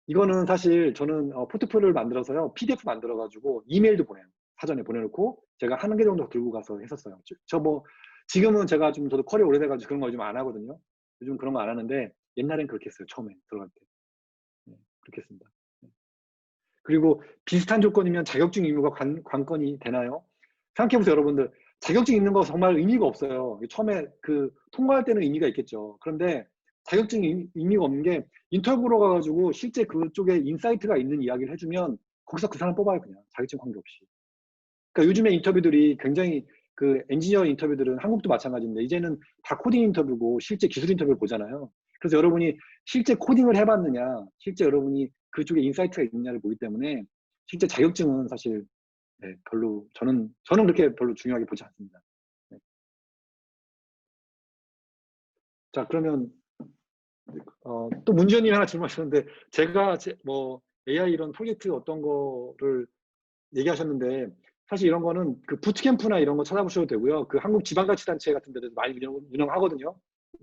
이거는 사실 저는 포트폴리오를 만들어서요, PDF 만들어가지고 이메일도 보내요. 사전에 보내놓고 제가 하는 개 정도 들고 가서 했었어요. 저 뭐 지금은 제가 좀 저도 커리어 오래돼가지고 그런 거 요즘 안 하거든요. 요즘 그런 거 안 하는데 옛날엔 그렇게 했어요. 처음에 들어갈 때. 네, 그렇게 했습니다. 네. 그리고 비슷한 조건이면 자격증 의무가 관건이 되나요? 생각해보세요, 여러분들. 자격증 있는 거 정말 의미가 없어요. 처음에 그 통과할 때는 의미가 있겠죠. 그런데 자격증이 의미가 없는 게 인터뷰로 가가지고 실제 그쪽에 인사이트가 있는 이야기를 해주면 거기서 그 사람 뽑아요, 그냥. 자격증 관계없이. 그러니까 요즘에 인터뷰들이 굉장히 그 엔지니어 인터뷰들은 한국도 마찬가지인데 이제는 다 코딩 인터뷰고 실제 기술 인터뷰를 보잖아요. 그래서 여러분이 실제 코딩을 해봤느냐, 실제 여러분이 그쪽에 인사이트가 있느냐를 보기 때문에 실제 자격증은 사실 네, 별로 저는 그렇게 별로 중요하게 보지 않습니다. 네. 자, 그러면 또 문제님 하나 질문하셨는데 제가 뭐 AI 이런 프로젝트 어떤 거를 얘기하셨는데 사실 이런 거는 그 부트캠프나 이런 거 찾아보셔도 되고요. 그 한국 지방자치단체 같은 데도 많이 운영하거든요.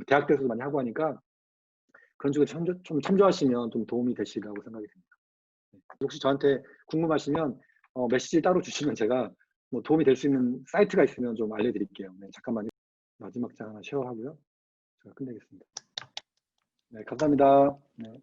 대학교에서도 많이 하고 하니까 그런 쪽에 좀 참조하시면 좀 도움이 되시리라고 생각이 듭니다. 네. 혹시 저한테 궁금하시면 메시지 따로 주시면 제가 뭐 도움이 될 수 있는 사이트가 있으면 좀 알려드릴게요. 네, 잠깐만요. 마지막 장 하나 쉐어하고요. 제가 끝내겠습니다. 네, 감사합니다. 네.